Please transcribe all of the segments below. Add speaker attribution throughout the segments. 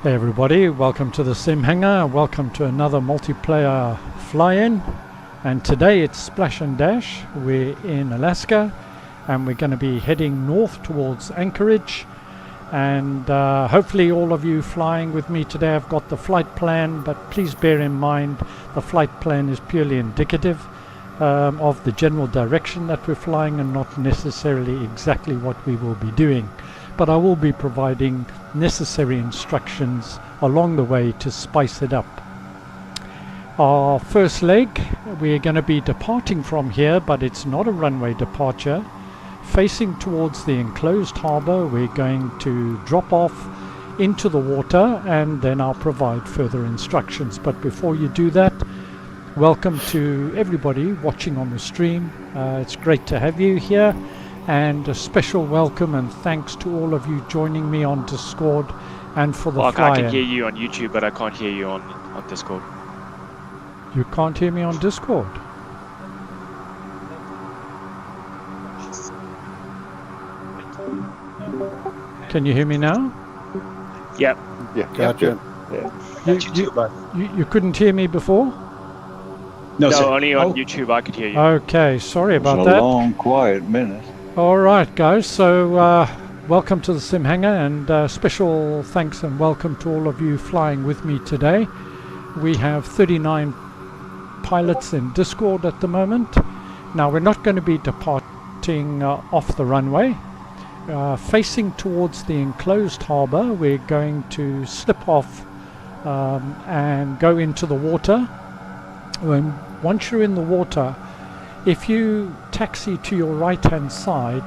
Speaker 1: Hey everybody, welcome to the Simhanger, welcome to another multiplayer fly-in, and today it's Splash and Dash. We're in Alaska and we're going to be heading north towards Anchorage, and hopefully all of you flying with me today have got the flight plan, but please bear in mind the flight plan is purely indicative of the general direction that we're flying and not necessarily exactly what we will be doing. But I will be providing necessary instructions along the way to spice it up. Our first leg, we're going to be departing from here, but it's not a runway departure. Facing towards the enclosed harbour, we're going to drop off into the water and then I'll provide further instructions. But before you do that, welcome to everybody watching on the stream. It's great to have you here. And a special welcome and thanks to all of you joining me on Discord and for the fly-in.
Speaker 2: I can hear you on YouTube, but I can't hear you on Discord.
Speaker 1: You can't hear me on Discord? Can you hear me now?
Speaker 2: Yep.
Speaker 3: Yeah, gotcha.
Speaker 1: You couldn't hear me before?
Speaker 2: No, only on YouTube I could hear you.
Speaker 1: Okay, sorry about
Speaker 3: that.
Speaker 1: that.
Speaker 3: A long, quiet minute.
Speaker 1: Alright guys, so welcome to the Simhanger, and special thanks and welcome to all of you flying with me today. We have 39 pilots in Discord at the moment. Now we're not going to be departing off the runway. Facing towards the enclosed harbour, we're going to slip off and go into the water. Once you're in the water, if you taxi to your right hand side,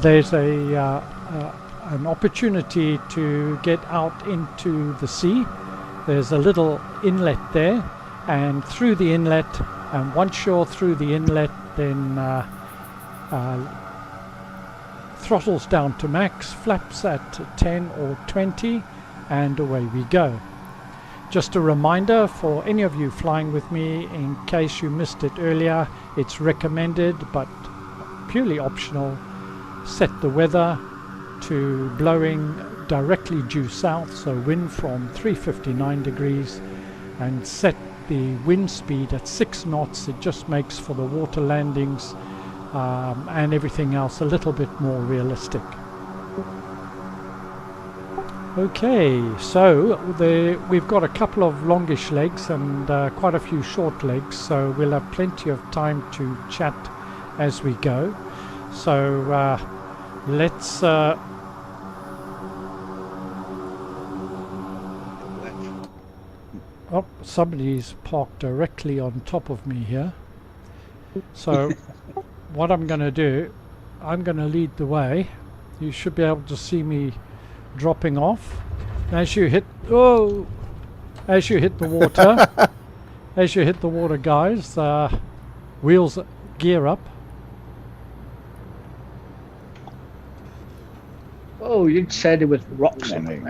Speaker 1: there's an opportunity to get out into the sea. There's a little inlet there, and through the inlet, and once you're through the inlet, then throttles down to max, flaps at 10 or 20, and away we go. Just a reminder for any of you flying with me, in case you missed it earlier, it's recommended but purely optional. Set the weather to blowing directly due south, so wind from 359 degrees, and set the wind speed at 6 knots. It just makes for the water landings and everything else a little bit more realistic. Okay, so we've got a couple of longish legs and quite a few short legs, so we'll have plenty of time to chat as we go. So let's oh, somebody's parked directly on top of me here. So what I'm going to do, I'm going to lead the way. You should be able to see me dropping off as you hit the water. As you hit the water, guys, wheels gear up.
Speaker 4: Oh, you said it with rocks in it.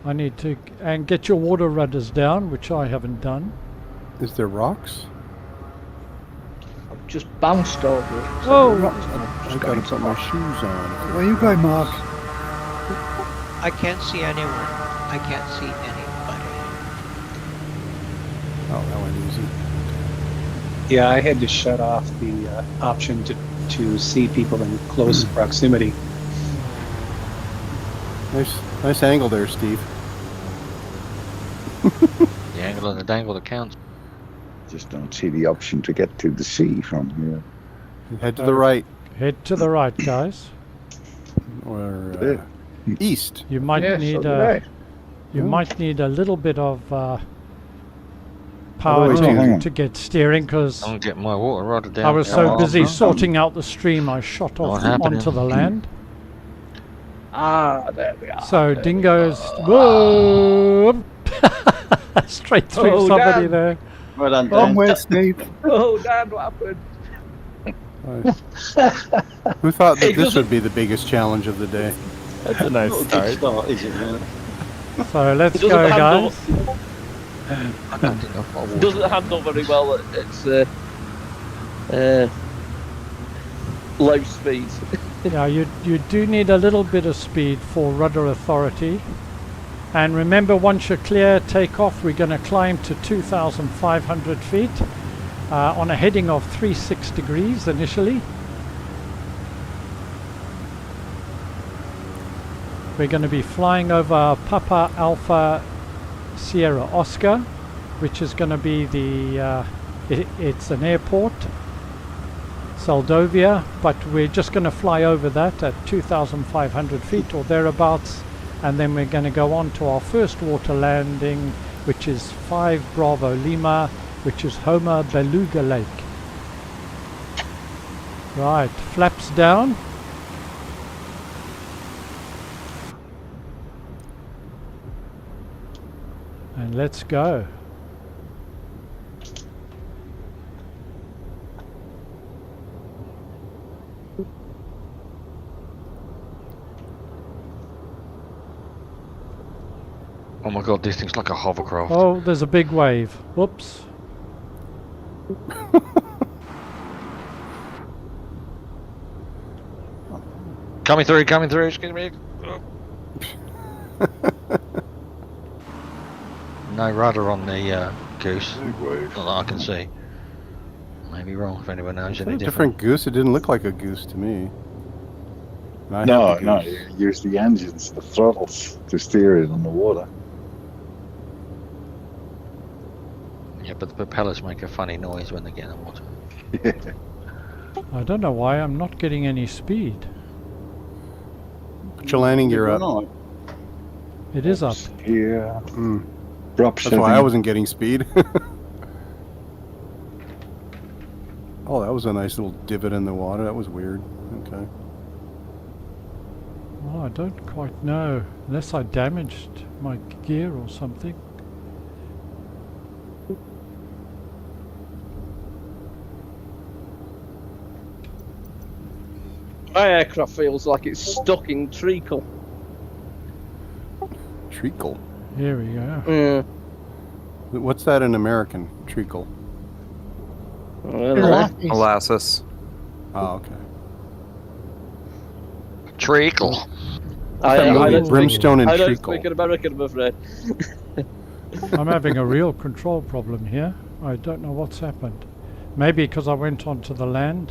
Speaker 1: I need to and get your water rudders down, which I haven't done.
Speaker 5: Is there rocks?
Speaker 4: I've just bounced over it.
Speaker 1: Oh,
Speaker 4: rocks.
Speaker 5: I've got to put my shoes on.
Speaker 6: Where you going, Mark?
Speaker 7: I can't see anyone. I can't see anybody.
Speaker 5: Oh, that went easy.
Speaker 8: Yeah, I had to shut off the option to see people in close proximity.
Speaker 5: Nice angle there, Steve.
Speaker 9: The angle and the dangle that counts.
Speaker 3: Just don't see the option to get to the sea from here.
Speaker 5: Head to the right.
Speaker 1: Head to the right, guys.
Speaker 5: Or east.
Speaker 1: You might need might need a little bit of power to get steering, because
Speaker 9: I'm getting my water rudder down.
Speaker 1: I was so busy sorting out the stream I shot off onto the land.
Speaker 4: Ah, there we are.
Speaker 1: So dingoes, whoa, straight through somebody there.
Speaker 3: Well done,
Speaker 6: Wrong way, Steve.
Speaker 4: Oh, damn, what happened?
Speaker 5: Who thought that this would be the biggest challenge of the day?
Speaker 9: That's a nice start.
Speaker 1: So let's go, guys.
Speaker 9: I don't think I've got water.
Speaker 4: It doesn't handle very well at its low speed.
Speaker 1: Yeah, you do need a little bit of speed for rudder authority. And remember, once you're clear takeoff, we're going to climb to 2,500 feet on a heading of 36 degrees initially. We're going to be flying over Papa Alpha Sierra Oscar, which is going to be the it's an airport, Saldovia, but we're just going to fly over that at 2,500 feet or thereabouts, and then we're going to go on to our first water landing, which is 5 Bravo Lima, which is Homer Beluga Lake. Right, flaps down. And let's go.
Speaker 9: Oh my god, this thing's like a hovercraft.
Speaker 1: Oh, there's a big wave. Whoops.
Speaker 9: Coming through, excuse me. No rudder on the goose.
Speaker 3: Big wave.
Speaker 9: Not that I can see. Maybe wrong if anyone knows
Speaker 5: Is that
Speaker 9: any
Speaker 5: a
Speaker 9: different.
Speaker 5: different goose? It didn't look like a goose to me. I have
Speaker 3: No,
Speaker 5: the
Speaker 3: no,
Speaker 5: goose.
Speaker 3: you use the engines, the throttles to steer it on the water.
Speaker 9: Yeah, but the propellers make a funny noise when they get in the water.
Speaker 1: I don't know why I'm not getting any speed.
Speaker 5: Put your landing gear up.
Speaker 8: No,
Speaker 1: It is up.
Speaker 3: Here.
Speaker 5: Mm.
Speaker 3: Drop
Speaker 5: That's why I wasn't getting speed. Oh, that was a nice little divot in the water. That was weird. Okay.
Speaker 1: Oh, I don't quite know. Unless I damaged my gear or something.
Speaker 4: My aircraft feels like it's stuck in treacle.
Speaker 5: Treacle.
Speaker 1: Here we go.
Speaker 4: Yeah.
Speaker 5: What's that in American? Treacle.
Speaker 6: Molasses.
Speaker 5: Oh, okay.
Speaker 9: Treacle.
Speaker 4: I don't
Speaker 5: Brimstone and
Speaker 4: I don't
Speaker 5: treacle.
Speaker 4: speak in American, I'm afraid.
Speaker 1: I'm having a real control problem here. I don't know what's happened. Maybe because I went onto the land.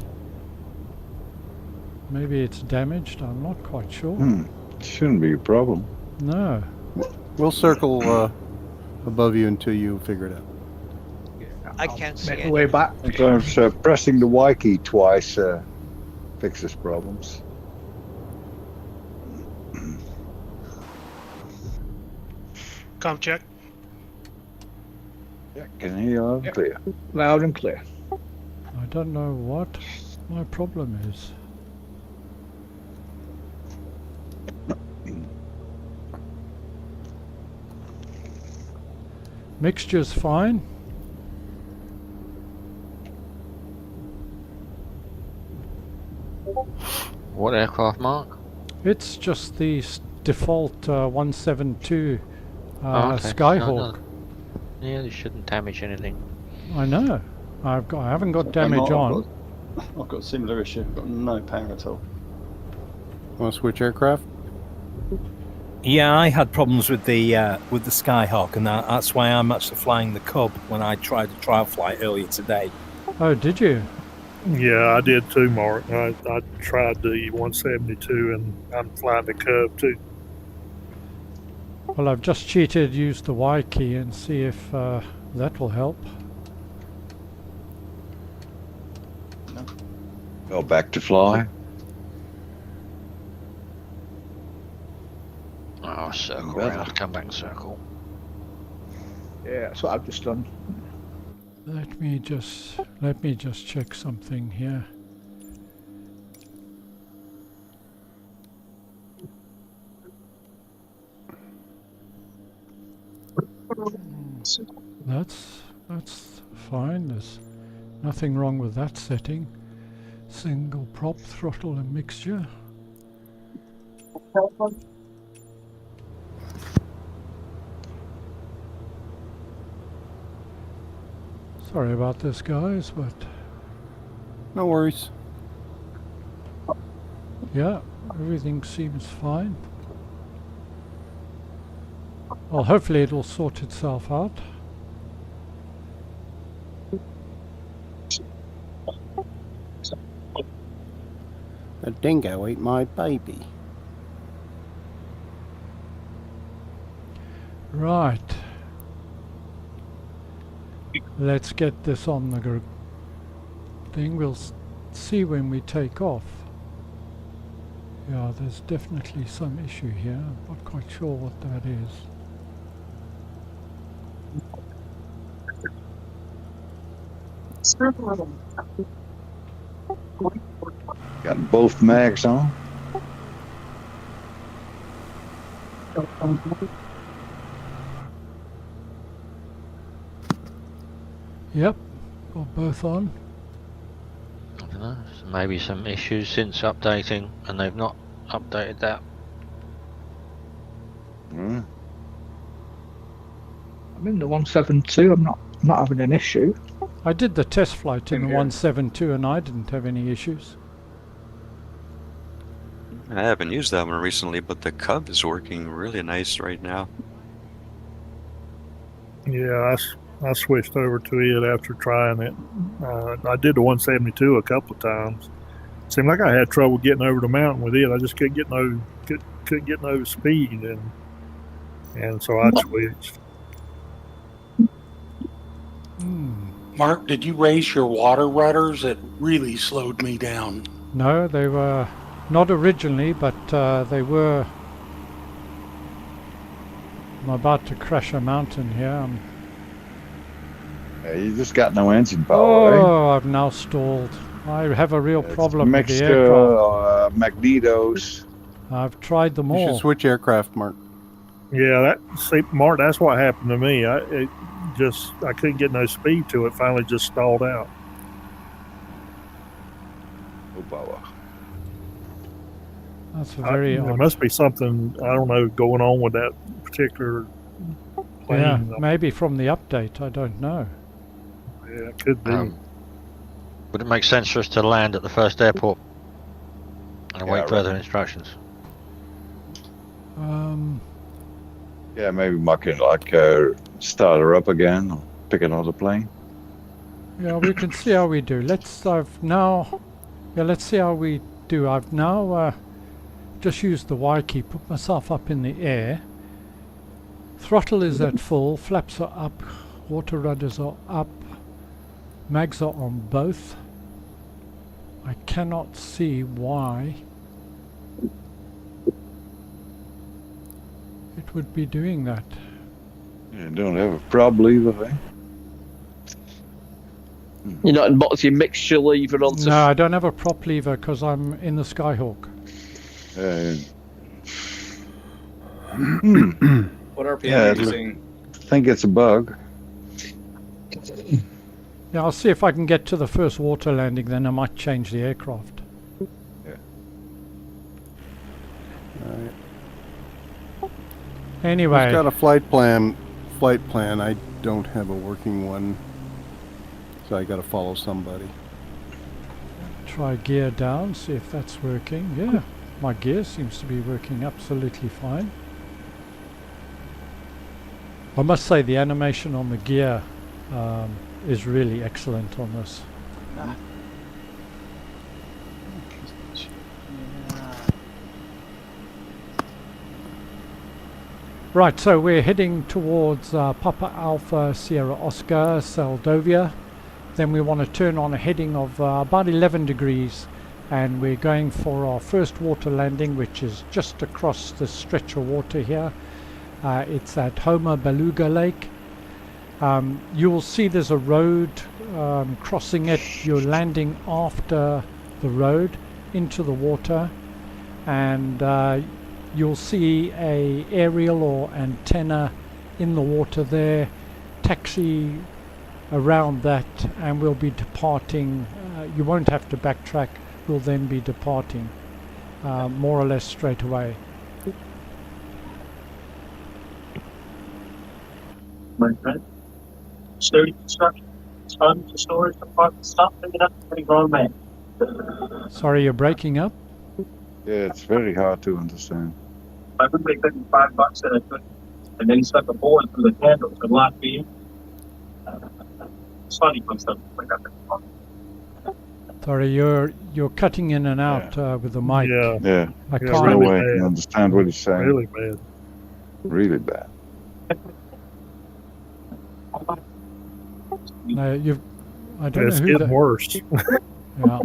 Speaker 1: Maybe it's damaged. I'm not quite sure.
Speaker 3: Shouldn't be a problem.
Speaker 1: No.
Speaker 5: We'll circle above you until you figure it out.
Speaker 7: I can't see
Speaker 8: make
Speaker 7: any.
Speaker 8: my way back.
Speaker 3: Sometimes pressing the Y key twice fixes problems.
Speaker 10: Comp check.
Speaker 3: Yeah, can hear you loud and clear.
Speaker 4: Loud and clear.
Speaker 1: I don't know what my problem is. Mixture's fine.
Speaker 9: What aircraft, Mark?
Speaker 1: It's just the default 172
Speaker 9: Oh, okay.
Speaker 1: Skyhawk.
Speaker 9: Yeah, they shouldn't damage anything.
Speaker 1: I know. I haven't got damage on.
Speaker 8: I've got a similar issue. I've got no power at all.
Speaker 5: Want to switch aircraft?
Speaker 6: Yeah, I had problems with the Skyhawk, and that's why I'm actually flying the Cub when I tried a trial flight earlier today.
Speaker 1: Oh, did you?
Speaker 10: Yeah, I did too, Mark. I tried the 172 and I'm flying the Cub too.
Speaker 1: Well, I've just cheated, used the Y key and see if that will help.
Speaker 3: Go back to fly.
Speaker 9: Oh, circle
Speaker 3: Better.
Speaker 9: around, come back and circle.
Speaker 4: Yeah, that's what I've just done.
Speaker 1: Let me just check something here. That's fine. There's nothing wrong with that setting. Single prop throttle and mixture. Sorry about this, guys, but
Speaker 5: No worries.
Speaker 1: Yeah, everything seems fine. Well, hopefully it will sort itself out.
Speaker 5: A dingo ate my baby.
Speaker 1: Right. Let's get this on the thing. We'll see when we take off. Yeah, there's definitely some issue here. I'm not quite sure what that is.
Speaker 3: Got both mags on.
Speaker 1: Yep, got both on.
Speaker 9: I don't know. Maybe some issues since updating, and they've not updated that.
Speaker 3: Mm.
Speaker 4: I'm in the 172. I'm not having an issue.
Speaker 1: I did the test flight in the 172 and I didn't have any issues.
Speaker 11: I haven't used that one recently, but the Cub is working really nice right now.
Speaker 10: Yeah, I switched over to it after trying it. I did the 172 a couple of times. Seemed like I had trouble getting over the mountain with it. I just couldn't get no speed, and so I switched.
Speaker 12: Mark, did you raise your water rudders? It really slowed me down.
Speaker 1: No, they were not originally, but they were. I'm about to crash a mountain here.
Speaker 3: You just got no engine power,
Speaker 1: Oh, I've now stalled. I have a real problem with the
Speaker 3: mixture
Speaker 1: aircraft.
Speaker 3: magnetos.
Speaker 1: I've tried them
Speaker 5: You
Speaker 1: all.
Speaker 5: should switch aircraft, Mark.
Speaker 10: Yeah, Mark, that's what happened to me. I couldn't get no speed to it. Finally, just stalled out.
Speaker 3: No power.
Speaker 1: That's very
Speaker 10: There
Speaker 1: odd.
Speaker 10: must be something, I don't know, going on with that particular plane.
Speaker 1: Yeah, maybe from the update. I don't know.
Speaker 10: Yeah, it could be.
Speaker 9: Would it make sense for us to land at the first airport and await further instructions?
Speaker 3: Yeah, maybe Mark can start her up again or pick another plane.
Speaker 1: Yeah, we can see how we do. Let's see how we do. I've now just used the Y key, put myself up in the air. Throttle is at full, flaps are up, water rudders are up, mags are on both. I cannot see why it would be doing that.
Speaker 3: You don't have a prob lever, eh?
Speaker 13: You're not in multi mixture lever onto.
Speaker 1: No, I don't have a prop lever because I'm in the Skyhawk.
Speaker 14: What RPM are you using?
Speaker 3: I think it's a bug.
Speaker 1: Yeah, I'll see if I can get to the first water landing, then I might change the aircraft.
Speaker 3: Yeah.
Speaker 1: Anyway.
Speaker 5: I've got a flight plan. I don't have a working one, so I got to follow somebody.
Speaker 1: Try gear down, see if that's working. Yeah, my gear seems to be working absolutely fine. I must say the animation on the gear is really excellent on this. Right, so we're heading towards Papa Alpha Sierra Oscar, Saldovia. Then we want to turn on a heading of about 11 degrees, and we're going for our first water landing, which is just across this stretch of water here. It's at Homer Beluga Lake. You will see there's a road crossing it. You're landing after the road into the water, and you'll see a aerial or antenna in the water there. Taxi around that, and we'll be departing. You won't have to backtrack. We'll then be departing more or less straight away.
Speaker 15: Studio construction, fund to storage department, stop picking up any wrong man.
Speaker 1: Sorry, you're breaking up.
Speaker 3: Yeah, it's very hard to understand.
Speaker 15: I would make that $5 and I could, and then stuck a board through the handle to lock me in. It's funny when stuff like that.
Speaker 1: Sorry, you're cutting in and out with the mic.
Speaker 3: Yeah.
Speaker 1: I
Speaker 3: There's
Speaker 1: can't.
Speaker 3: no way I can understand what he's saying.
Speaker 10: Really bad.
Speaker 3: Really bad.
Speaker 1: No, you've. I don't
Speaker 10: It's
Speaker 1: know who
Speaker 10: getting
Speaker 1: the,
Speaker 10: worse.
Speaker 1: Yeah.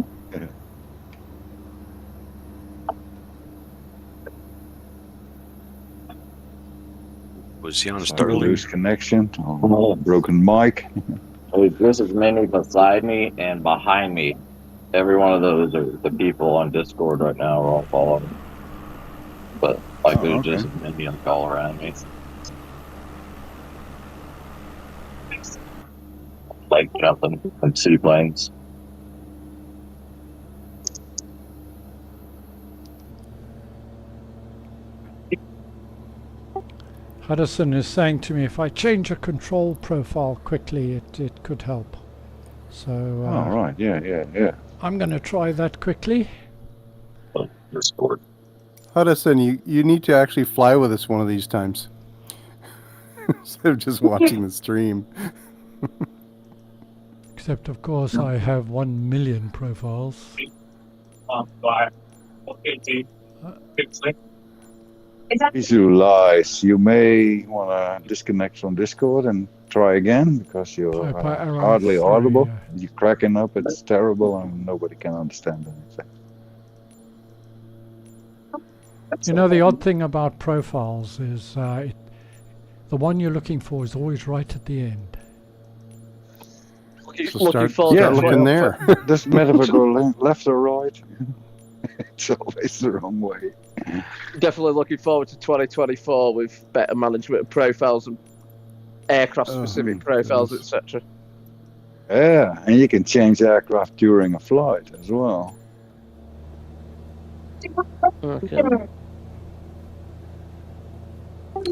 Speaker 11: Was he on
Speaker 3: Like a
Speaker 11: Starlink?
Speaker 3: loose connection, or broken mic.
Speaker 16: This is mainly beside me and behind me. Every one of those are the people on Discord right now are all following. But like there's just minions all around me. Like jumping from seaplanes.
Speaker 1: Hudson is saying to me if I change a control profile quickly, it could help. So.
Speaker 3: Oh right, yeah.
Speaker 1: I'm going to try that quickly.
Speaker 16: Discord.
Speaker 5: Hudson, you need to actually fly with us one of these times. Instead of just watching the stream.
Speaker 1: Except, of course, I have 1 million profiles.
Speaker 3: Issue lies. You may want to disconnect from Discord and try again because you're hardly audible. You're cracking up. It's terrible, and nobody can understand anything.
Speaker 1: You know, the odd thing about profiles is the one you're looking for is always right at the end.
Speaker 5: So start looking there.
Speaker 3: Doesn't matter if I go left or right. It's always the wrong way.
Speaker 13: Definitely looking forward to 2024 with better management of profiles and aircraft-specific profiles, etc.
Speaker 3: Yeah, and you can change aircraft during a flight as well.
Speaker 13: Okay.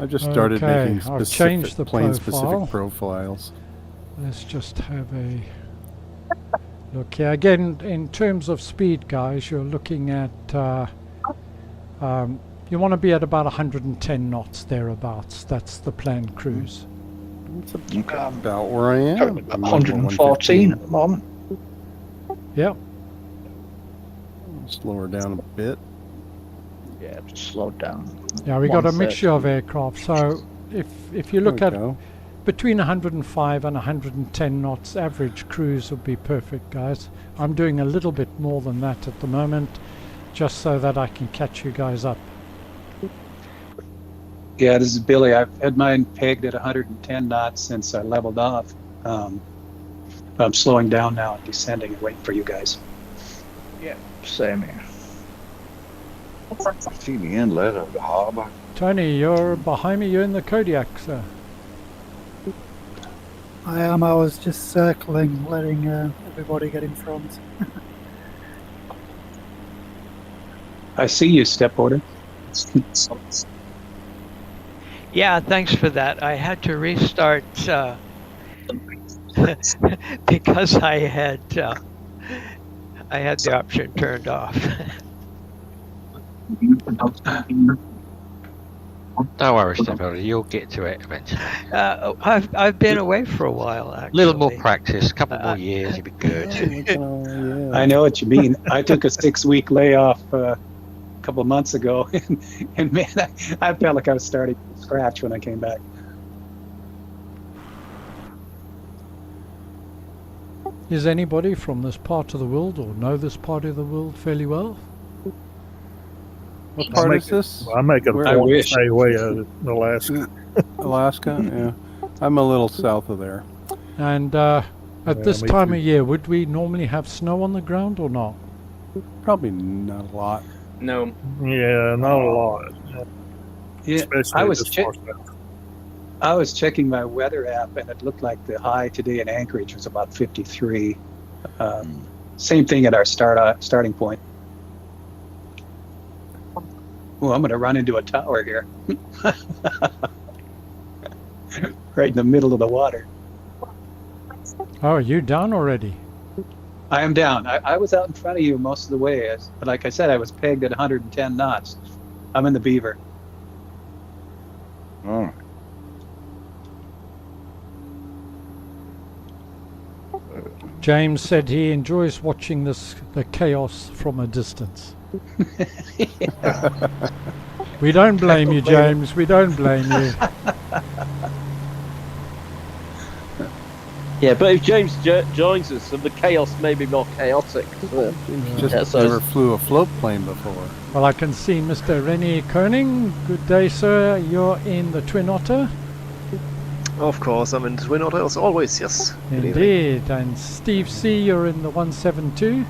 Speaker 5: I've just started making
Speaker 1: I've changed the
Speaker 5: plane-specific profiles.
Speaker 1: Let's just have a look here. Again, in terms of speed, guys, you're looking at you want to be at about 110 knots thereabouts. That's the planned cruise.
Speaker 5: That's about where I am.
Speaker 4: 114 at the moment.
Speaker 1: Yep.
Speaker 5: Slow her down a bit.
Speaker 4: Yeah, just slow down.
Speaker 1: Yeah, we got a mixture of aircraft. So if you look at between 105 and 110 knots average cruise would be perfect, guys. I'm doing a little bit more than that at the moment, just so that I can catch you guys up.
Speaker 8: Yeah, this is Billy. I've had mine pegged at 110 knots since I leveled off. I'm slowing down now and descending and waiting for you guys.
Speaker 4: Yeah, same here.
Speaker 3: See the inlet of the harbor.
Speaker 1: Tony, you're behind me. You're in the Kodiak, sir.
Speaker 17: I am. I was just circling, letting everybody get in front.
Speaker 8: I see you, Step Order.
Speaker 7: Yeah, thanks for that. I had to restart because I had the option turned off.
Speaker 9: Don't worry, Stephen. You'll get to it eventually.
Speaker 7: I've been away for a while,
Speaker 9: A
Speaker 7: actually.
Speaker 9: little more practice, a couple more years, you'll be good.
Speaker 8: I know what you mean. I took a 6-week layoff a couple of months ago, and man, I felt like I was starting from scratch when I came back.
Speaker 1: Is anybody from this part of the world or know this part of the world fairly well?
Speaker 5: What part is this?
Speaker 10: I make it a point to stay away out of Alaska.
Speaker 5: Alaska, yeah. I'm a little south of there.
Speaker 1: And at this time of year, would we normally have snow on the ground or not?
Speaker 5: Probably not a lot.
Speaker 14: No.
Speaker 10: Yeah, not a lot.
Speaker 8: Yeah,
Speaker 10: Especially
Speaker 8: I was checking my weather app, and it looked like the high today in Anchorage was about 53. Same thing at our starting point. Oh, I'm going to run into a tower here. Right in the middle of the water.
Speaker 1: Oh, are you down already?
Speaker 8: I am down. I was out in front of you most of the way. But like I said, I was pegged at 110 knots. I'm in the Beaver.
Speaker 3: Oh.
Speaker 1: James said he enjoys watching the chaos from a distance. We don't blame you, James. We don't blame you.
Speaker 13: Yeah, but if James joins us, then the chaos may be more chaotic.
Speaker 5: Just never flew a float plane before.
Speaker 1: Well, I can see Mr. Rennie Koenig. Good day, sir. You're in the Twin Otter?
Speaker 18: Of course, I'm in the Twin Otter as always, yes.
Speaker 1: Indeed. And Steve C., you're in the 172?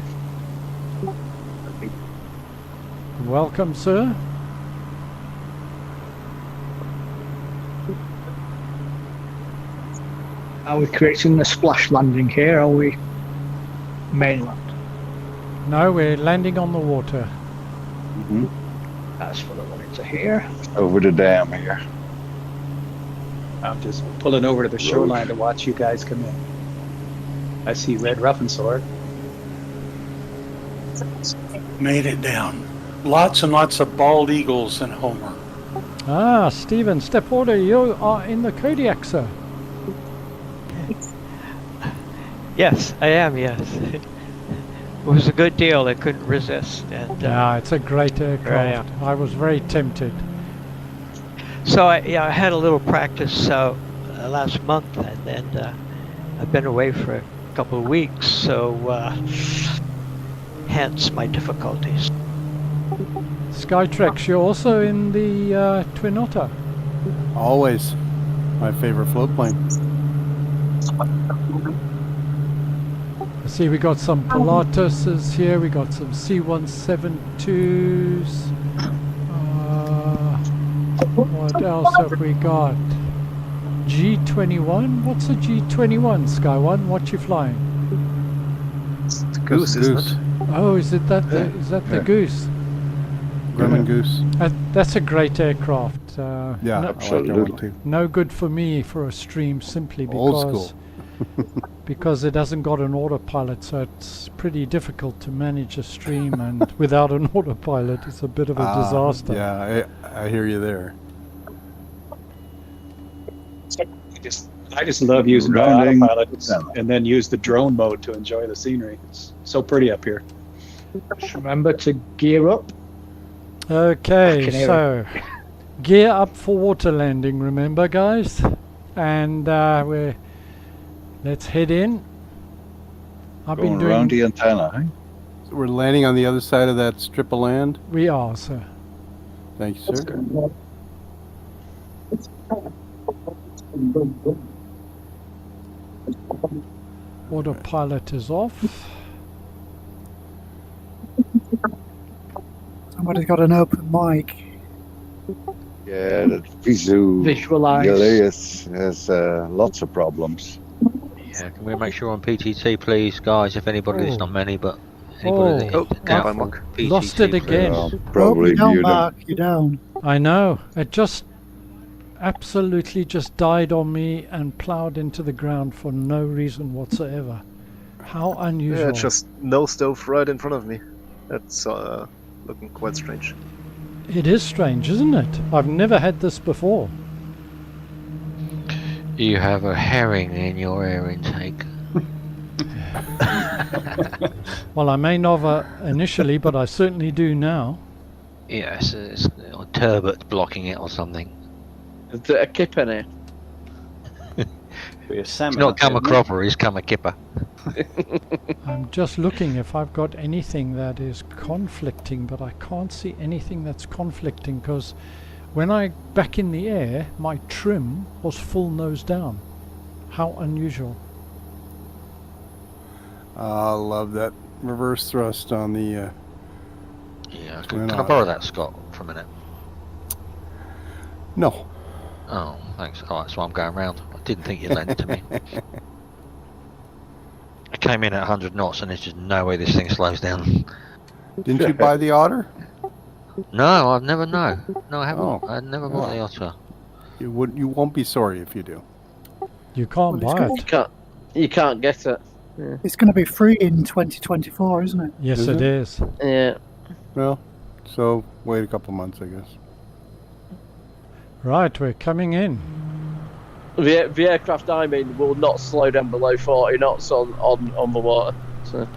Speaker 1: Welcome, sir.
Speaker 4: Are we creating a splash landing here, or are we mainland?
Speaker 1: No, we're landing on the water.
Speaker 3: Mm-hmm.
Speaker 4: That's what I wanted to hear.
Speaker 3: Over the dam here.
Speaker 8: I'm just pulling over to the shoreline to watch you guys come in. I see Red Ruffin Sword.
Speaker 12: Made it down. Lots and lots of bald eagles in Homer.
Speaker 1: Ah, Stephen Stepwater, you are in the Kodiak, sir.
Speaker 7: Yes, I am, yes. It was a good deal, I couldn't resist. And,
Speaker 1: it's a great aircraft. I was very tempted.
Speaker 7: So I had a little practice last month, and then I've been away for a couple of weeks, so hence my difficulties.
Speaker 1: Skytrex, you're also in the Twin Otter?
Speaker 5: Always. My favorite float plane.
Speaker 1: I see we got some Pilatuses here, we got some C-172s. What else have we got? G21? What's a G21, Sky One? What you flying?
Speaker 18: It's the Goose, isn't it?
Speaker 1: Oh, is it that? Is that the Goose?
Speaker 5: Grumman Goose.
Speaker 1: That's a great aircraft.
Speaker 5: Yeah, absolutely.
Speaker 1: No good for me for a stream simply because
Speaker 5: Old school.
Speaker 1: because it hasn't got an autopilot, so it's pretty difficult to manage a stream, and without an autopilot, it's a bit of a disaster.
Speaker 5: Yeah, I hear you there.
Speaker 8: I just love using the autopilot and then use the drone mode to enjoy the scenery. It's so pretty up here.
Speaker 4: Just remember to gear up.
Speaker 1: Okay, so gear up for water landing, remember, guys? And let's head in. I've been doing
Speaker 3: around the antenna, eh?
Speaker 5: So we're landing on the other side of that strip of land?
Speaker 1: We are, sir.
Speaker 5: Thank you, sir.
Speaker 1: Autopilot is off.
Speaker 17: Somebody's got an open mic.
Speaker 3: Yeah, that Visualize has lots of problems.
Speaker 9: Yeah, can we make sure on PTT, please, guys? If anybody, it's not many, but anybody PTT,
Speaker 1: lost it again.
Speaker 3: Probably
Speaker 17: you Mark, you're down.
Speaker 1: I know. It just absolutely just died on me and ploughed into the ground for no reason whatsoever. How unusual.
Speaker 18: Yeah, just no stove right in front of me. That's looking quite strange.
Speaker 1: It is strange, isn't it? I've never had this before.
Speaker 9: You have a herring in your air intake.
Speaker 1: Well, I may not have initially, but I certainly do now.
Speaker 9: Yes, it's a turbot blocking it or something.
Speaker 13: Is it a kipper now?
Speaker 9: It's not come a cropper, he's come a kipper.
Speaker 1: I'm just looking if I've got anything that is conflicting, but I can't see anything that's conflicting because when I back in the air, my trim was full nose down. How unusual.
Speaker 5: I love that reverse thrust on the
Speaker 9: yeah, can I borrow that, Scott, for a minute?
Speaker 5: No.
Speaker 9: Oh, thanks. Oh, that's why I'm going round. I didn't think you'd lend it to me. I came in at 100 knots and there's just no way this thing slows down.
Speaker 5: Didn't you buy the Otter?
Speaker 9: No, I've never No, I haven't.
Speaker 5: Oh.
Speaker 9: I never bought the Otter.
Speaker 5: You won't be sorry if you do.
Speaker 1: You can't buy it.
Speaker 13: You can't get it. Yeah.
Speaker 17: It's going to be free in 2024, isn't it?
Speaker 1: Yes, it is.
Speaker 13: Yeah.
Speaker 5: Well, so wait a couple months, I guess.
Speaker 1: Right, we're coming in.
Speaker 13: The aircraft I'm in will not slow down below 40 knots on the water. So.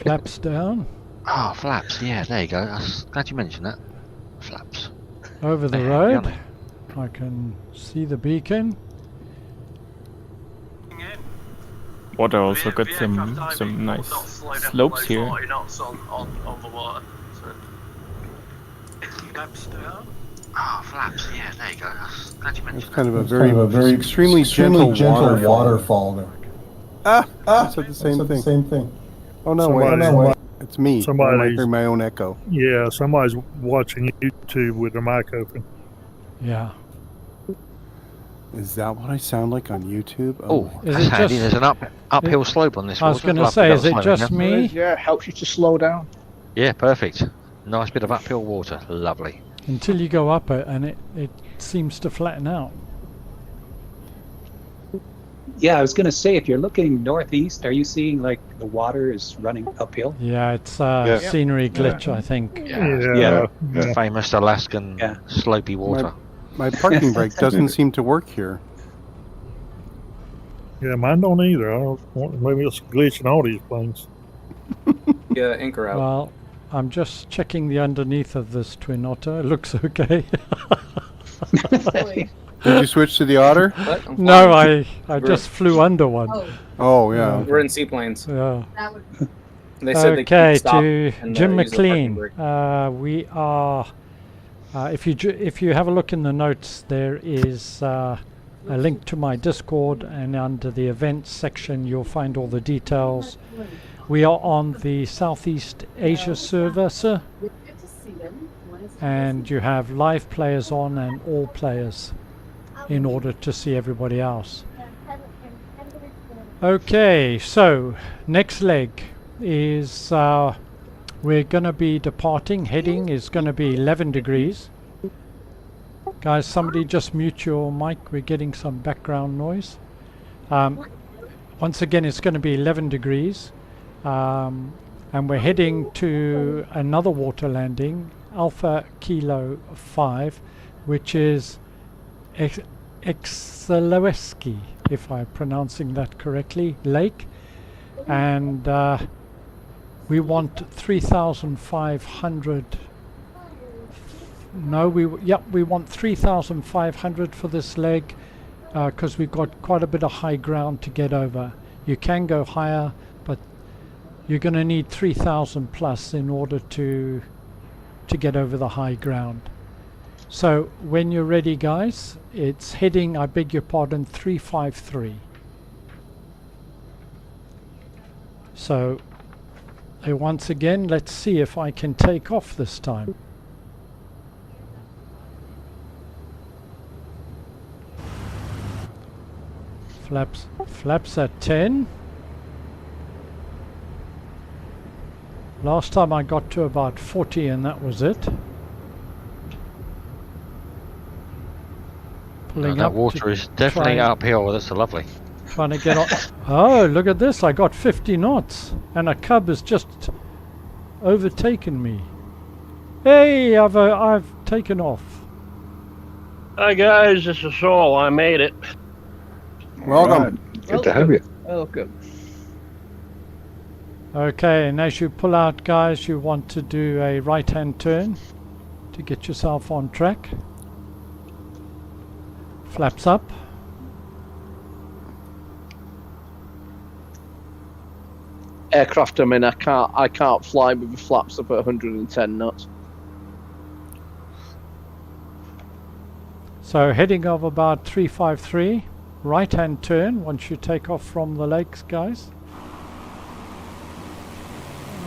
Speaker 1: Flaps down.
Speaker 9: Oh, flaps. Yeah, there you go. Glad you mentioned that. Flaps.
Speaker 1: Over the road. I can see the beacon.
Speaker 19: Water also got some nice slopes here.
Speaker 9: Oh, flaps. Yeah, there you go. Glad you mentioned
Speaker 5: It's kind of a very extremely gentle waterfall there. It's the same thing. Oh no, wait. It's me. I might hear my own echo.
Speaker 10: Yeah, somebody's watching YouTube with their mic open.
Speaker 1: Yeah.
Speaker 5: Is that what I sound like on YouTube?
Speaker 9: Oh, that's handy. There's an uphill slope on this one.
Speaker 1: I was going to say, is it just me?
Speaker 4: Yeah, it helps you to slow down.
Speaker 9: Yeah, perfect. Nice bit of uphill water. Lovely.
Speaker 1: Until you go up it and it seems to flatten out.
Speaker 8: Yeah, I was going to say, if you're looking northeast, are you seeing like the water is running uphill?
Speaker 1: Yeah, it's scenery glitch, I think.
Speaker 9: Yeah. Famous Alaskan slopey water.
Speaker 5: My parking brake doesn't seem to work here.
Speaker 10: Yeah, mine don't either. I don't want, maybe it's glitching all these planes.
Speaker 14: Yeah, anchor out.
Speaker 1: Well, I'm just checking the underneath of this Twin Otter. It looks okay.
Speaker 5: Did you switch to the Otter?
Speaker 14: What?
Speaker 1: No, I just flew under one.
Speaker 5: Oh yeah.
Speaker 14: We're in seaplanes.
Speaker 1: Yeah.
Speaker 14: They said
Speaker 1: Okay,
Speaker 14: they stop
Speaker 1: to
Speaker 14: and,
Speaker 1: Jim
Speaker 14: use the parking
Speaker 1: McLean.
Speaker 14: brake.
Speaker 1: We are. If you have a look in the notes, there is a link to my Discord, and under the events section, you'll find all the details. We are on the Southeast Asia server, sir, and you have live players on and all players in order to see everybody else. Okay, so next leg is we're going to be departing. Heading is going to be 11 degrees. Guys, somebody just mute your mic. We're getting some background noise. Once again, it's going to be 11 degrees. And we're heading to another water landing, Alpha Kilo 5, which is Exceloeski, if I'm pronouncing that correctly, lake. And we want 3,500. No, we want 3,500 for this leg because we've got quite a bit of high ground to get over. You can go higher, but you're going to need 3,000 plus in order to get over the high ground. So when you're ready, guys, it's heading, I beg your pardon, 353. So once again, let's see if I can take off this time. Flaps at 10. Last time I got to about 40 and that was it. Pulling
Speaker 9: that
Speaker 1: up
Speaker 9: water is definitely uphill. That's lovely.
Speaker 1: Trying to get on. Oh, look at this. I got 50 knots and a cub has just overtaken me. Hey, I've taken off.
Speaker 20: Hi guys, this is Saul. I made it.
Speaker 3: Welcome. Good to have you.
Speaker 13: Welcome.
Speaker 1: Okay, and as you pull out, guys, you want to do a right-hand turn to get yourself on track. Flaps up.
Speaker 13: Aircraft I'm in, I can't fly with the flaps up at 110 knots.
Speaker 1: So heading of about 353, right-hand turn once you take off from the lakes, guys.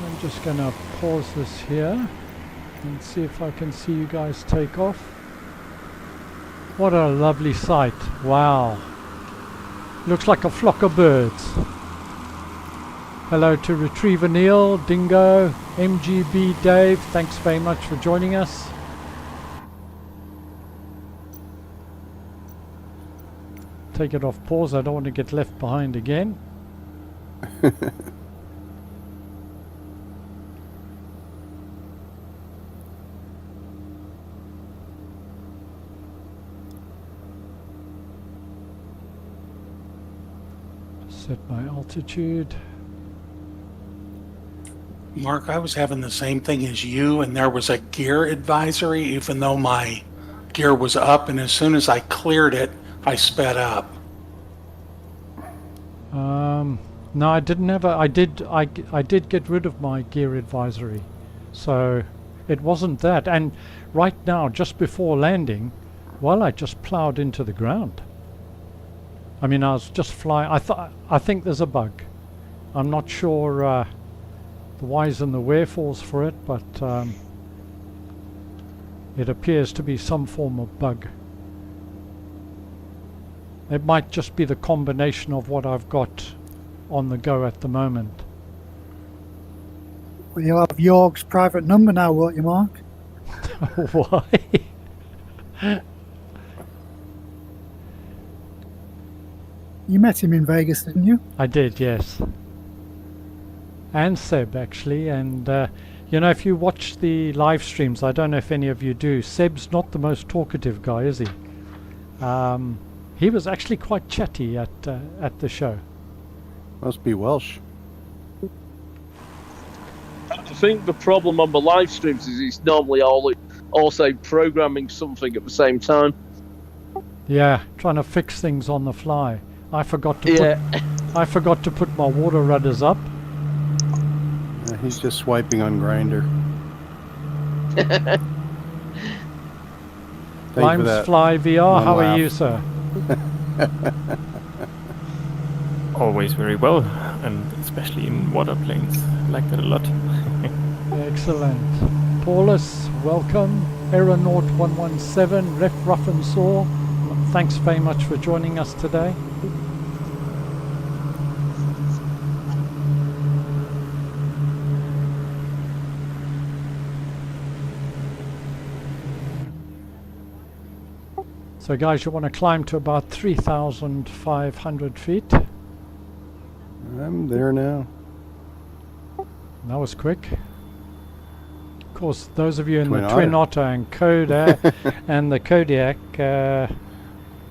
Speaker 1: I'm just going to pause this here and see if I can see you guys take off. What a lovely sight. Wow. Looks like a flock of birds. Hello to Retriever Neil, Dingo, MGB Dave. Thanks very much for joining us. Take it off pause. I don't want to get left behind again. Set my altitude.
Speaker 12: Mark, I was having the same thing as you, and there was a gear advisory, even though my gear was up, and as soon as I cleared it, I sped up.
Speaker 1: No, I didn't have I did get rid of my gear advisory, so it wasn't that. And right now, just before landing, well, I just plowed into the ground. I mean, I was just flying. I think there's a bug. I'm not sure the whys and the wherefores for it, but it appears to be some form of bug. It might just be the combination of what I've got on the go at the moment.
Speaker 17: Well, you'll have York's private number now, won't you, Mark?
Speaker 1: Why?
Speaker 17: You met him in Vegas, didn't you?
Speaker 1: I did, yes. And Seb, actually. And, you know, if you watch the live streams, I don't know if any of you do, Seb's not the most talkative guy, is he? He was actually quite chatty at the show.
Speaker 5: Must be Welsh.
Speaker 13: I think the problem on the live streams is he's normally also programming something at the same time.
Speaker 1: Yeah, trying to fix things on the fly. I forgot to put my water rudders up.
Speaker 5: He's just swiping on Grinder.
Speaker 1: Limes Fly VR, how are you, sir?
Speaker 19: Always very well, and especially in water planes. Like that a lot.
Speaker 1: Excellent. Paulus, welcome. Aeronaut 117, Ref Rough and Saw. Thanks very much for joining us today. So guys, you want to climb to about 3,500 feet.
Speaker 5: I'm there now.
Speaker 1: That was quick. Of course, those of you in the Twin Otter and Coda and the Kodiak,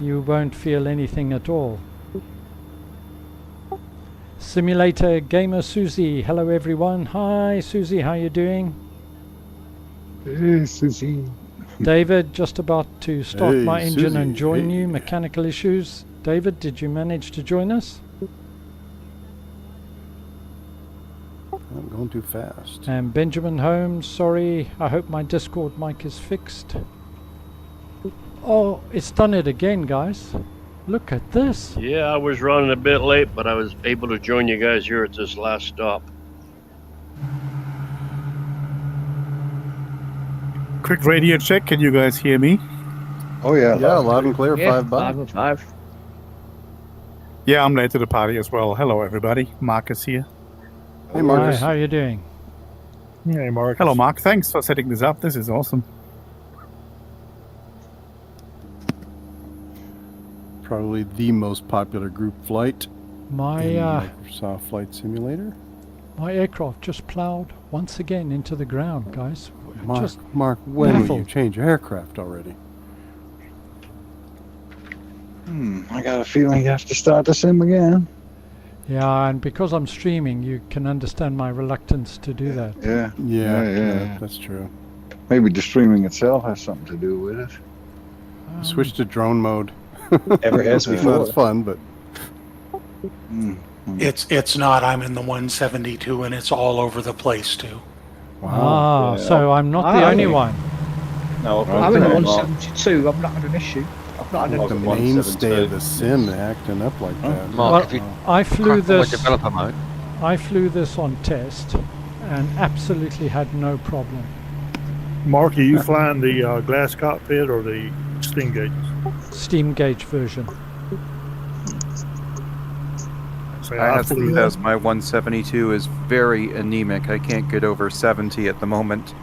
Speaker 1: you won't feel anything at all. Simulator Gamer Susie, hello everyone. Hi Susie, how you doing?
Speaker 3: Hey Susie.
Speaker 1: David, just about to start my engine and join you. Mechanical issues. David, did you manage to join us?
Speaker 5: I'm going too fast.
Speaker 1: And Benjamin Holmes, sorry, I hope my Discord mic is fixed. Oh, it's done it again, guys. Look at this.
Speaker 20: Yeah, I was running a bit late, but I was able to join you guys here at this last stop.
Speaker 21: Quick radio check, can you guys hear me?
Speaker 3: Oh yeah.
Speaker 5: Yeah, loud and clear,
Speaker 13: Yeah,
Speaker 5: 5 bucks.
Speaker 13: 5.
Speaker 21: Yeah, I'm late to the party as well. Hello everybody, Marcus here.
Speaker 5: Hey Marcus.
Speaker 1: Hi, how are you doing?
Speaker 10: Hey Marcus.
Speaker 21: Hello Mark, thanks for setting this up, this is awesome.
Speaker 5: Probably the most popular group flight in Microsoft Flight Simulator.
Speaker 1: My aircraft just plowed once again into the ground, guys.
Speaker 5: Mark, when will you change your aircraft already?
Speaker 3: I got a feeling you have to start the sim again.
Speaker 1: Yeah, and because I'm streaming, you can understand my reluctance to do that.
Speaker 3: Yeah,
Speaker 5: that's true.
Speaker 3: Maybe the streaming itself has something to do with it.
Speaker 5: Switch to drone mode.
Speaker 8: Ever has before.
Speaker 5: That's fun, but
Speaker 12: It's not. I'm in the 172, and it's all over the place too.
Speaker 1: Wow. So I'm not the only one.
Speaker 4: No, I'm in the 172. I've not had an issue. I've not had
Speaker 5: the mainstay of the sim acting up like that.
Speaker 9: Mark,
Speaker 1: well, I flew this.
Speaker 9: Developer mode.
Speaker 1: I flew this on test, and absolutely had no problem.
Speaker 10: Mark, are you flying the glass cockpit or the steam gauges?
Speaker 1: Steam gauge version.
Speaker 10: So
Speaker 22: I have to confess, my 172 is very anemic. I can't get over 70 at the moment.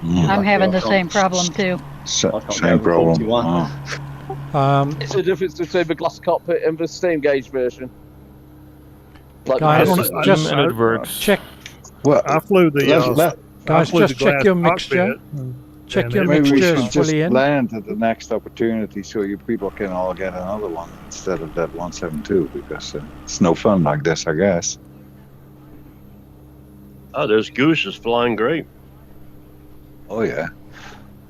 Speaker 23: I'm having the same problem too.
Speaker 3: Same problem.
Speaker 13: It's the difference between the glass cockpit and the steam gauge version.
Speaker 23: Guys,
Speaker 1: just
Speaker 19: and it works.
Speaker 1: Check.
Speaker 10: Well, I flew the.
Speaker 1: Guys, just check your mixture. Check your mixture is fully in.
Speaker 3: Land at the next opportunity so you people can all get another one instead of that 172 because it's no fun like this, I guess.
Speaker 20: Oh, those gooses flying great.
Speaker 3: Oh yeah,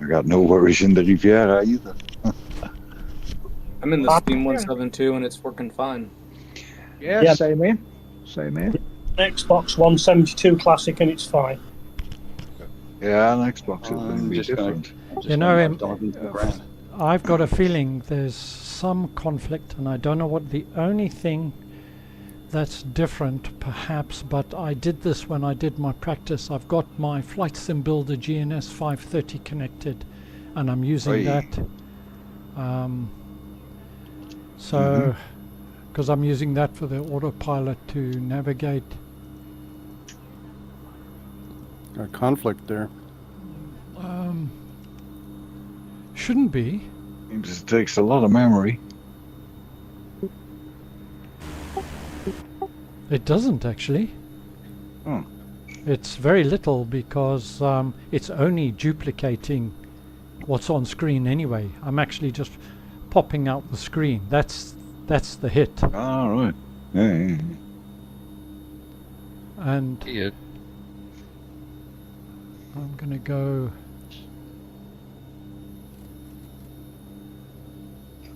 Speaker 3: I got no worries in the Riviera either.
Speaker 14: I'm in the Steam 172 and it's working fine.
Speaker 4: Yeah, same here. Same here.
Speaker 2: Xbox 172 Classic and it's fine.
Speaker 3: Yeah, an Xbox is going to be different.
Speaker 1: You know, I've got a feeling there's some conflict, and I don't know what the only thing that's different, perhaps, but I did this when I did my practice. I've got my Flight Sim Builder GNS 530 connected, and I'm using that. So, because I'm using that for the autopilot to navigate.
Speaker 5: A conflict there.
Speaker 1: Shouldn't be.
Speaker 3: It just takes a lot of memory.
Speaker 1: It doesn't actually. It's very little because it's only duplicating what's on screen anyway. I'm actually just popping out the screen. That's the hit.
Speaker 3: All right. Yeah.
Speaker 1: And I'm gonna go.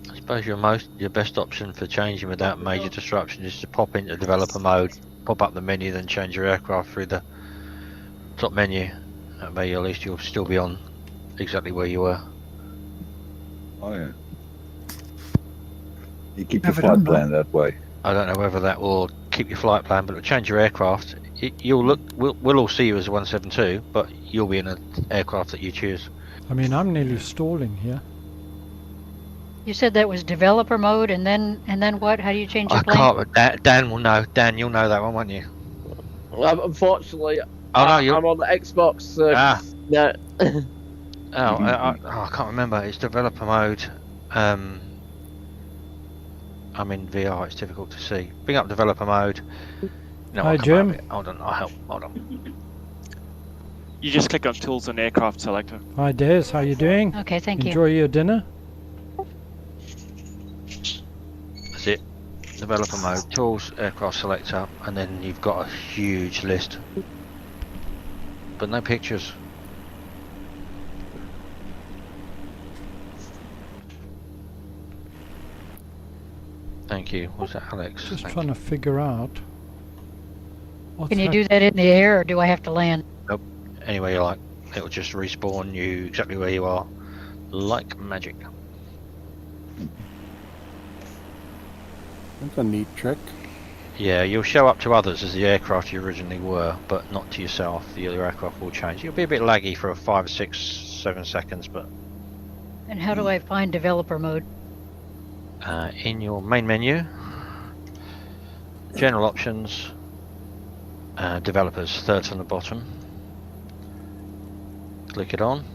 Speaker 9: I suppose your best option for changing without major disruption is to pop into developer mode, pop up the menu, then change your aircraft through the top menu. That way, at least you'll still be on exactly where you were.
Speaker 3: Oh yeah. You keep your flight plan that way.
Speaker 9: I don't know whether that will keep your flight plan, but it'll change your aircraft. We'll all see you as a 172, but you'll be in an aircraft that you choose.
Speaker 1: I mean, I'm nearly stalling here.
Speaker 23: You said that was developer mode, and then what? How do you change your plane?
Speaker 9: I can't. Dan will know. Dan, you'll know that one, won't you?
Speaker 13: Unfortunately,
Speaker 9: I'm
Speaker 13: on the Xbox. No.
Speaker 9: I can't remember. It's developer mode. I'm in VR. It's difficult to see. Bring up developer mode. No,
Speaker 1: Hi, Jim.
Speaker 9: Hold on. I'll help. Hold on.
Speaker 6: You just click on Tools and Aircraft Selector.
Speaker 1: Hi, Des. How you doing?
Speaker 23: Okay, thank you.
Speaker 1: Enjoy your dinner.
Speaker 9: That's it. Developer mode, Tools, Aircraft Selector, and then you've got a huge list. But no pictures. Thank you. Was that Alex?
Speaker 1: Just trying to figure out.
Speaker 23: Can you do that in the air, or do I have to land?
Speaker 9: Nope. Anywhere you like. It'll just respawn you exactly where you are, like magic.
Speaker 5: That's a neat trick.
Speaker 9: Yeah, you'll show up to others as the aircraft you originally were, but not to yourself. Your aircraft will change. You'll be a bit laggy for 5, 6, 7 seconds, but...
Speaker 23: And how do I find developer mode?
Speaker 9: In your main menu, general options, developers, third from the bottom. Click it on.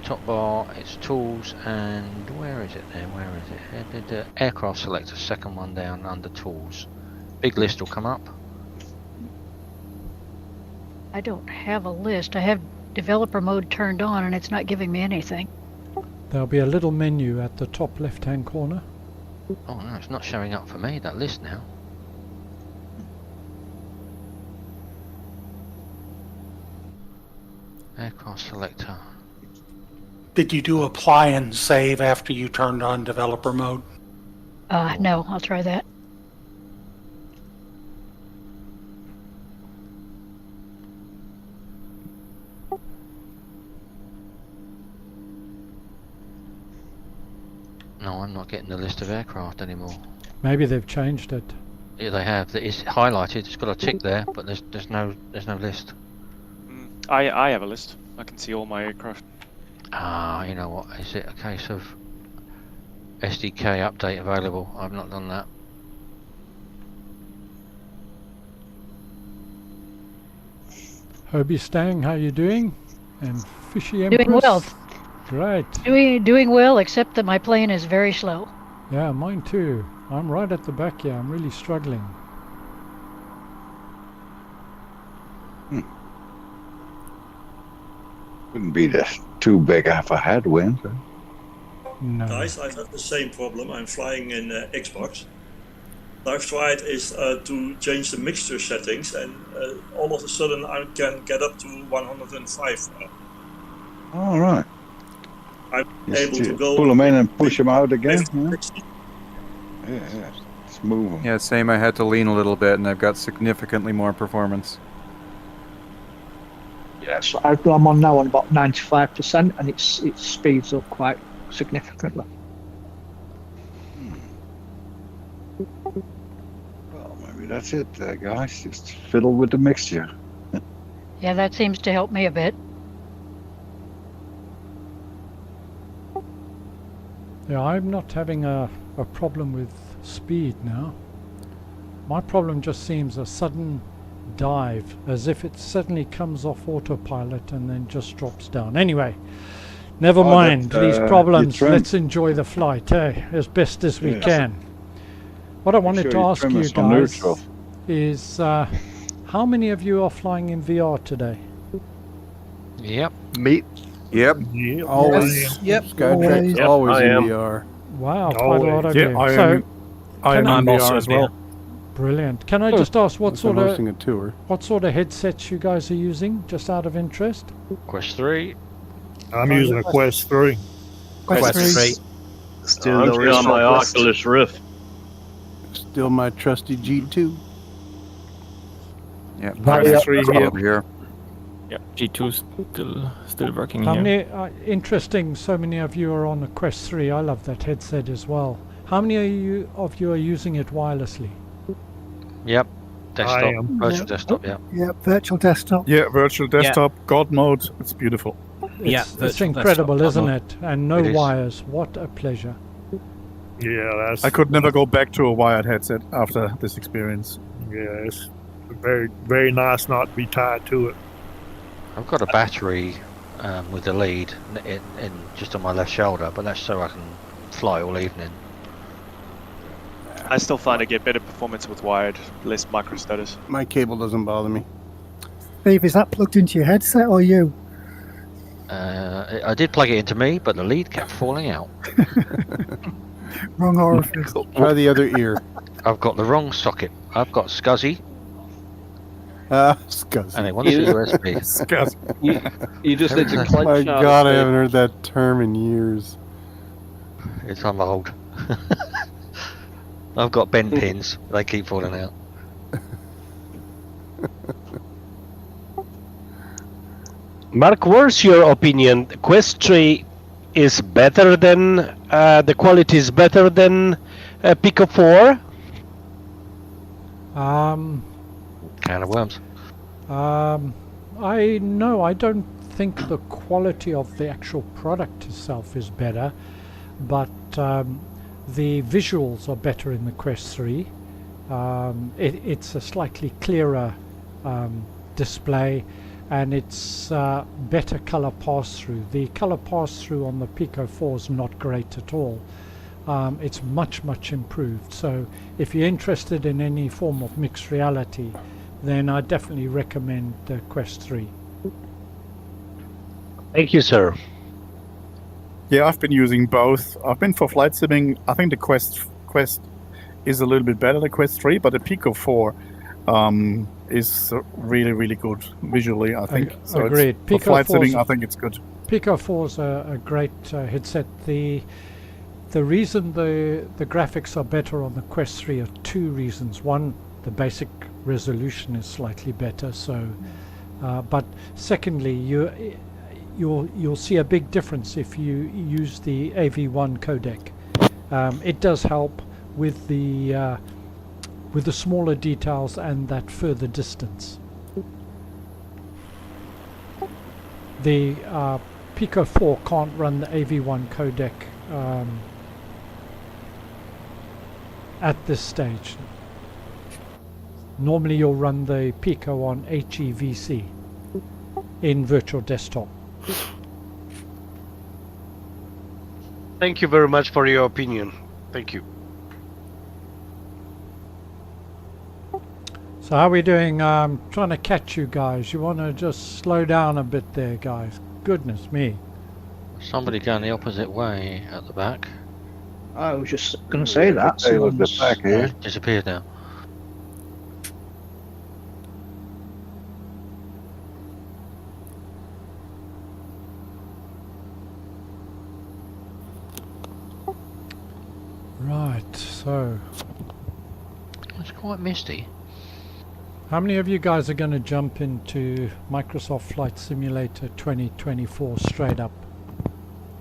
Speaker 9: Top bar, it's tools, and where is it there? Where is it? Aircraft selector, second one down under tools. Big list will come up.
Speaker 23: I don't have a list. I have developer mode turned on and it's not giving me anything.
Speaker 1: There'll be a little menu at the top left-hand corner.
Speaker 9: Oh no, it's not showing up for me, that list now. Aircraft selector.
Speaker 12: Did you do apply and save after you turned on developer mode?
Speaker 23: No, I'll try that.
Speaker 9: No, I'm not getting the list of aircraft anymore.
Speaker 1: Maybe they've changed it.
Speaker 9: Yeah, they have. It's highlighted. It's got a tick there, but there's no list.
Speaker 6: I have a list. I can see all my aircraft.
Speaker 9: Ah, you know what? Is it a case of SDK update available? I've not done that.
Speaker 1: Hobie Stang, how you doing? And Fishy Empress?
Speaker 23: Doing well.
Speaker 1: Great.
Speaker 23: Doing well, except that my plane is very slow.
Speaker 1: Yeah, mine too. I'm right at the back here. I'm really struggling.
Speaker 3: Wouldn't be too big of a headwind.
Speaker 1: No.
Speaker 11: Guys, I've had the same problem. I'm flying in Xbox. I've tried to change the mixture settings, and all of a sudden I can get up to 105.
Speaker 3: All right.
Speaker 11: I'm able to go.
Speaker 3: Pull them in and push them out again. Yeah, it's moving.
Speaker 22: Yeah, same. I had to lean a little bit, and I've got significantly more performance.
Speaker 4: Yeah, so I'm on now on about 95%, and it speeds up quite significantly.
Speaker 3: Well, maybe that's it, guys. Just fiddle with the mixture.
Speaker 23: Yeah, that seems to help me a bit.
Speaker 1: Yeah, I'm not having a problem with speed now. My problem just seems a sudden dive, as if it suddenly comes off autopilot and then just drops down. Anyway, never mind these problems. Let's enjoy the flight, as best as we can. What I wanted to ask you guys is, how many of you are flying in VR today?
Speaker 9: Yep.
Speaker 18: Me.
Speaker 22: Yep. Always.
Speaker 17: Yep.
Speaker 22: Skytrack's always in VR.
Speaker 1: Wow, quite a lot of you.
Speaker 21: I am in VR as well.
Speaker 1: Brilliant. Can I just ask what sort of headsets you guys are using, just out of interest?
Speaker 9: Quest 3.
Speaker 10: I'm using a Quest 3.
Speaker 20: Quest 3.
Speaker 18: Still
Speaker 20: I'm on my Oculus Rift.
Speaker 5: Still my trusty G2.
Speaker 22: Yeah,
Speaker 10: Quest 3
Speaker 22: here.
Speaker 19: Yep, G2's still working
Speaker 1: How
Speaker 19: here.
Speaker 1: many, interesting, so many of you are on a Quest 3. I love that headset as well. How many of you are using it wirelessly?
Speaker 9: Yep. Desktop.
Speaker 10: I am.
Speaker 9: Virtual desktop, yeah.
Speaker 17: Yep, virtual desktop.
Speaker 21: Yeah, virtual desktop, God mode. It's beautiful.
Speaker 1: It's incredible, isn't it? And no wires. What a pleasure.
Speaker 10: Yeah,
Speaker 21: I could never go back to a wired headset after this experience.
Speaker 10: Yeah, it's very, very nice not to be tied to it.
Speaker 9: I've got a battery with the lead in just on my left shoulder, but that's so I can fly all evening.
Speaker 6: I still find I get better performance with wired, less micro stutters.
Speaker 5: My cable doesn't bother me.
Speaker 17: Steve, is that plugged into your headset or you?
Speaker 9: I did plug it into me, but the lead kept falling out.
Speaker 17: Wrong orifice.
Speaker 5: Try the other ear.
Speaker 9: I've got the wrong socket. I've got SCSI.
Speaker 5: SCSI.
Speaker 9: And it wants a USB.
Speaker 13: SCSI. You just need to clench
Speaker 5: My God, I haven't heard that term in years.
Speaker 9: It's I'm old. I've got bend pins. They keep falling out.
Speaker 15: Mark, what's your opinion? Quest 3 is better than the quality is better than Pico 4?
Speaker 9: Can of worms.
Speaker 1: I don't think the quality of the actual product itself is better, but the visuals are better in the Quest 3. It's a slightly clearer display, and it's better color pass-through. The color pass-through on the Pico 4 is not great at all. It's much improved. So if you're interested in any form of mixed reality, then I definitely recommend the Quest 3.
Speaker 15: Thank you, sir.
Speaker 21: Yeah, I've been using both. I've been for flight simming. I think the Quest is a little bit better than Quest 3, but the Pico 4 is really good visually, I think. So
Speaker 1: agreed.
Speaker 21: For flight simming, I think it's good.
Speaker 1: Pico 4 is a great headset. The reason the graphics are better on the Quest 3 are two reasons. One, the basic resolution is slightly better. So, but secondly, you'll see a big difference if you use the AV1 codec. It does help with the smaller details and that further distance. The Pico 4 can't run the AV1 codec at this stage. Normally you'll run the Pico on HEVC in virtual desktop.
Speaker 15: Thank you very much for your opinion. Thank you.
Speaker 1: So how are we doing? Trying to catch you guys. You want to just slow down a bit there, guys. Goodness me.
Speaker 9: Somebody going the opposite way at the back.
Speaker 4: I was just going to say that.
Speaker 3: Hey, look, the back here.
Speaker 9: Disappeared now.
Speaker 1: Right, so
Speaker 9: It's quite misty.
Speaker 1: how many of you guys are going to jump into Microsoft Flight Simulator 2024 straight up?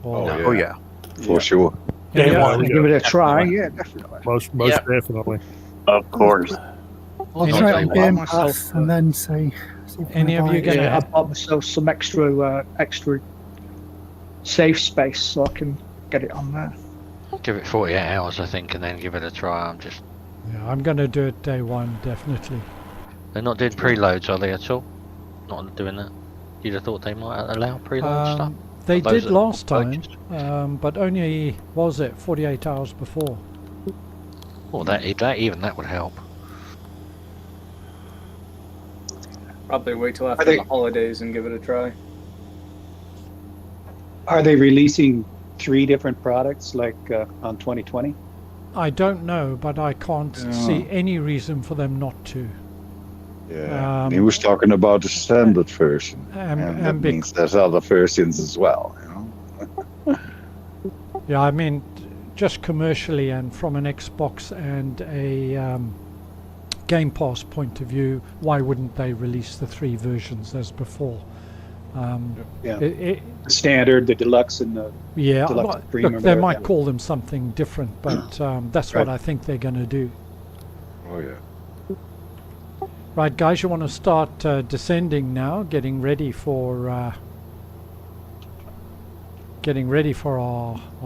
Speaker 1: Or
Speaker 3: Oh yeah, for sure.
Speaker 4: Day
Speaker 1: Yeah,
Speaker 4: one, give it a try. Yeah, definitely.
Speaker 10: Most
Speaker 9: Yep.
Speaker 10: definitely.
Speaker 20: Of course.
Speaker 4: I'll
Speaker 1: Any-
Speaker 4: try
Speaker 17: Try
Speaker 4: and
Speaker 17: the
Speaker 4: buy
Speaker 17: Game
Speaker 4: myself.
Speaker 17: Pass and then see if
Speaker 1: Any
Speaker 17: I
Speaker 1: of
Speaker 17: buy
Speaker 1: you
Speaker 17: it.
Speaker 1: gonna-
Speaker 4: Yeah, I bought myself some extra safe space so I can get it on there.
Speaker 9: Give it 48 hours, I think, and then give it a try.
Speaker 1: I'm going to do it day one, definitely.
Speaker 9: They're not doing preloads, are they at all? Not doing that. You'd have thought they might allow preload stuff.
Speaker 1: They
Speaker 9: Those
Speaker 1: did
Speaker 9: are
Speaker 1: last time,
Speaker 9: purchased.
Speaker 1: but only, was it 48 hours before?
Speaker 9: Well, that would help.
Speaker 14: Probably wait till after
Speaker 7: they-
Speaker 14: the holidays and give it a try.
Speaker 7: Are they releasing 3 different products like on 2020?
Speaker 1: I don't know, but I can't see any reason for them not to.
Speaker 3: Yeah, he was talking about the standard version, and that
Speaker 1: and
Speaker 3: means there's other versions as well.
Speaker 1: Yeah, I mean, just commercially and from an Xbox and a Game Pass point of view, why wouldn't they release the 3 versions as before?
Speaker 7: The standard, the deluxe, and the deluxe premium.
Speaker 1: Look, they might call them something different, but that's what I think they're going to do.
Speaker 3: Oh yeah.
Speaker 1: Right, guys, you want to start descending now, getting ready for our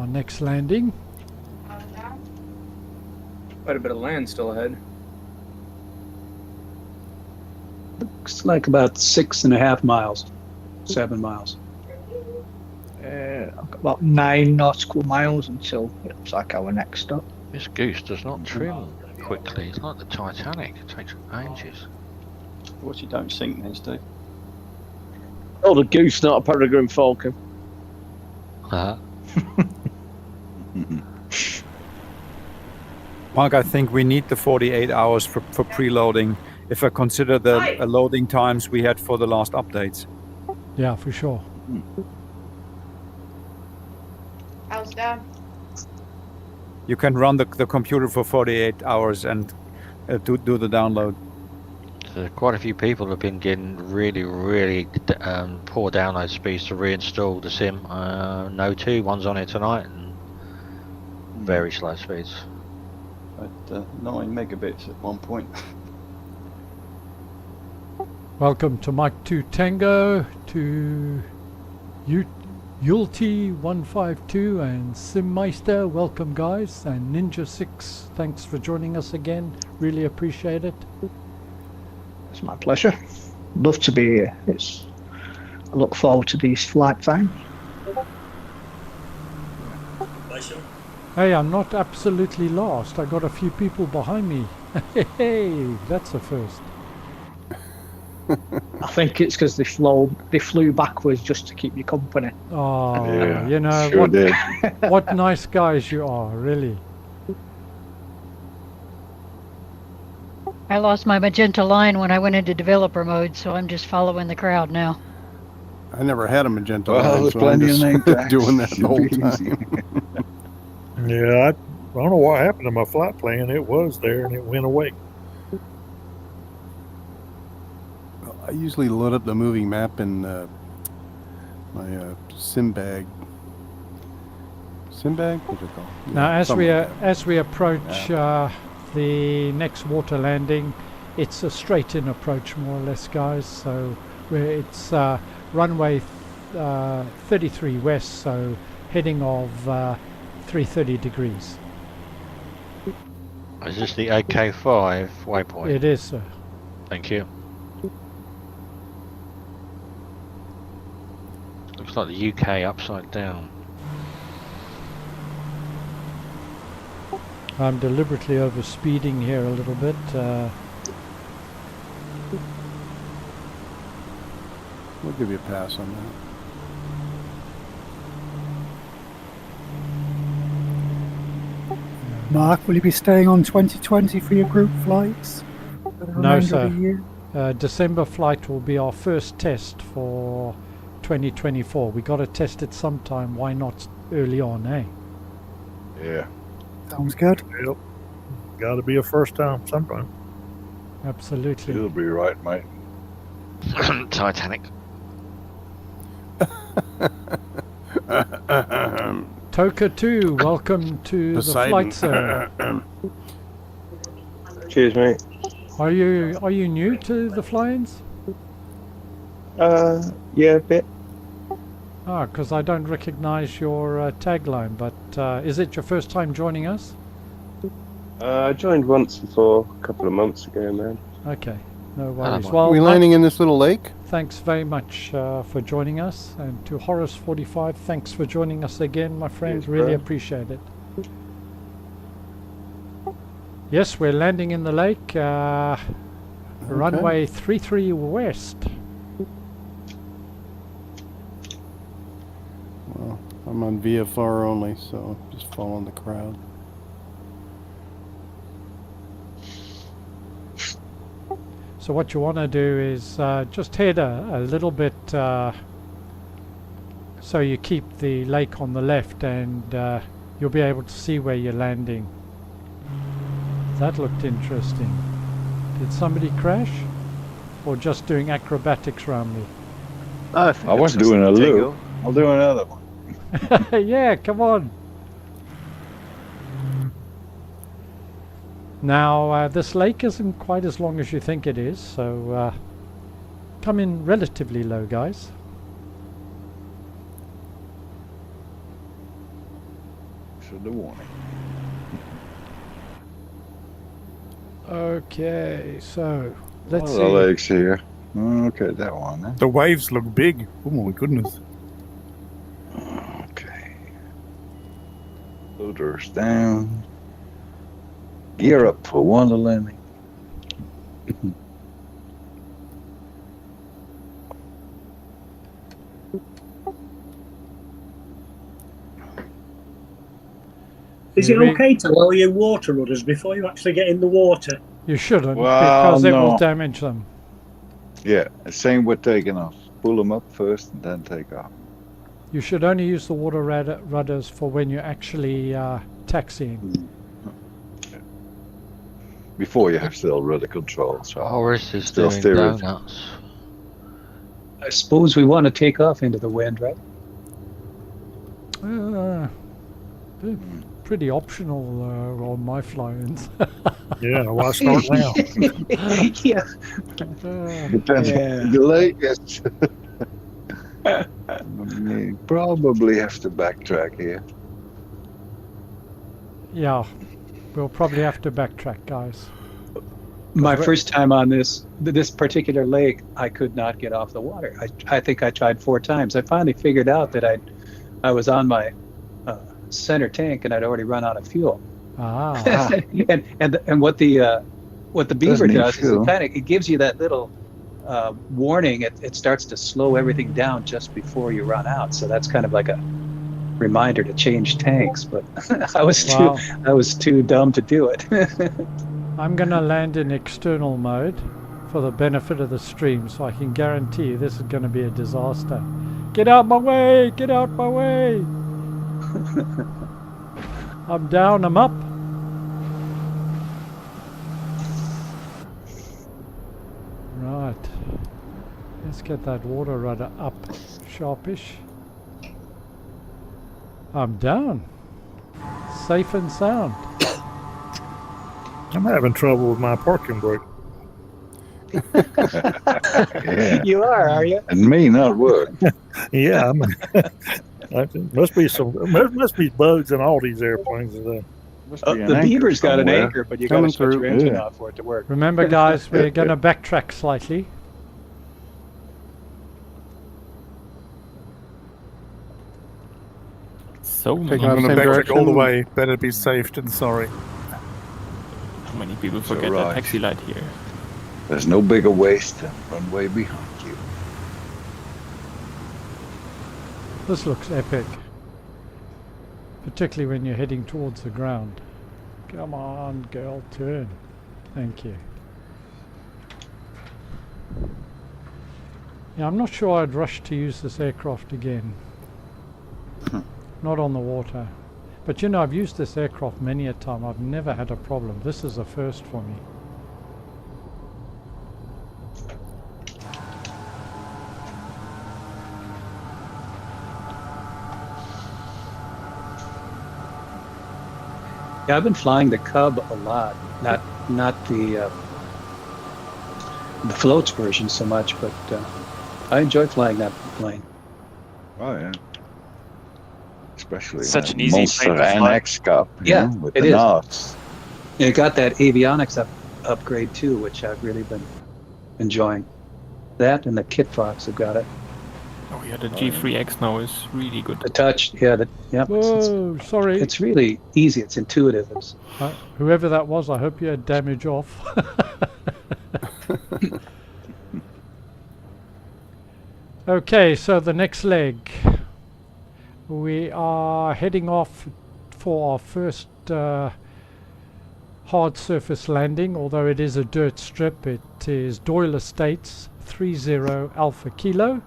Speaker 1: next landing.
Speaker 14: Quite a bit of land still ahead.
Speaker 7: Looks like about 6.5 miles, 7 miles.
Speaker 4: I've got about 9 nautical miles until it looks like our next stop.
Speaker 9: This goose does not trim quickly. It's like the Titanic. It takes ages.
Speaker 7: What you don't sink then, Steve?
Speaker 13: Oh, the goose, not a peregrine falcon.
Speaker 22: Mark, I think we need the 48 hours for preloading if I consider the loading times we had for the last updates.
Speaker 1: Yeah, for sure.
Speaker 8: How's that?
Speaker 22: You can run the computer for 48 hours and do the download.
Speaker 9: So quite a few people have been getting really poor download speeds to reinstall the sim. No 2, one's on it tonight, and very slow speeds.
Speaker 7: At 9 megabits at one point.
Speaker 1: Welcome to Mike 2 Tango, to Yulti152 and Simmeister. Welcome, guys, and Ninja6. Thanks for joining us again. Really appreciate it.
Speaker 4: It's my pleasure. Love to be here. I look forward to these flight times.
Speaker 11: Pleasure.
Speaker 1: Hey, I'm not absolutely lost. I got a few people behind me. Hey, that's a first.
Speaker 4: I think it's because they flew backwards just to keep you company.
Speaker 1: Oh,
Speaker 3: Yeah,
Speaker 1: you know,
Speaker 3: sure did.
Speaker 1: what nice guys you are, really.
Speaker 23: I lost my magenta line when I went into developer mode, so I'm just following the crowd now.
Speaker 5: I never had a magenta
Speaker 3: Well,
Speaker 5: line,
Speaker 3: there's
Speaker 5: so I'm
Speaker 3: plenty of
Speaker 5: just
Speaker 3: name tags.
Speaker 5: doing that the
Speaker 3: Should
Speaker 5: whole
Speaker 3: be easy.
Speaker 5: time.
Speaker 10: Yeah, I don't know what happened to my flight plan. It was there and it went away.
Speaker 5: I usually load up the moving map in my sim bag. Sim bag? What's it called?
Speaker 1: Now,
Speaker 5: Yeah,
Speaker 1: as
Speaker 5: something like that.
Speaker 1: we approach the next water landing, it's a straight-in approach, more or less, guys. So it's runway 33 west, so heading of 330 degrees.
Speaker 9: Is this the AK5 waypoint?
Speaker 1: It is, sir.
Speaker 9: Thank you. Looks like the UK upside down.
Speaker 1: I'm deliberately over-speeding here a little bit.
Speaker 5: We'll give you a pass on that.
Speaker 17: Mark, will you be staying on 2020 for your group flights? For the
Speaker 1: No,
Speaker 17: remainder
Speaker 1: sir.
Speaker 17: of the year?
Speaker 1: December flight will be our first test for 2024. We got to test it sometime. Why not early on, eh?
Speaker 3: Yeah.
Speaker 17: Sounds good.
Speaker 10: Yep. Got to be a first time sometime.
Speaker 1: Absolutely.
Speaker 3: You'll be right, mate.
Speaker 9: Titanic.
Speaker 1: Toka 2, welcome to the flight, sir.
Speaker 2: Cheers, mate.
Speaker 1: Are you new to the fly-ins?
Speaker 2: Yeah, a bit.
Speaker 1: Ah, because I don't recognize your tagline, but is it your first time joining us?
Speaker 2: I joined once before, a couple of months ago, man.
Speaker 1: Okay, no worries.
Speaker 5: Are
Speaker 1: Well,
Speaker 5: we landing in this little lake?
Speaker 1: thanks very much for joining us, and to Horace45, thanks for joining us again, my friend.
Speaker 2: Yes,
Speaker 1: really
Speaker 2: bro.
Speaker 1: appreciate it. Yes, we're landing in the lake. Runway 33 west.
Speaker 5: Well, I'm on VFR only, so just following the crowd.
Speaker 1: So what you want to do is just head a little bit so you keep the lake on the left, and you'll be able to see where you're landing. That looked interesting. Did somebody crash? Or just doing acrobatics around me?
Speaker 3: I was doing a loop. I'll do another one.
Speaker 1: Yeah, come on. Now, this lake isn't quite as long as you think it is, so come in relatively low, guys.
Speaker 3: Should have warning.
Speaker 1: Okay, so let's see.
Speaker 3: The lakes here. Okay, that one. Eh?
Speaker 21: The waves look big. Oh my goodness.
Speaker 3: Okay. Loaders down. Gear up for water landing.
Speaker 7: Is it okay to lower your water rudders before you actually get in the water?
Speaker 1: You shouldn't,
Speaker 3: Well,
Speaker 1: because it will
Speaker 3: no.
Speaker 1: damage them.
Speaker 3: Yeah, same with taking off. Pull them up first and then take off.
Speaker 1: You should only use the water rudders for when you're actually taxiing.
Speaker 3: Before you have still rudder control. So
Speaker 9: Horace is
Speaker 3: still
Speaker 9: doing
Speaker 3: steering.
Speaker 9: donuts.
Speaker 7: I suppose we want to take off into the wind, right?
Speaker 1: They're pretty optional on my fly-ins.
Speaker 10: Yeah, why start now?
Speaker 7: Yeah.
Speaker 3: Depends on the lake. Yes. You probably have to backtrack here.
Speaker 1: Yeah, we'll probably have to backtrack, guys.
Speaker 7: My first time on this particular lake, I could not get off the water. I think I tried 4 times. I finally figured out that I was on my center tank and I'd already run out of fuel.
Speaker 1: Ah.
Speaker 7: and what the beaver does is it gives you that little warning. It starts to slow everything down just before you run out. So that's kind of like a reminder to change tanks. But I was too dumb to do it.
Speaker 1: I'm gonna land in external mode for the benefit of the stream, so I can guarantee you this is gonna be a disaster. Get out my way! Get out my way! I'm down, I'm up. Right. Let's get that water rudder up sharpish. I'm down. Safe and sound.
Speaker 10: I'm having trouble with my parking brake.
Speaker 3: Yeah.
Speaker 7: You are you?
Speaker 3: And me not work.
Speaker 10: Yeah, must be bugs in all these airplanes today.
Speaker 7: The beaver's got an anchor, but you got to switch your engine off for it to work.
Speaker 1: Remember, guys, we're going to backtrack slightly.
Speaker 21: I'm going to backtrack all the way. Better be safe than sorry.
Speaker 19: people forget that taxi light here.
Speaker 3: There's no bigger waste than runway behind you.
Speaker 1: This looks epic. Particularly when you're heading towards the ground. Come on, girl, turn. Thank you. Yeah, I'm not sure I'd rush to use this aircraft again. Not on the water. But you know, I've used this aircraft many a time. I've never had a problem. This is a first for me.
Speaker 7: Yeah, I've been flying the Cub a lot. Not the floats version so much, but I enjoy flying that plane.
Speaker 3: Oh yeah. Especially
Speaker 6: such an easy
Speaker 3: Monster
Speaker 6: plane to fly.
Speaker 3: NX Cup.
Speaker 7: Yeah,
Speaker 3: With
Speaker 7: it
Speaker 3: the
Speaker 7: is.
Speaker 3: knots.
Speaker 7: It got that avionics upgrade too, which I've really been enjoying. That and the Kit Fox have got it.
Speaker 19: Oh yeah, the G3X now is really good.
Speaker 7: The touch, yeah,
Speaker 1: Whoa, sorry.
Speaker 7: It's really easy. It's intuitive.
Speaker 1: Whoever that was, I hope you had damage off. Okay, so the next leg. We are heading off for our first hard surface landing, although it is a dirt strip. It is Doyle Estates 30 Alpha Kilo.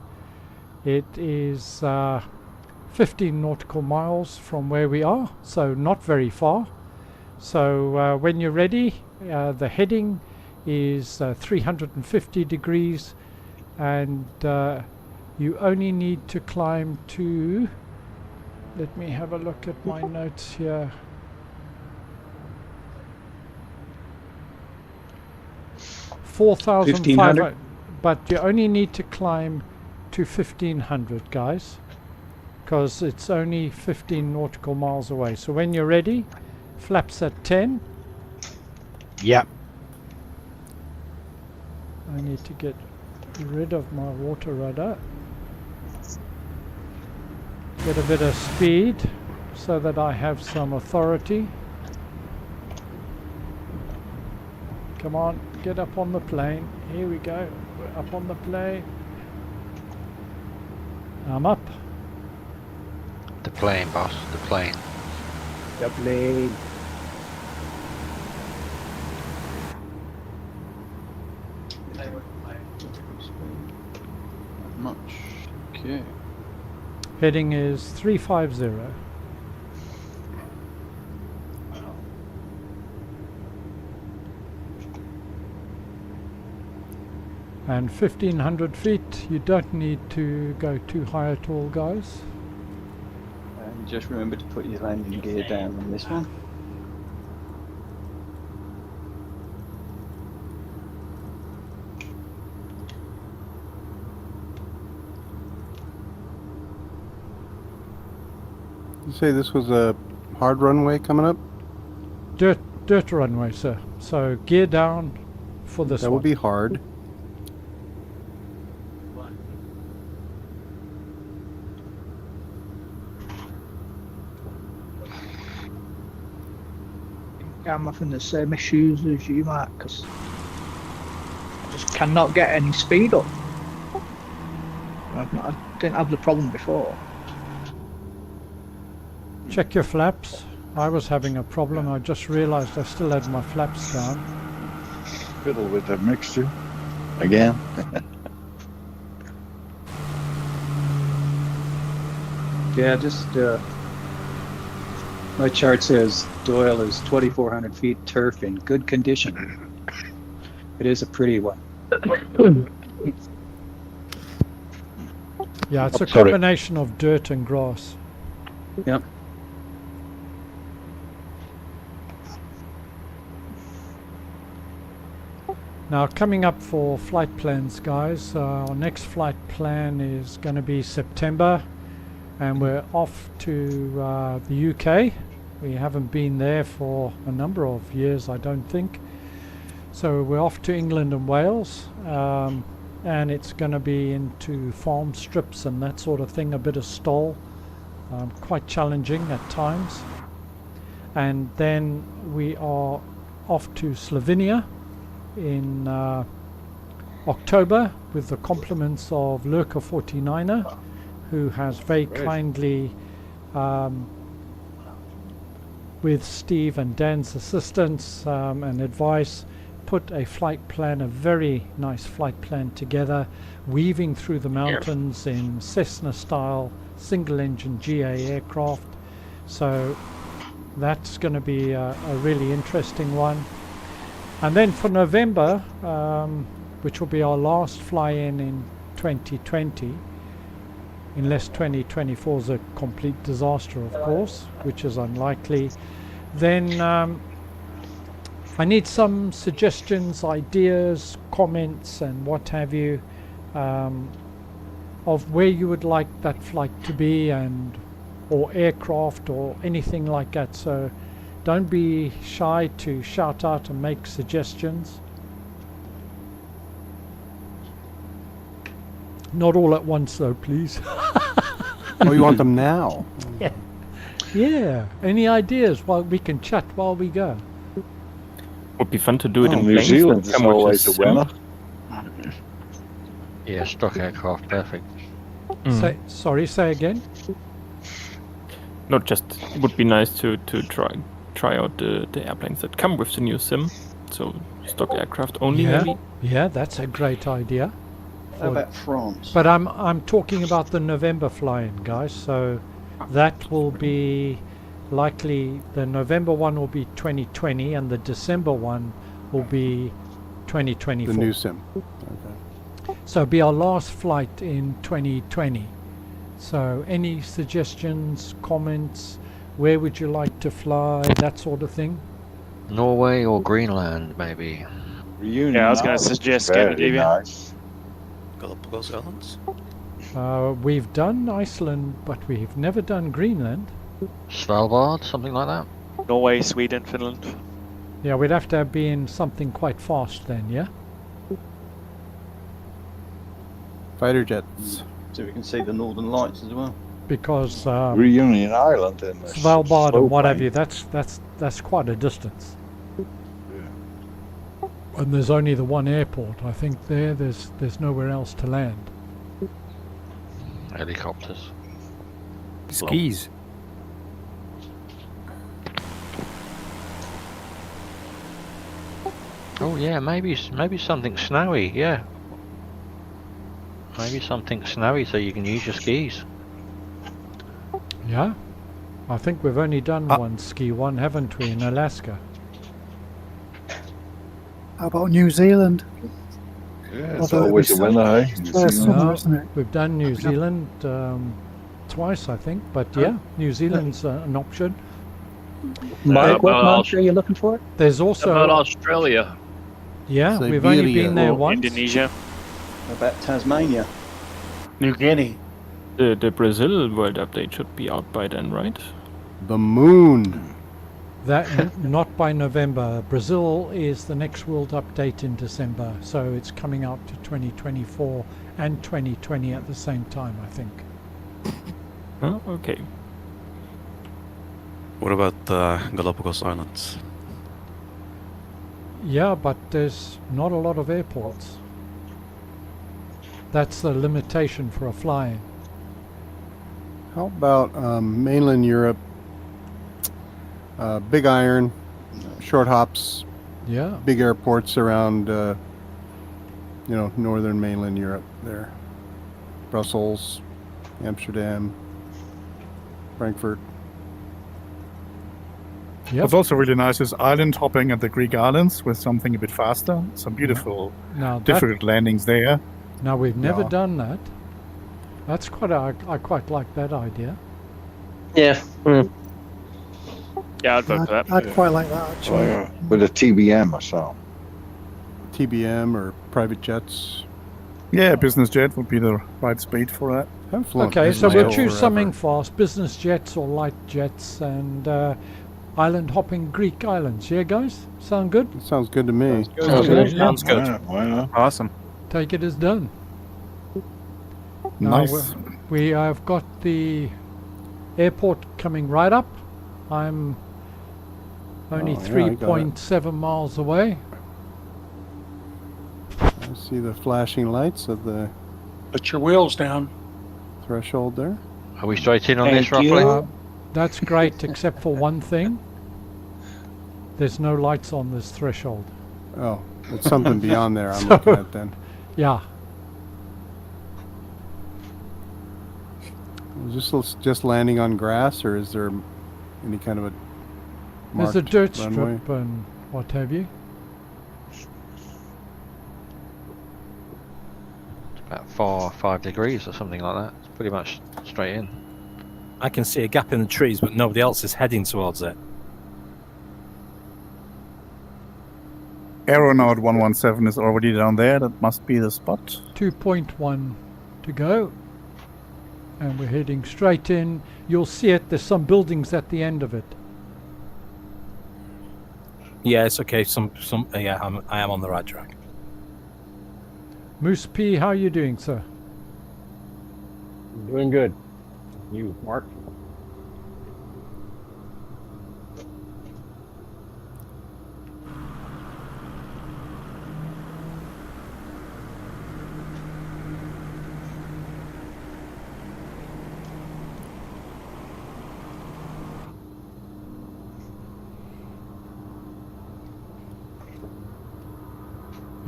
Speaker 1: It is 15 nautical miles from where we are, so not very far. So when you're ready, the heading is 350 degrees, and you only need to climb to, let me have a look at my notes here. $4,500, but you only need to climb to 1,500, guys, because it's only 15 nautical miles away. So when you're ready, flaps at 10.
Speaker 9: Yep.
Speaker 1: I need to get rid of my water rudder. Get a bit of speed so that I have some authority. Come on, get up on the plane. Here we go. We're up on the plane. I'm up.
Speaker 9: The plane, boss. The plane.
Speaker 7: The plane.
Speaker 3: Much. Okay.
Speaker 1: Heading is 350. And 1,500 feet, you don't need to go too high at all, guys.
Speaker 12: And just remember to put your landing gear down on this one.
Speaker 5: You say this was a hard runway coming up?
Speaker 1: Dirt runway, sir. So gear down for this one.
Speaker 5: That would be hard.
Speaker 4: I'm having the same issues as you, Mark, because I just cannot get any speed up. I didn't have the problem before.
Speaker 1: Check your flaps. I was having a problem. I just realized I still had my flaps down.
Speaker 3: Fiddle with that mixture. Again.
Speaker 7: Yeah, just my chart says Doyle is 2,400 feet turf in good condition. It is a pretty one.
Speaker 1: Yeah, it's a combination of dirt and grass.
Speaker 7: Yep.
Speaker 1: Now coming up for flight plans, guys, our next flight plan is going to be September, and we're off to the UK. We haven't been there for a number of years, I don't think. So we're off to England and Wales, and it's going to be into farm strips and that sort of thing, a bit of stall, quite challenging at times. And then we are off to Slovenia in October with the compliments of Lurker 49er, who has very kindly, with Steve and Dan's assistance and advice, put a flight plan, a very nice flight plan together, weaving through the mountains in Cessna style single engine GA aircraft. So that's going to be a really interesting one. And then for November, which will be our last fly-in in 2020, unless 2024 is a complete disaster, of course, which is unlikely, then I need some suggestions, ideas, comments and what have you, of where you would like that flight to be, and or aircraft or anything like that. So don't be shy to shout out and make suggestions. Not all at once though, please.
Speaker 5: Oh, you want them now?
Speaker 1: Yeah. Yeah. Any ideas? While we can chat while we go.
Speaker 19: Would be fun to do it in
Speaker 3: New
Speaker 19: planes.
Speaker 3: Zealand is
Speaker 19: Come with
Speaker 3: always a winner.
Speaker 9: Yeah, stock aircraft, perfect.
Speaker 1: Sorry, say again.
Speaker 19: Not just, it would be nice to try out the airplanes that come with the new sim. So stock aircraft only, maybe.
Speaker 1: Yeah, that's a great idea.
Speaker 12: How about France?
Speaker 1: But I'm talking about the November fly-in, guys. So that will be likely, the November one will be 2020 and the December one will be 2024.
Speaker 5: The new sim. Okay.
Speaker 1: So it'll be our last flight in 2020. So any suggestions, comments, where would you like to fly, that sort of thing?
Speaker 9: Norway or Greenland, maybe.
Speaker 3: Reunion.
Speaker 6: Yeah, I was going to suggest Scandinavia.
Speaker 3: Nice.
Speaker 15: Galapagos Islands?
Speaker 1: We've done Iceland, but we've never done Greenland.
Speaker 9: Svalbard, something like that.
Speaker 6: Norway, Sweden, Finland.
Speaker 1: Yeah, we'd have to be in something quite fast then, yeah?
Speaker 5: Fighter jets.
Speaker 12: So we can see the northern lights as well.
Speaker 1: Because
Speaker 3: Reunion Island and
Speaker 1: Svalbard and what have you, that's quite a distance. Yeah. And there's only the one airport. I think there's nowhere else to land.
Speaker 9: Helicopters.
Speaker 22: Skis.
Speaker 9: Oh yeah, maybe something snowy. Yeah. Maybe something snowy so you can use your skis.
Speaker 1: Yeah, I think we've only done one ski one, haven't we, in Alaska?
Speaker 17: How about New Zealand?
Speaker 3: Yeah, it's always a winner, eh?
Speaker 17: Summer, isn't it?
Speaker 1: We've done New Zealand twice, I think, but yeah, New Zealand's an option.
Speaker 7: Mike, what month are you looking for?
Speaker 1: There's also
Speaker 20: about Australia.
Speaker 1: Yeah, we've only been there once.
Speaker 6: Indonesia.
Speaker 12: How about Tasmania?
Speaker 15: New Guinea.
Speaker 19: The Brazil World Update should be out by then, right?
Speaker 5: The moon.
Speaker 1: That not by November. Brazil is the next World Update in December, so it's coming out to 2024 and 2020 at the same time, I think.
Speaker 19: Oh, okay.
Speaker 15: What about the Galapagos Islands?
Speaker 1: Yeah, but there's not a lot of airports. That's the limitation for a fly-in.
Speaker 5: How about mainland Europe? Big Iron, short hops.
Speaker 1: Yeah.
Speaker 5: Big airports around, northern mainland Europe there. Brussels, Amsterdam, Frankfurt.
Speaker 21: Yep. What's also really nice is island hopping at the Greek islands with something a bit faster. Some beautiful, difficult landings there.
Speaker 1: Now we've never done that. That's quite. I quite like that idea.
Speaker 6: Yeah. Mm. Yeah, I'd vote for that.
Speaker 17: I'd quite like that actually.
Speaker 3: Oh, yeah. With a TBM or so.
Speaker 5: TBM or private jets.
Speaker 21: Yeah, business jet would be the right speed for that.
Speaker 1: Okay, so we'll choose something fast: business jets or light jets, and island hopping Greek islands. Yeah, guys, sound good?
Speaker 5: It sounds good to me.
Speaker 21: Sounds good.
Speaker 3: Sounds good. Yeah.
Speaker 21: Awesome.
Speaker 1: Take it as done.
Speaker 21: Nice.
Speaker 1: Now, we have got the airport coming right up. I'm Only
Speaker 5: Oh, yeah, I got it.
Speaker 1: 3.7 miles away.
Speaker 5: I see the flashing lights of the
Speaker 14: Put your wheels down.
Speaker 5: threshold there.
Speaker 9: Are we straight in on this,
Speaker 12: Thank
Speaker 9: roughly?
Speaker 12: you.
Speaker 1: That's great, except for one thing. There's no lights on this threshold.
Speaker 5: Oh, it's something beyond there I'm
Speaker 1: So-
Speaker 5: looking at then.
Speaker 1: Yeah.
Speaker 5: Is this just landing on grass, or is there any kind of a
Speaker 1: There's a
Speaker 5: marked
Speaker 1: dirt
Speaker 5: runway?
Speaker 1: strip and what have you.
Speaker 9: About 5 degrees or something like that. It's pretty much straight in.
Speaker 16: I can see a gap in the trees, but nobody else is heading towards it.
Speaker 21: Aeronaut 117 is already down there. That must be the spot.
Speaker 1: 2.1 to go. And we're heading straight in. You'll see it. There's some buildings at the end of it.
Speaker 16: Yeah, it's okay. Yeah, I am on the right track.
Speaker 1: Moose P, how are you doing, sir?
Speaker 18: Doing good. You, Mark?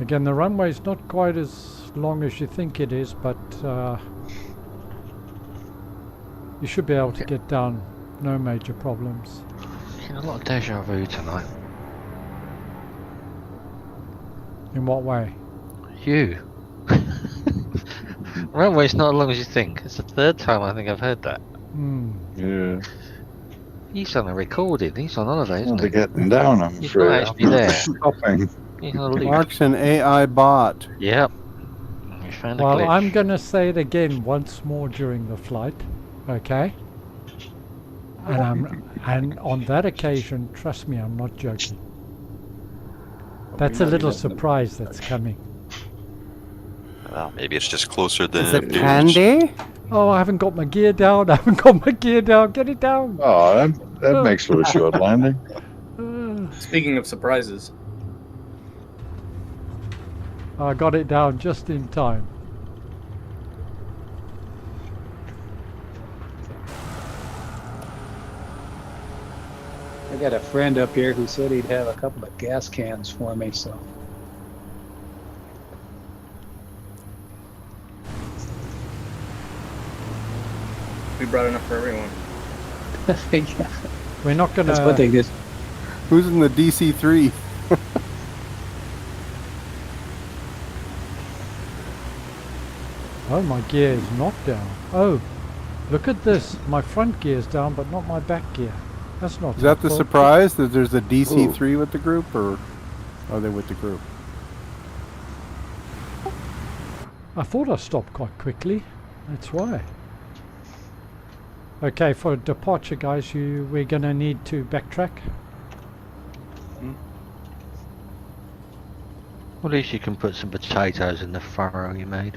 Speaker 1: Again, the runway's not quite as long as you think it is, but you should be able to get down, no major problems.
Speaker 9: Getting a lot of deja vu tonight.
Speaker 1: In what way?
Speaker 9: You. Runway's not as long as you think. It's the third time I think I've heard that.
Speaker 3: Yeah.
Speaker 9: He's on a recording. He's on holiday, isn't
Speaker 3: They're
Speaker 9: he?
Speaker 3: getting down, I'm
Speaker 9: He's
Speaker 3: afraid.
Speaker 9: not actually there.
Speaker 3: Stopping.
Speaker 9: He's on a loop.
Speaker 5: Mark's an AI bot.
Speaker 9: Yep. We found a
Speaker 1: Well,
Speaker 9: glitch.
Speaker 1: I'm going to say it again once more during the flight, okay? And on that occasion, trust me, I'm not joking. That's a little surprise that's coming.
Speaker 15: Well, maybe it's just closer than
Speaker 5: Is it candy?
Speaker 1: Oh, I haven't got my gear down. I haven't got my gear down. Get it down.
Speaker 3: Oh, that makes for a short landing.
Speaker 24: Speaking of surprises.
Speaker 1: I got it down just in time.
Speaker 7: I got a friend up here who said he'd have a couple of gas cans for me, so.
Speaker 24: We brought enough for everyone.
Speaker 7: Yeah.
Speaker 1: We're not going to...
Speaker 7: That's what they did.
Speaker 5: Who's in the DC-3?
Speaker 1: Oh, my gear is not down. Oh, look at this. My front gear is down, but not my back gear. That's not
Speaker 5: Is that the
Speaker 1: helpful.
Speaker 5: surprise that there's a DC-3 with the group, or are they with the group?
Speaker 1: I thought I stopped quite quickly. That's why. Okay, for departure, guys, we're going to need to backtrack.
Speaker 9: Well, at least you can put some potatoes in the furrow you made.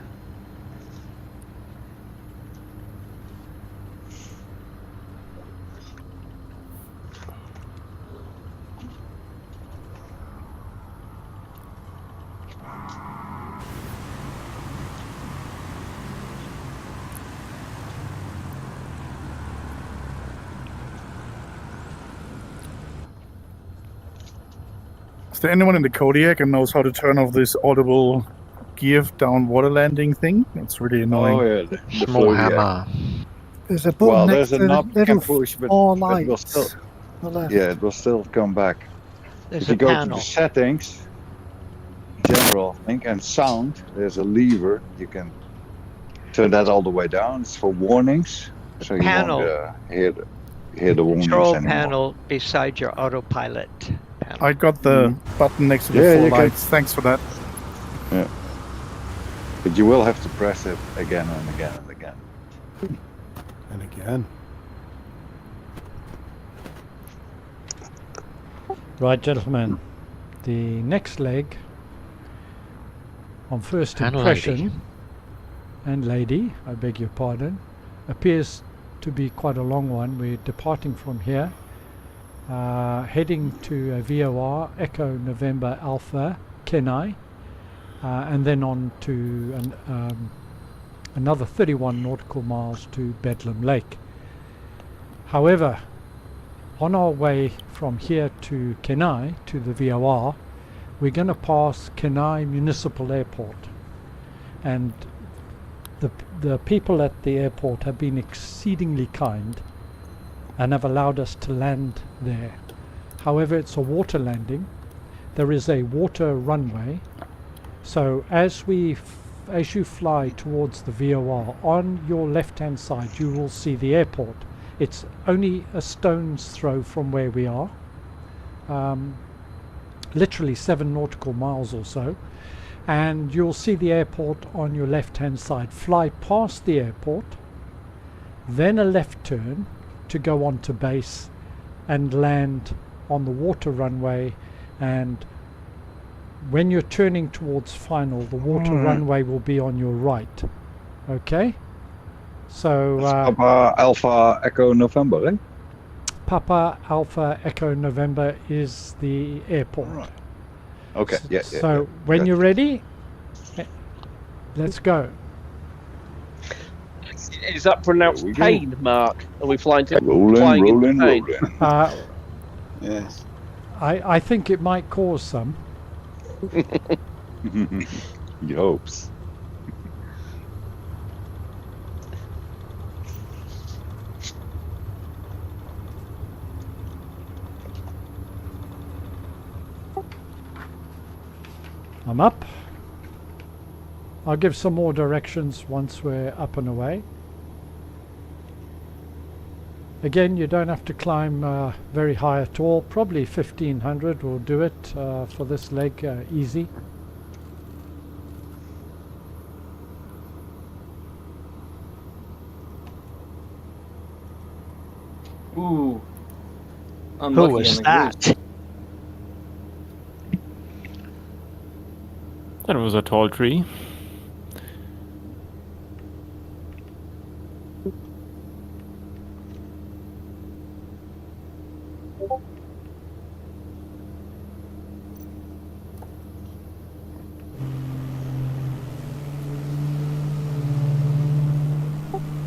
Speaker 21: Is there anyone in the Kodiak and knows how to turn off this audible gear down water landing thing? It's really annoying.
Speaker 3: Oh, yeah. The
Speaker 9: Small
Speaker 3: Kodiak.
Speaker 9: hammer.
Speaker 17: There's a button
Speaker 3: Well,
Speaker 17: next
Speaker 3: there's a
Speaker 17: to the
Speaker 3: knob you
Speaker 17: little
Speaker 3: can push, but
Speaker 17: four
Speaker 3: it will
Speaker 17: lights.
Speaker 3: still,
Speaker 17: on the left.
Speaker 3: yeah, it will still come back.
Speaker 23: There's
Speaker 3: If you
Speaker 23: a
Speaker 3: go to
Speaker 23: panel.
Speaker 3: the settings, general, I think, and sound, there's a lever. You can turn that all the way down. It's for warnings, so you
Speaker 23: Panel.
Speaker 3: won't hear the warnings
Speaker 23: Control
Speaker 3: anymore.
Speaker 23: panel beside your autopilot panel.
Speaker 21: I got the button next to the
Speaker 3: Yeah,
Speaker 21: four
Speaker 3: you can-
Speaker 21: lights. Thanks for that.
Speaker 3: Yeah. But you will have to press it again and again and again.
Speaker 5: And again.
Speaker 1: Right, gentlemen. The next leg, on first
Speaker 9: And
Speaker 1: impression,
Speaker 9: lady.
Speaker 1: and lady, I beg your pardon, appears to be quite a long one. We're departing from here, heading to a VOR, Echo November Alpha, Kenai, and then on to another 31 nautical miles to Bedlam Lake. However, on our way from here to Kenai, to the VOR, we're going to pass Kenai Municipal Airport. And the people at the airport have been exceedingly kind and have allowed us to land there. However, it's a water landing. There is a water runway. So as you fly towards the VOR, on your left-hand side, you will see the airport. It's only a stone's throw from where we are, literally 7 nautical miles or so. And you'll see the airport on your left-hand side. Fly past the airport, then a left turn to go on to base and land on the water runway. And when you're turning towards final, the water runway will be on your right. Okay? So
Speaker 3: Papa Alpha Echo November, eh?
Speaker 1: Papa Alpha Echo November is the airport.
Speaker 3: Right. Okay,
Speaker 1: So when you're ready, let's go.
Speaker 6: Is that pronounced pain, Mark? Are we flying to
Speaker 3: rolling?
Speaker 1: Yes. I think it might cause some.
Speaker 3: He hopes.
Speaker 1: I'm up. I'll give some more directions once we're up and away. Again, you don't have to climb very high at all. Probably 1500 will do it for this leg, easy.
Speaker 24: Ooh.
Speaker 23: Who was that?
Speaker 19: That was a tall tree.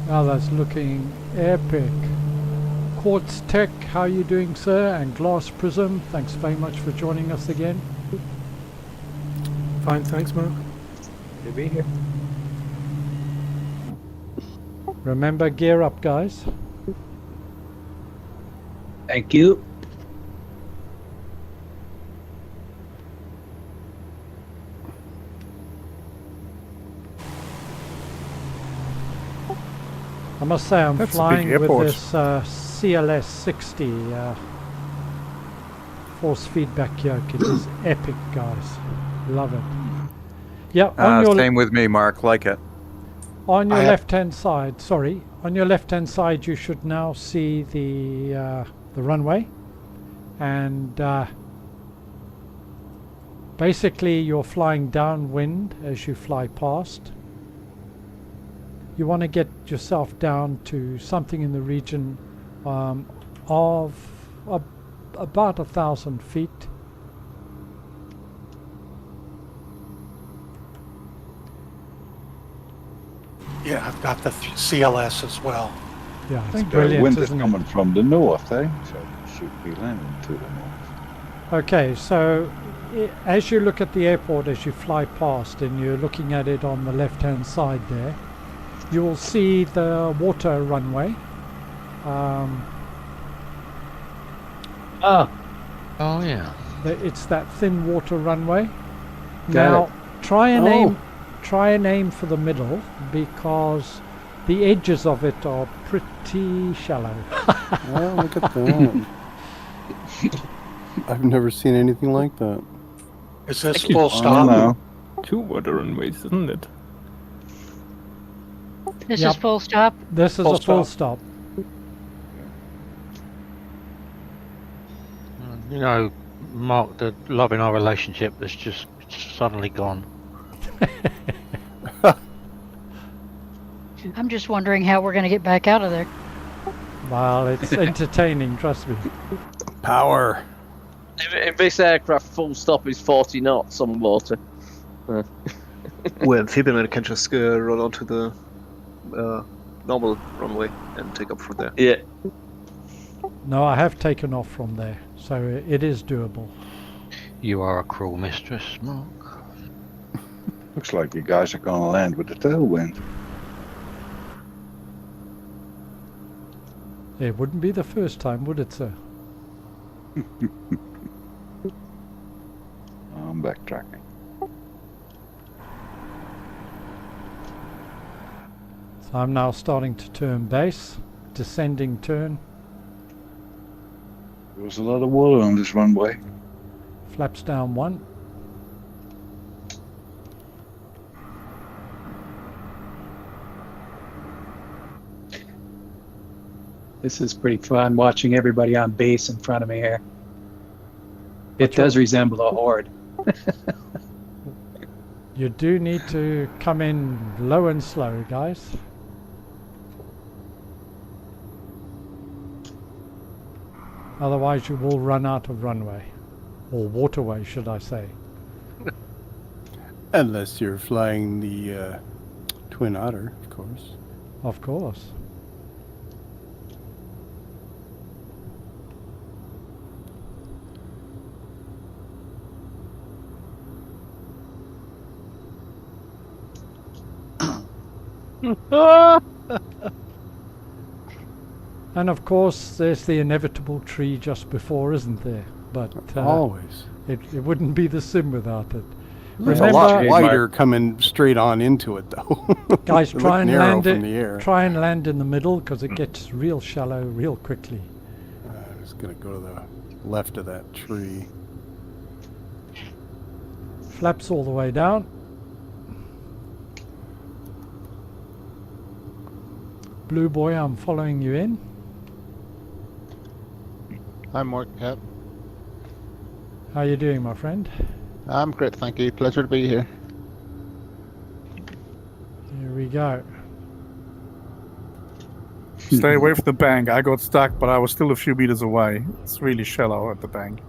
Speaker 1: Now that's looking epic. Quartz Tech, how are you doing, sir? And Glass Prism, thanks very much for joining us again.
Speaker 2: Fine, thanks, Mark. Good to be here.
Speaker 1: Remember, gear up, guys.
Speaker 7: Thank you.
Speaker 1: I must say I'm
Speaker 21: That's
Speaker 1: flying with
Speaker 21: airport.
Speaker 1: this CLS 60 force feedback yoke. It is epic, guys. Love it. Yeah, on your
Speaker 22: same with me, Mark. Like it.
Speaker 1: on your left-hand side. Sorry, on your left-hand side, you should now see the runway, and basically you're flying downwind as you fly past. You want to get yourself down to something in the region of about 1,000 feet.
Speaker 14: Yeah, I've got the CLS as well.
Speaker 1: Yeah,
Speaker 3: I
Speaker 1: it's
Speaker 3: think
Speaker 1: brilliant,
Speaker 3: the wind is
Speaker 1: isn't it?
Speaker 3: coming from the north, eh? So it should be landing to the north.
Speaker 1: Okay, so as you look at the airport, as you fly past, and you're looking at it on the left-hand side there, you will see the water runway.
Speaker 9: Oh yeah.
Speaker 1: It's that thin water runway.
Speaker 7: Got
Speaker 1: Now,
Speaker 7: it.
Speaker 1: try and aim for the middle, because the edges of it are pretty shallow.
Speaker 5: Oh, look at that. I've never seen anything like that.
Speaker 14: Is this
Speaker 19: Actually,
Speaker 14: full stop?
Speaker 19: 2 water runways, isn't it?
Speaker 23: This
Speaker 1: Yep.
Speaker 23: is full stop.
Speaker 1: This is
Speaker 14: Full
Speaker 1: a full
Speaker 14: stop.
Speaker 1: stop.
Speaker 9: You know, Mark, the love in our relationship that's just suddenly gone.
Speaker 23: I'm just wondering how we're going to get back out of there.
Speaker 1: Well, it's entertaining, trust me.
Speaker 5: Power.
Speaker 8: If this aircraft full stop is 40 knots on water.
Speaker 2: Well, Amphibian can just roll onto the normal runway and take up from there.
Speaker 8: Yeah.
Speaker 1: No, I have taken off from there, so it is doable.
Speaker 9: You are a cruel mistress, Mark.
Speaker 3: Looks like you guys are gonna land with the tailwind.
Speaker 1: It wouldn't be the first time, would it, sir?
Speaker 3: I'm backtracking.
Speaker 1: So I'm now starting to turn base, descending turn.
Speaker 3: There was a lot of water on this runway.
Speaker 1: Flaps down 1.
Speaker 7: This is pretty fun watching everybody on base in front of me here. It does resemble a horde.
Speaker 1: You do need to come in low and slow, guys. Otherwise you will run out of runway. Or waterway, should I say.
Speaker 5: Unless you're flying the Twin Otter, of course.
Speaker 1: Of course. And of course there's the inevitable tree just before, isn't there? But
Speaker 5: always.
Speaker 1: It wouldn't be the sim without it.
Speaker 5: There's a lot wider coming straight on into it, though.
Speaker 1: Guys, try and land
Speaker 5: from the air.
Speaker 1: Try and land in the middle, because it gets real shallow real quickly.
Speaker 5: I'm just gonna go to the left of that tree.
Speaker 1: Flaps all the way down. Blue boy, I'm following you in.
Speaker 10: Hi, Mark. Yep.
Speaker 1: How are you doing, my friend?
Speaker 10: I'm great, thank you. Pleasure to be here.
Speaker 1: Here we go.
Speaker 21: Stay away from the bank. I got stuck, but I was still a few meters away. It's really shallow at the bank.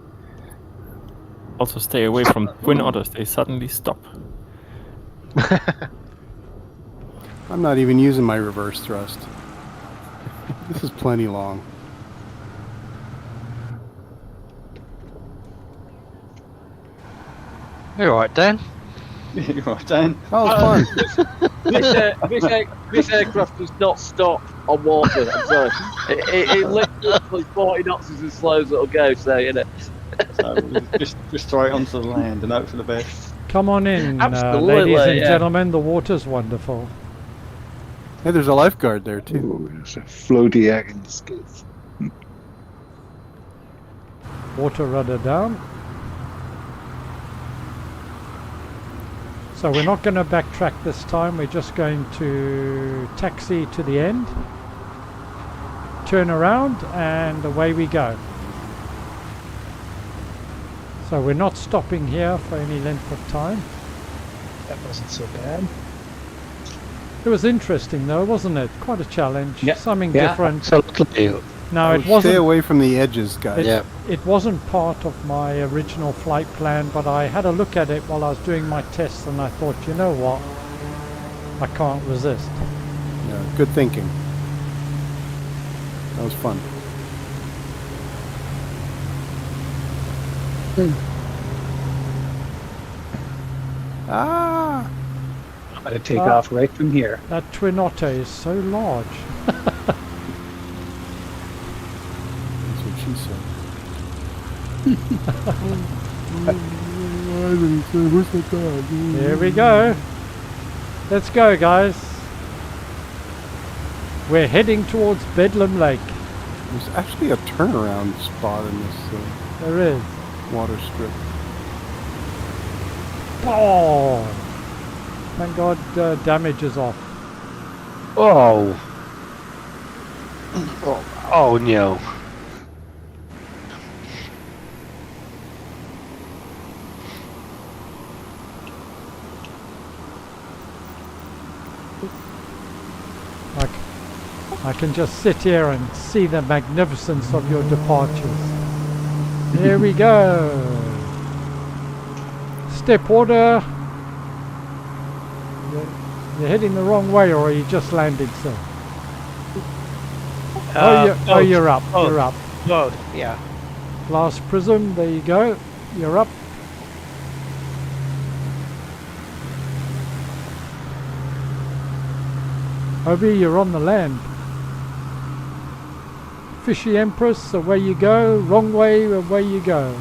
Speaker 19: Also stay away from Twin Otters. They suddenly stop.
Speaker 5: I'm not even using my reverse thrust. This is plenty long.
Speaker 9: You alright, Dan?
Speaker 12: You alright, Dan?
Speaker 5: Oh, it's
Speaker 8: fun. This aircraft does not stop on water. I'm sorry. It literally 40 knots is as slow as it'll go. So you know.
Speaker 12: So just throw it onto the land and hope for the best.
Speaker 1: Come on in, ladies and gentlemen. The water's wonderful.
Speaker 5: Hey, there's a lifeguard there too.
Speaker 3: Ooh, there's a floaty egg in the skiff.
Speaker 1: Water rudder down. So we're not going to backtrack this time. We're just going to taxi to the end, turn around, and away we go. So we're not stopping here for any length of time.
Speaker 7: That wasn't so bad.
Speaker 1: It was interesting though, wasn't it? Quite a challenge.
Speaker 7: Yeah.
Speaker 1: Something different.
Speaker 9: Absolutely.
Speaker 1: No, it wasn't.
Speaker 5: Stay away from the edges, guys.
Speaker 1: It wasn't part of my original flight plan, but I had a look at it while I was doing my tests, and I thought, you know what? I can't resist.
Speaker 5: Yeah, good thinking. That was fun.
Speaker 7: I'm going to take off right from here.
Speaker 1: That Twin Otter is so large.
Speaker 5: That's what she said.
Speaker 1: Here we go. Let's go, guys. We're heading towards Bedlam Lake.
Speaker 5: There's actually a turnaround spot in this
Speaker 1: there is.
Speaker 5: water strip.
Speaker 1: Oh! Thank God damage is off.
Speaker 9: Oh. Oh no.
Speaker 1: I can just sit here and see the magnificence of your departures. There we go. Step order. You're heading the wrong way, or are you just landed, sir? You're up. You're up.
Speaker 16: Load, yeah.
Speaker 1: Glass prism, there you go. You're up. Obi, you're on the land. Fishy Empress, away you go. Wrong way, away you go.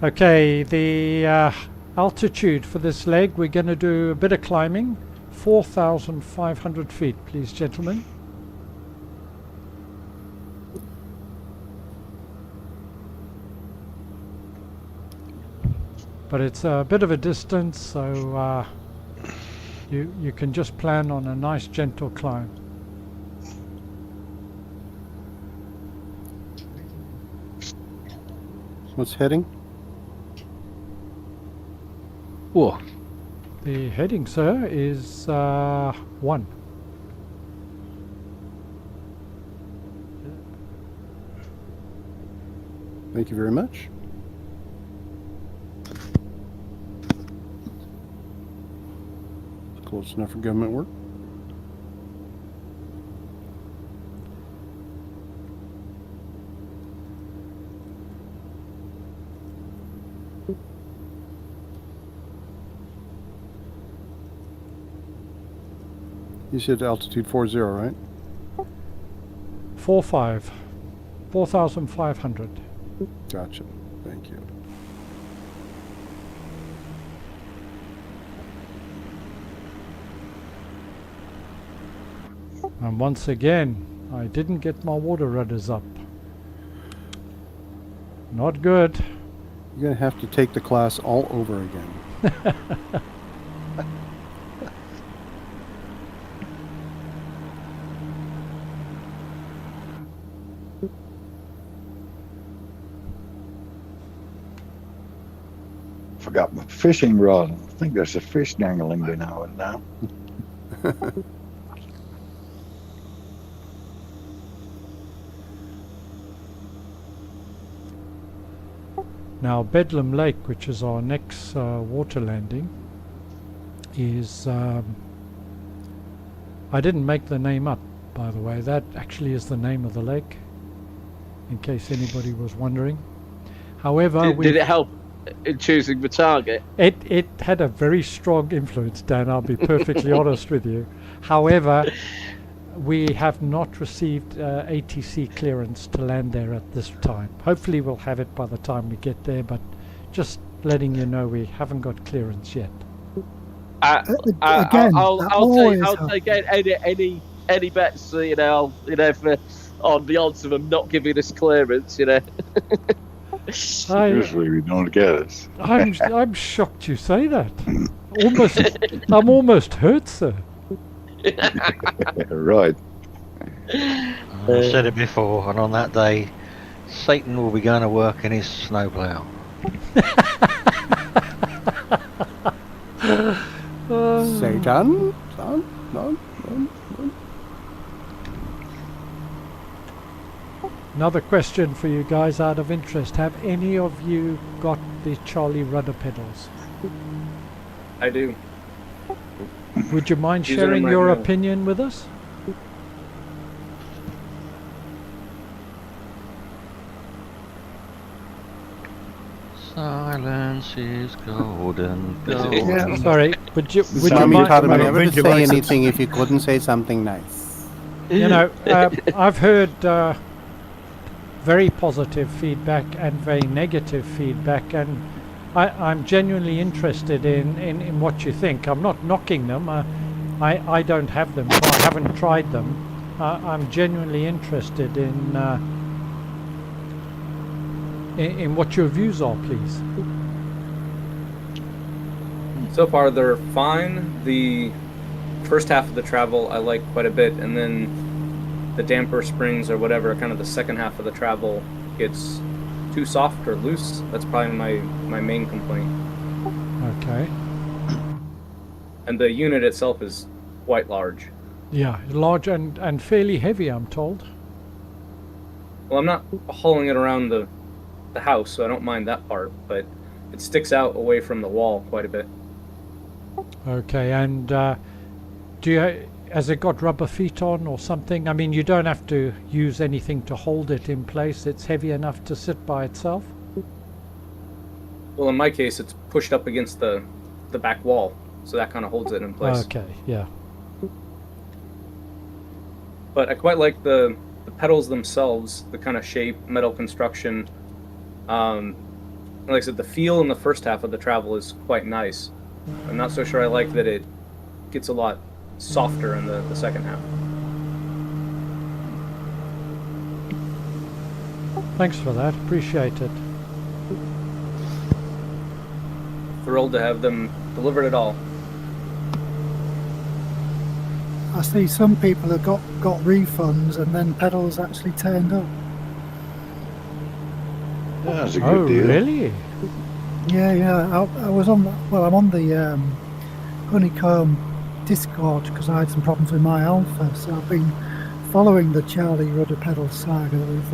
Speaker 1: Okay, the altitude for this leg, we're going to do a bit of climbing. 4,500 feet, please, gentlemen. But it's a bit of a distance, so you can just plan on a nice gentle climb.
Speaker 5: What's heading?
Speaker 1: Whoa. The heading, sir, is 1.
Speaker 5: Thank you very much. Close enough for government work. You said altitude 40, right?
Speaker 1: 4,500.
Speaker 5: Gotcha. Thank you.
Speaker 1: And once again, I didn't get my water rudders up. Not good.
Speaker 5: You're going to have to take the class all over again.
Speaker 3: Forgot my fishing rod. I think there's a fish dangling there now and now.
Speaker 1: Now Bedlam Lake, which is our next water landing, is I didn't make the name up, by the way. That actually is the name of the lake, in case anybody was wondering. However,
Speaker 8: did it help in choosing the target?
Speaker 1: It had a very strong influence, Dan, I'll be perfectly honest with you. However, we have not received ATC clearance to land there at this time. Hopefully we'll have it by the time we get there, but just letting you know we haven't got clearance yet.
Speaker 8: I'll take any bets, on the odds of them not giving us clearance,
Speaker 3: Usually we don't get it.
Speaker 1: I'm shocked you say that. I'm almost hurt, sir.
Speaker 3: Right.
Speaker 9: I said it before, and on that day, Satan will be going to work in his snowplow.
Speaker 5: Satan?
Speaker 1: Another question for you guys out of interest. Have any of you got the Charlie rudder pedals?
Speaker 24: I do.
Speaker 1: Would you mind sharing your opinion with us?
Speaker 9: Silence is golden.
Speaker 1: Yeah, sorry, would you
Speaker 5: mind? Never to say anything if you couldn't say something nice.
Speaker 1: You know, I've heard very positive feedback and very negative feedback, and I'm genuinely interested in what you think. I'm not knocking them. I don't have them, so I haven't tried them. I'm genuinely interested in what your views are, please.
Speaker 24: So far, they're fine. The first half of the travel I like quite a bit, and then the damper springs or whatever, kind of the second half of the travel gets too soft or loose. That's probably my main complaint.
Speaker 1: Okay.
Speaker 24: And the unit itself is quite large.
Speaker 1: Yeah, large and fairly heavy, I'm told.
Speaker 24: Well, I'm not hauling it around the house, so I don't mind that part, but it sticks out away from the wall quite a bit.
Speaker 1: Okay, and has it got rubber feet on or something? I mean, you don't have to use anything to hold it in place. It's heavy enough to sit by itself?
Speaker 24: Well, in my case, it's pushed up against the back wall, so that kind of holds it in place.
Speaker 1: Okay, yeah.
Speaker 24: But I quite like the pedals themselves, the kind of shape, metal construction. Like I said, the feel in the first half of the travel is quite nice. I'm not so sure I like that it gets a lot softer in the second half.
Speaker 1: Thanks for that. Appreciate it.
Speaker 24: Thrilled to have them delivered it all.
Speaker 17: I see some people have got refunds and then pedals actually turned up.
Speaker 3: That's a good deal.
Speaker 1: Really?
Speaker 17: Yeah. I was on. Well, I'm on the Honeycomb Discord because I had some problems with my Alpha, so I've been following the Charlie Rudder pedal saga with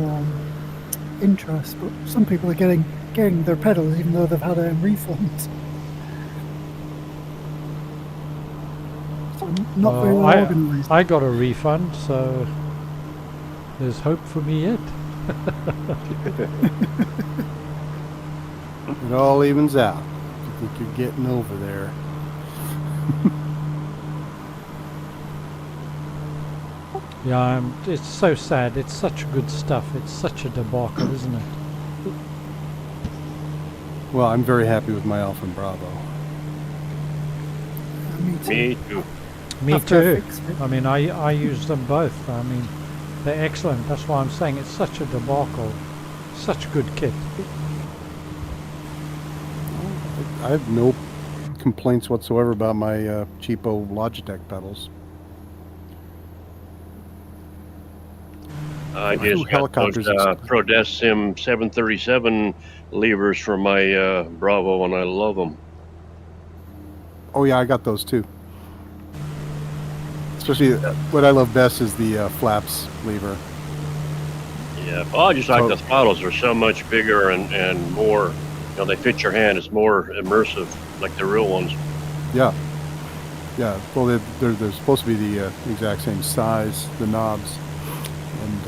Speaker 17: interest. But some people are getting their pedals even though they've had refunds. So not very well organised.
Speaker 1: I got a refund, so there's hope for me yet.
Speaker 5: It all evens out. You think you're getting over there.
Speaker 1: Yeah, it's so sad. It's such good stuff. It's such a debacle, isn't it?
Speaker 5: Well, I'm very happy with my Alpha and Bravo.
Speaker 6: Me too.
Speaker 1: Me too. I mean, I use them both. I mean, they're excellent. That's why I'm saying it's such a debacle. Such good kit.
Speaker 5: I have no complaints whatsoever about my cheapo Logitech pedals.
Speaker 6: I just got those Prodes Sim 737 levers for my Bravo, and I love them.
Speaker 5: Oh yeah, I got those too. Especially what I love best is the flaps lever.
Speaker 6: Yeah, well, I just like the throttles. They're so much bigger and more, you know, they fit your hand. It's more immersive, like the real ones.
Speaker 5: Yeah. Yeah, well, they're supposed to be the exact same size, the knobs. And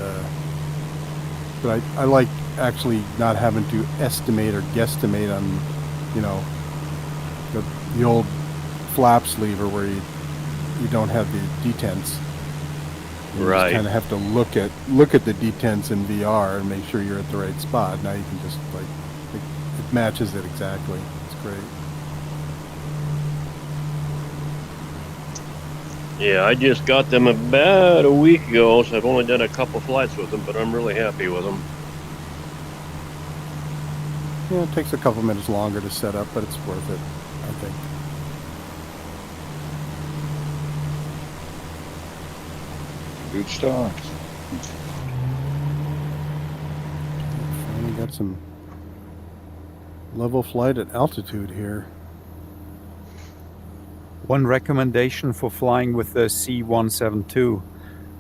Speaker 5: but I like actually not having to estimate or guesstimate on, you know, the old flaps lever where you don't have the detents. You
Speaker 6: right.
Speaker 5: just kind of have to look at the detents in VR and make sure you're at the right spot. Now you can just it matches it exactly. It's great.
Speaker 6: Yeah, I just got them about a week ago, so I've only done a couple flights with them, but I'm really happy with them.
Speaker 5: Yeah, it takes a couple minutes longer to set up, but it's worth it, I think.
Speaker 3: Good start.
Speaker 5: Finally got some level flight at altitude here.
Speaker 22: One recommendation for flying with the C-172.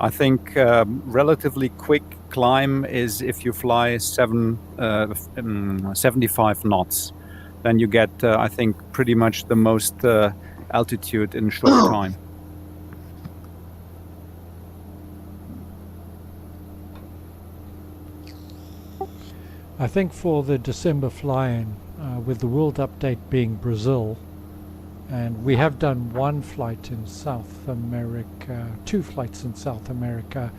Speaker 22: I think relatively quick climb is if you fly 75 knots. Then you get, I think, pretty much the most altitude in short time.
Speaker 1: I think for the December fly-in, with the world update being Brazil, and we have done one flight in South America, 2 flights in South America.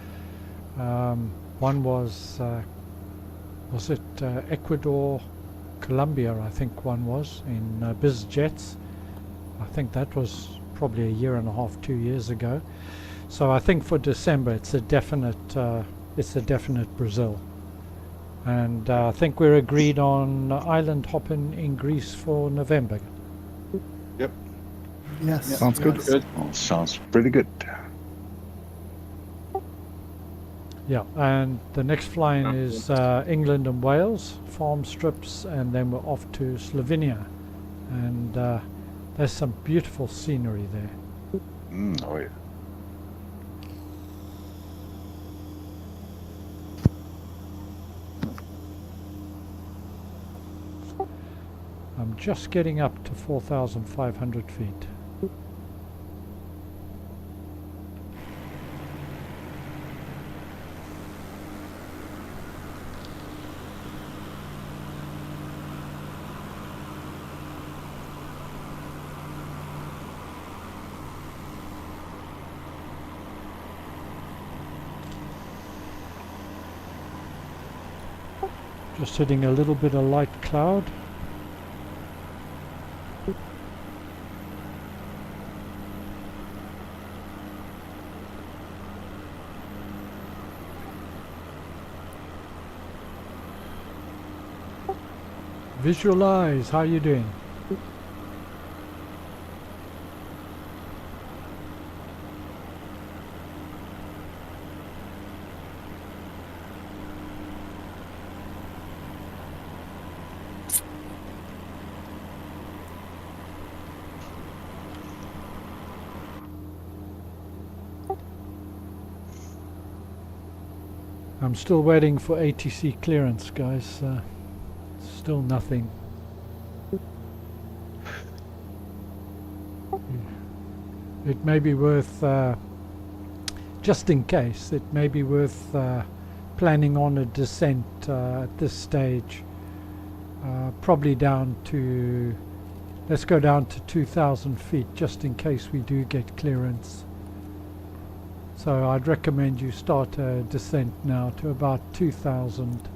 Speaker 1: One was it Ecuador, Colombia, I think one was, in biz jets. I think that was probably a year and a half, 2 years ago. So I think for December it's a definite Brazil. And I think we're agreed on island hopping in Greece for November.
Speaker 3: Yep.
Speaker 17: Yes.
Speaker 3: Sounds good. Well, sounds pretty good.
Speaker 1: Yeah, and the next flying is England and Wales, farm strips, and then we're off to Slovenia. And There's some beautiful scenery there.
Speaker 3: Oh yeah.
Speaker 1: I'm just getting up to 4,500 feet. Just hitting a little bit of light cloud. Visualize, how are you doing? I'm still waiting for ATC clearance, guys. Still nothing. It may be worth, just in case, it may be worth planning on a descent at this stage. Probably down to, let's go down to 2,000 feet, just in case we do get clearance. So I'd recommend you start a descent now to about 2,000.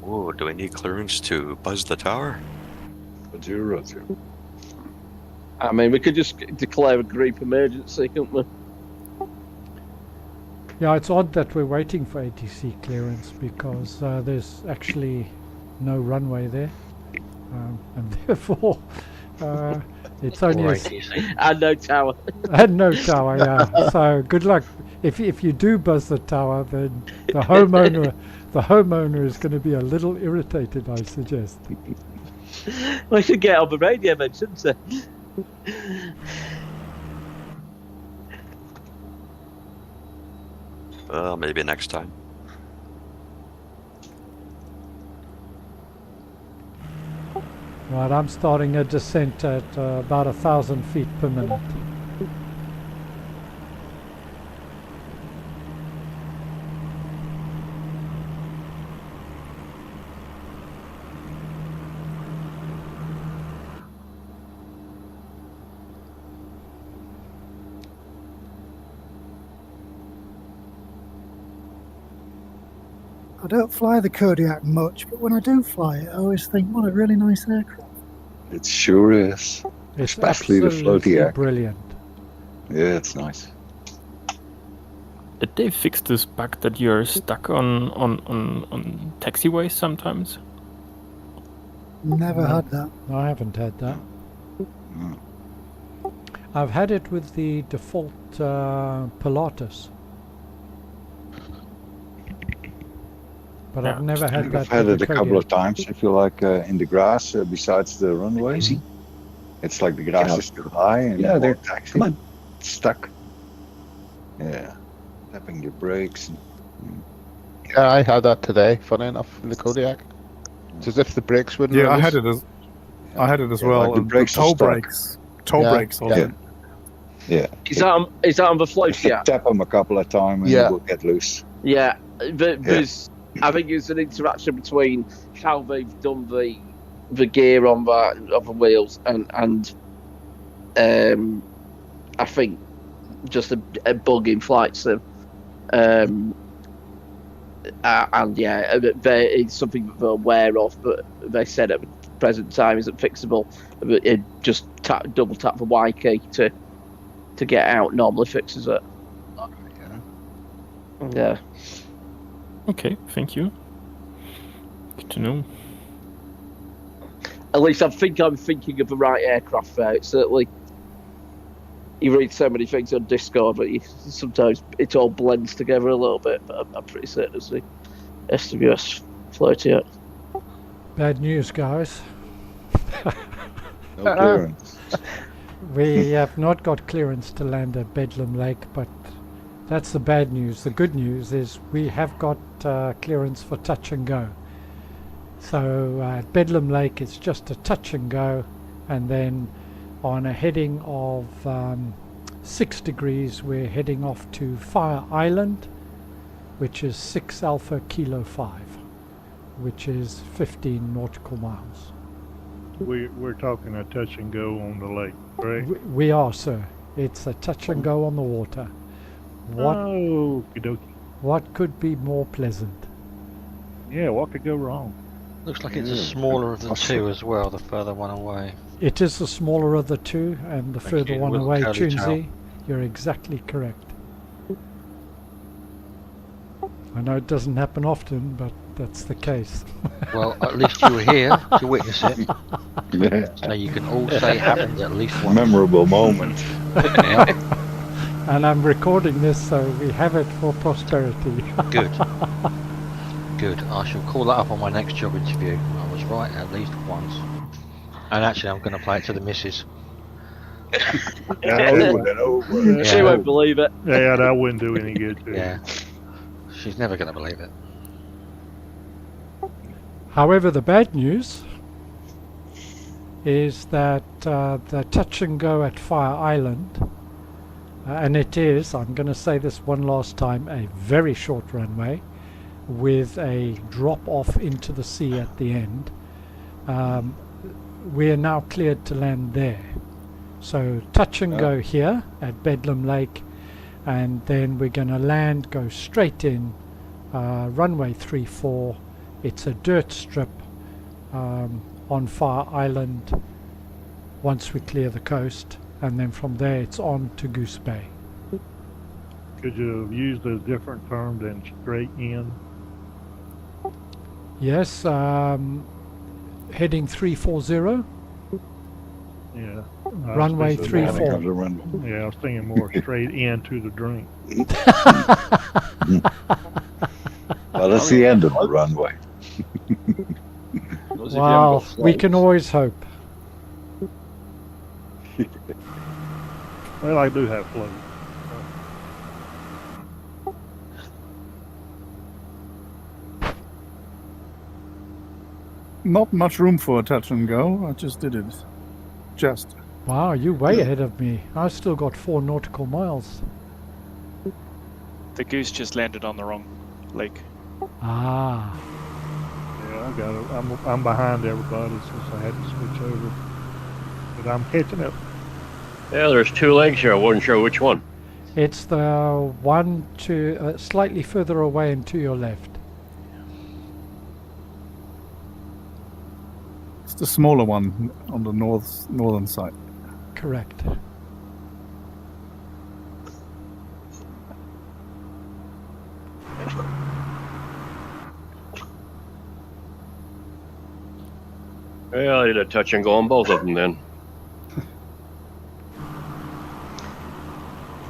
Speaker 15: Oh, do we need clearance to buzz the tower?
Speaker 3: Roger.
Speaker 8: I mean, we could just declare a group emergency, couldn't we?
Speaker 1: Yeah, it's odd that we're waiting for ATC clearance because there's actually no runway there, and therefore it's only
Speaker 8: and no tower.
Speaker 1: And no tower, yeah. So good luck. If you do buzz the tower, then the homeowner is going to be a little irritated, I suggest.
Speaker 8: We should get on the radio then, shouldn't we?
Speaker 15: Well, maybe next time.
Speaker 1: Right, I'm starting a descent at about 1,000 feet per minute.
Speaker 17: I don't fly the Kodiak much, but when I do fly it, I always think, what a really nice aircraft.
Speaker 3: It sure is.
Speaker 1: It's
Speaker 3: especially the floaty.
Speaker 1: Brilliant.
Speaker 3: Yeah, it's nice.
Speaker 19: Did they fix this bug that you're stuck on taxiways sometimes?
Speaker 17: Never had that.
Speaker 1: I haven't had that. I've had it with the default Pilatus. But I've never had that.
Speaker 3: I've had it a couple of times. If you like in the grass besides the runway, it's like the grass is too high and they're taxi stuck. Yeah, tapping your brakes.
Speaker 10: Yeah, I had that today. Funny enough, in the Kodiak, it's as if the brakes wouldn't.
Speaker 21: Yeah,
Speaker 10: release.
Speaker 21: I had it as well.
Speaker 3: Like the brakes
Speaker 21: toe
Speaker 3: stuck.
Speaker 21: brakes. Toe brakes. Also.
Speaker 3: Yeah.
Speaker 8: Is that on the floaty app?
Speaker 3: Tap them a couple of times and it will get loose.
Speaker 8: Yeah, there's. I think it's an interaction between how they've done the gear on the wheels and I think just a bug in flight sim. And yeah, it's something that they're aware of, but they said at the present time isn't fixable. It just double tap the Y key to get out. Normally fixes it. Yeah.
Speaker 19: Okay, thank you. Good to know.
Speaker 8: At least I'm thinking of the right aircraft there. It's certainly, you read so many things on Discord, but sometimes it all blends together a little bit. But I'm pretty certain it's the SWS floaty.
Speaker 1: Bad news, guys.
Speaker 3: No clearance.
Speaker 1: We have not got clearance to land at Bedlam Lake, but that's the bad news. The good news is we have got clearance for touch and go. So at Bedlam Lake it's just a touch and go, and then on a heading of 6 degrees we're heading off to Fire Island, which is 6 Alpha Kilo 5, which is 15 nautical miles.
Speaker 4: We're talking a touch and go on the lake, right?
Speaker 1: We are, sir. It's a touch and go on the water. What could be more pleasant?
Speaker 4: Yeah, what could go wrong?
Speaker 9: Looks like it's the smaller of the two as well, the further one away.
Speaker 1: It is the smaller of the two, and the further
Speaker 9: you,
Speaker 1: one
Speaker 9: little
Speaker 1: away,
Speaker 9: curly tail.
Speaker 1: Tunesy. You're exactly correct. I know it doesn't happen often, but that's the case.
Speaker 9: Well, at least you were here to witness it.
Speaker 3: Yeah.
Speaker 9: So you can all say it happened at least once.
Speaker 3: Memorable moment.
Speaker 9: Yeah.
Speaker 1: And I'm recording this, so we have it for posterity.
Speaker 9: Good. Good. I shall call that up on my next job interview. I was right at least once. And actually, I'm going to play it to the missus.
Speaker 8: She won't believe it.
Speaker 4: Yeah, that wouldn't do any good to
Speaker 9: Yeah. She's never going to believe it.
Speaker 1: However, the bad news is that the touch and go at Fire Island, and it is, I'm going to say this one last time, a very short runway with a drop off into the sea at the end. We are now cleared to land there. So touch and go here at Bedlam Lake, and then we're going to land, go straight in, runway 34. It's a dirt strip on Fire Island once we clear the coast, and then from there it's on to Goose Bay.
Speaker 4: Could you have used a different term than straight in?
Speaker 1: Yes, heading 340.
Speaker 4: Yeah.
Speaker 1: Runway 34.
Speaker 4: Yeah, I was thinking more straight into the drink.
Speaker 3: Well, that's the end of the runway.
Speaker 1: Wow, we can always hope.
Speaker 4: Well, I do have float.
Speaker 21: Not much room for a touch and go. I just did it. Just.
Speaker 1: Wow, you're way ahead of me. I've still got 4 nautical miles.
Speaker 11: The goose just landed on the wrong lake.
Speaker 1: Ah.
Speaker 4: Yeah, I got it. I'm behind everybody since I had to switch over, but I'm catching up.
Speaker 6: Yeah, there's 2 legs here. I wasn't sure which one.
Speaker 1: It's the one to slightly further away and to your left.
Speaker 21: It's the smaller one on the northern side.
Speaker 1: Correct.
Speaker 6: Yeah, I did a touch and go on both of them then.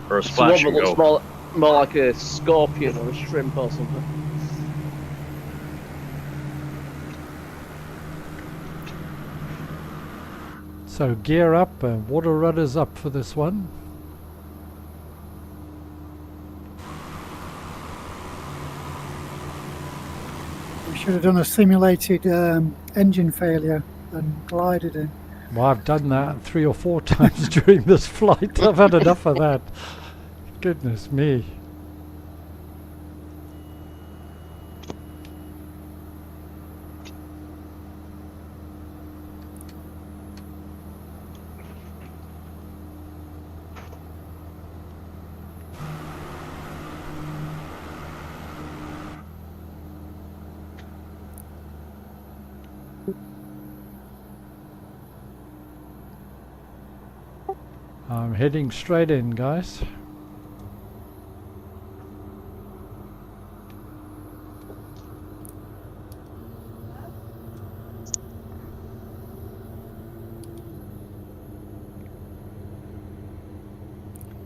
Speaker 6: Or a splash
Speaker 8: So
Speaker 6: and
Speaker 8: one
Speaker 6: go.
Speaker 8: looks more like a scorpion or a shrimp or something.
Speaker 1: So gear up, water rudder's up for this one.
Speaker 17: We should have done a simulated engine failure and glided in.
Speaker 1: Well, I've done that 3 or 4 times during this flight. I've had enough of that. Goodness me. I'm heading straight in, guys.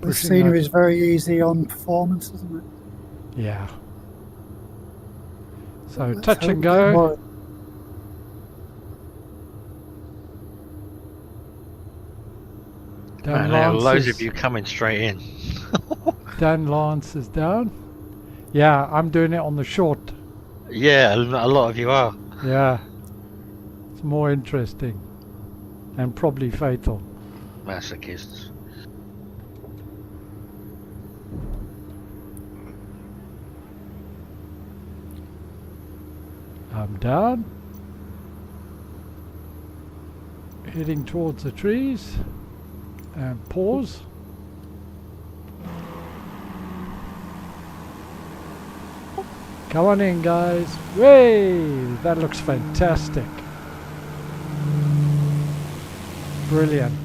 Speaker 17: The scenery is very easy on performance, isn't it?
Speaker 1: Yeah. So
Speaker 17: Let's
Speaker 1: touch
Speaker 17: hope
Speaker 1: and go.
Speaker 17: more.
Speaker 1: Dan
Speaker 9: And there are
Speaker 1: Lance
Speaker 9: loads
Speaker 1: is,
Speaker 9: of you coming straight in.
Speaker 1: Dan Lance is down. Yeah, I'm doing it on the short.
Speaker 9: Yeah, a lot of you are.
Speaker 1: Yeah. It's more interesting. And probably fatal.
Speaker 9: Masochists.
Speaker 1: I'm down. Heading towards the trees. And pause. Come on in, guys. Way! That looks fantastic. Brilliant.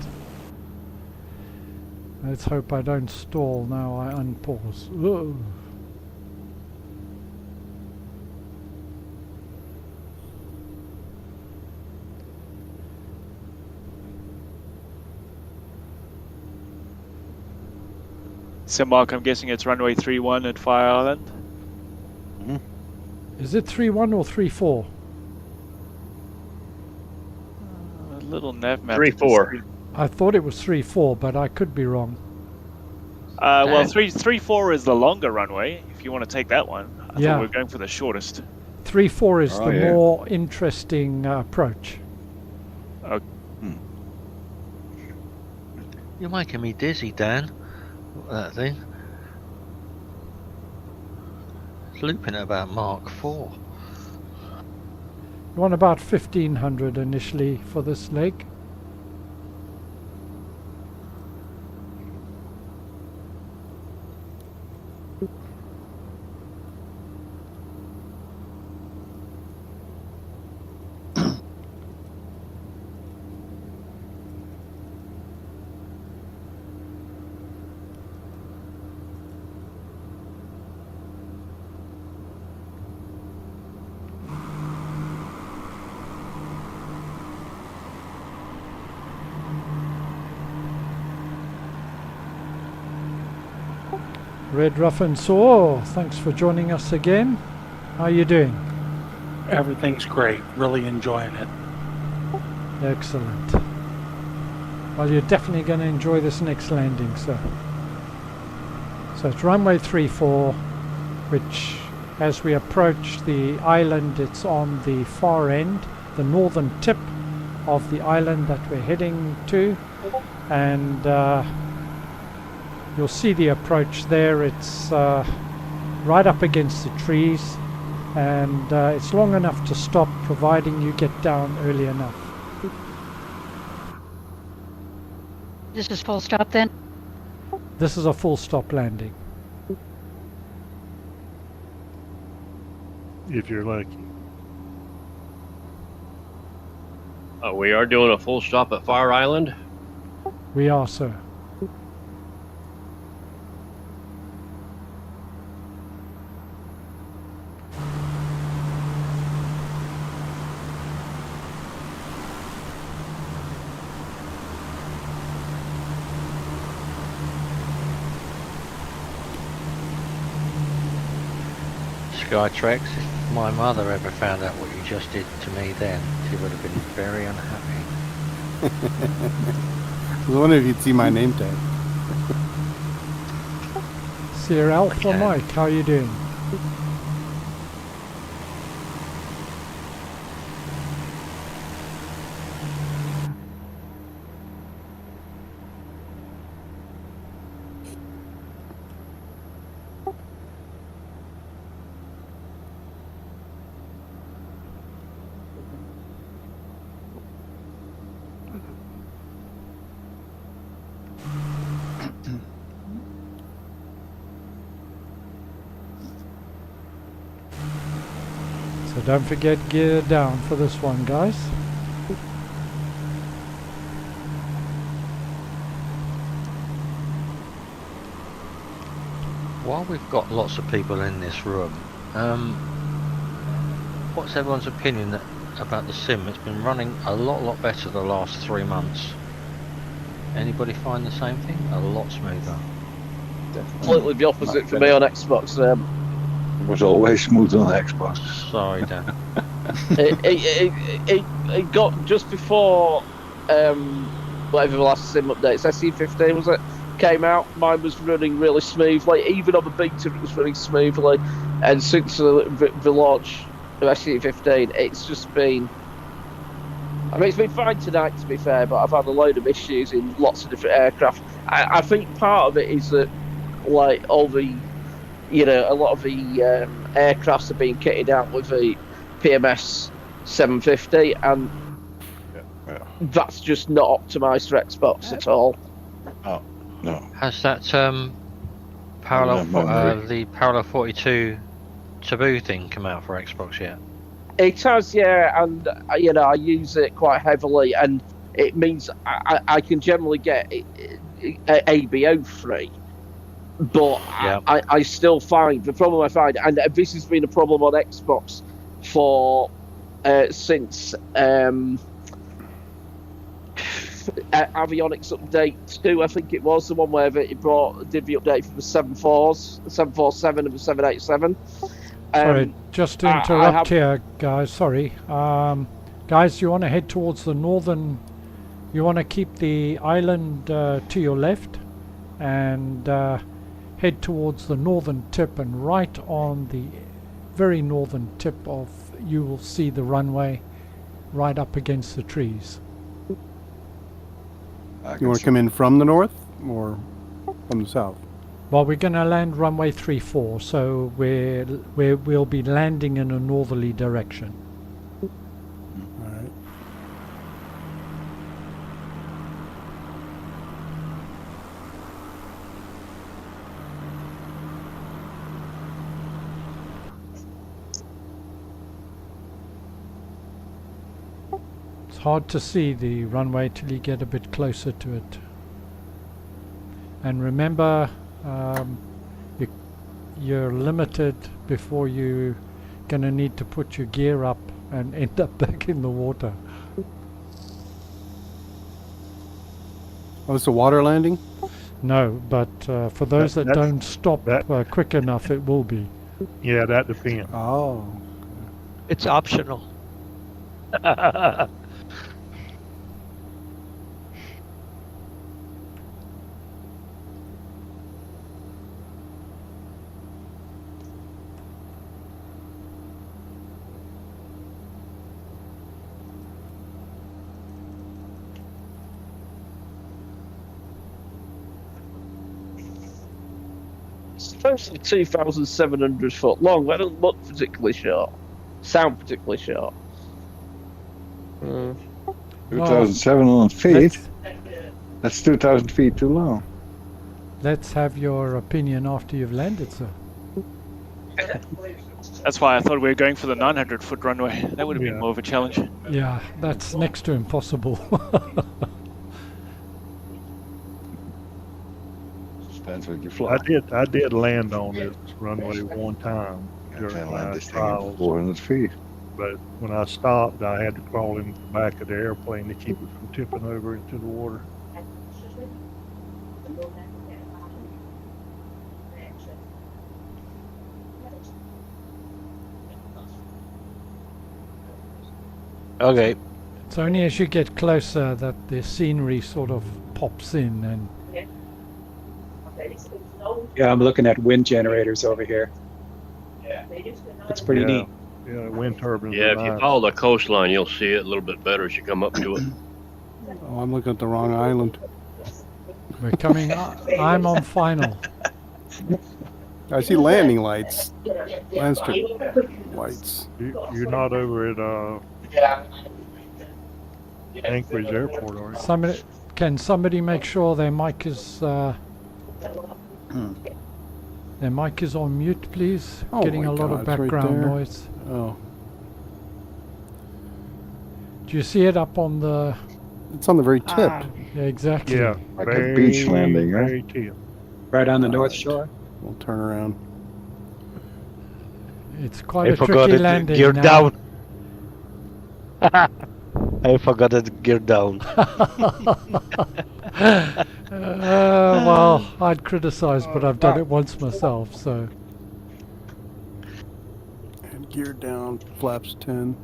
Speaker 1: Let's hope I don't stall now I unpause. Whoa.
Speaker 11: So Mark, I'm guessing it's runway 31 at Fire Island?
Speaker 1: Is it 3-1 or 3-4?
Speaker 11: A little nav map.
Speaker 6: 3-4.
Speaker 1: I thought it was 3-4, but I could be wrong.
Speaker 11: Well, 3-4 is the longer runway, if you want to take that one. I thought we were going for the shortest.
Speaker 1: 3-4 is the more interesting approach.
Speaker 11: Okay.
Speaker 9: You're making me dizzy, Dan. That thing. It's looping at about Mark 4.
Speaker 1: You want about 1500 initially for this leg. Red Rough and Saw, thanks for joining us again. How are you doing?
Speaker 13: Everything's great. Really enjoying it.
Speaker 1: Excellent. Well, you're definitely going to enjoy this next landing, sir. So it's runway 34, which as we approach the island, it's on the far end, the northern tip of the island that we're heading to. And you'll see the approach there. It's right up against the trees, and it's long enough to stop, providing you get down early enough.
Speaker 23: This is full stop then?
Speaker 1: This is a full stop landing.
Speaker 4: If you're lucky.
Speaker 6: We are doing a full stop at Fire Island.
Speaker 1: We are, sir.
Speaker 9: Skytrex, if my mother ever found out what you just did to me then, she would have been very unhappy.
Speaker 5: I was wondering if you'd see my name tag.
Speaker 1: Sir Alpha Mike, how are you doing? So don't forget gear down for this one, guys.
Speaker 9: While we've got lots of people in this room, what's everyone's opinion about the sim? It's been running a lot better the last 3 months. Anybody find the same thing? A lot smoother.
Speaker 8: Completely the opposite for me on Xbox.
Speaker 3: It was always smooth on Xbox.
Speaker 9: Sorry, Dan.
Speaker 8: it got just before whatever the last sim updates, SE15 was it, came out, mine was running really smoothly. Even on the beta, it was running smoothly. And since the launch of SE15, it's just been. I mean, it's been fine tonight, to be fair, but I've had a load of issues in lots of different aircraft. I think part of it is that, like, all the, a lot of the aircrafts are being kitted out with the PMS 750, and that's just not optimised for Xbox at all.
Speaker 3: Oh, no.
Speaker 9: Has that the Parallel 42 Taboo thing come out for Xbox yet?
Speaker 8: It has, yeah, and I use it quite heavily, and it means I can generally get ABO free, but I still find the problem I find, and this has been a problem on Xbox for since Avionics Update 2, I think it was, the one where it did the update for the 7.4s, the 747 and the 787.
Speaker 1: Sorry, just to interrupt here, guys. Sorry. Guys, you want to head towards the northern... You want to keep the island to your left and head towards the northern tip, and right on the very northern tip of... You will see the runway right up against the trees.
Speaker 5: You want to come in from the north or from the south?
Speaker 1: Well, we're going to land runway 34, so we'll be landing in a northerly direction.
Speaker 5: All right.
Speaker 1: It's hard to see the runway till you get a bit closer to it. And remember, you're limited before you're going to need to put your gear up and end up back in the water.
Speaker 5: Oh, it's a water landing?
Speaker 1: No, but for those that don't stop quick enough, it will be.
Speaker 4: Yeah, that depends.
Speaker 5: Oh.
Speaker 9: It's optional.
Speaker 8: Supposed to be 2,700 foot long. That doesn't look particularly short. Sound particularly short.
Speaker 3: 2,700 feet? That's 2,000 feet too long.
Speaker 1: Let's have your opinion after you've landed, sir.
Speaker 11: That's why I thought we were going for the 900-foot runway. That would have been more of a challenge.
Speaker 1: Yeah, that's next to impossible.
Speaker 3: Depends what you fly.
Speaker 4: I did land on this runway one time during my trials.
Speaker 3: 400 feet.
Speaker 4: But when I stopped, I had to crawl in the back of the airplane to keep it from tipping over into the water.
Speaker 9: Okay.
Speaker 1: It's only as you get closer that the scenery sort of pops in, and
Speaker 7: yeah, I'm looking at wind generators over here. It's pretty neat.
Speaker 4: Yeah, wind turbines.
Speaker 6: Yeah, if you follow the coastline, you'll see it a little bit better as you come up to it.
Speaker 5: Oh, I'm looking at the wrong island.
Speaker 1: We're coming. I'm on final.
Speaker 5: I see landing lights. Land strip lights.
Speaker 4: You're not over at Anchorage Airport, are you?
Speaker 1: Can somebody make sure their mic is their mic is on mute, please?
Speaker 5: Oh
Speaker 1: Getting
Speaker 5: my
Speaker 1: a lot
Speaker 5: God,
Speaker 1: of
Speaker 5: it's right
Speaker 1: background
Speaker 5: there.
Speaker 1: noise.
Speaker 5: Oh.
Speaker 1: Do you see it up on the...
Speaker 5: It's on the very tip.
Speaker 1: Yeah, exactly.
Speaker 4: Yeah,
Speaker 3: like a beach landing, right?
Speaker 7: Right on the north shore.
Speaker 5: We'll turn around.
Speaker 1: It's quite a tricky landing
Speaker 9: gear
Speaker 1: now.
Speaker 9: down. I forgot to gear down.
Speaker 1: Well, I'd criticize, but I've done it once myself, so...
Speaker 5: And gear down, flaps 10.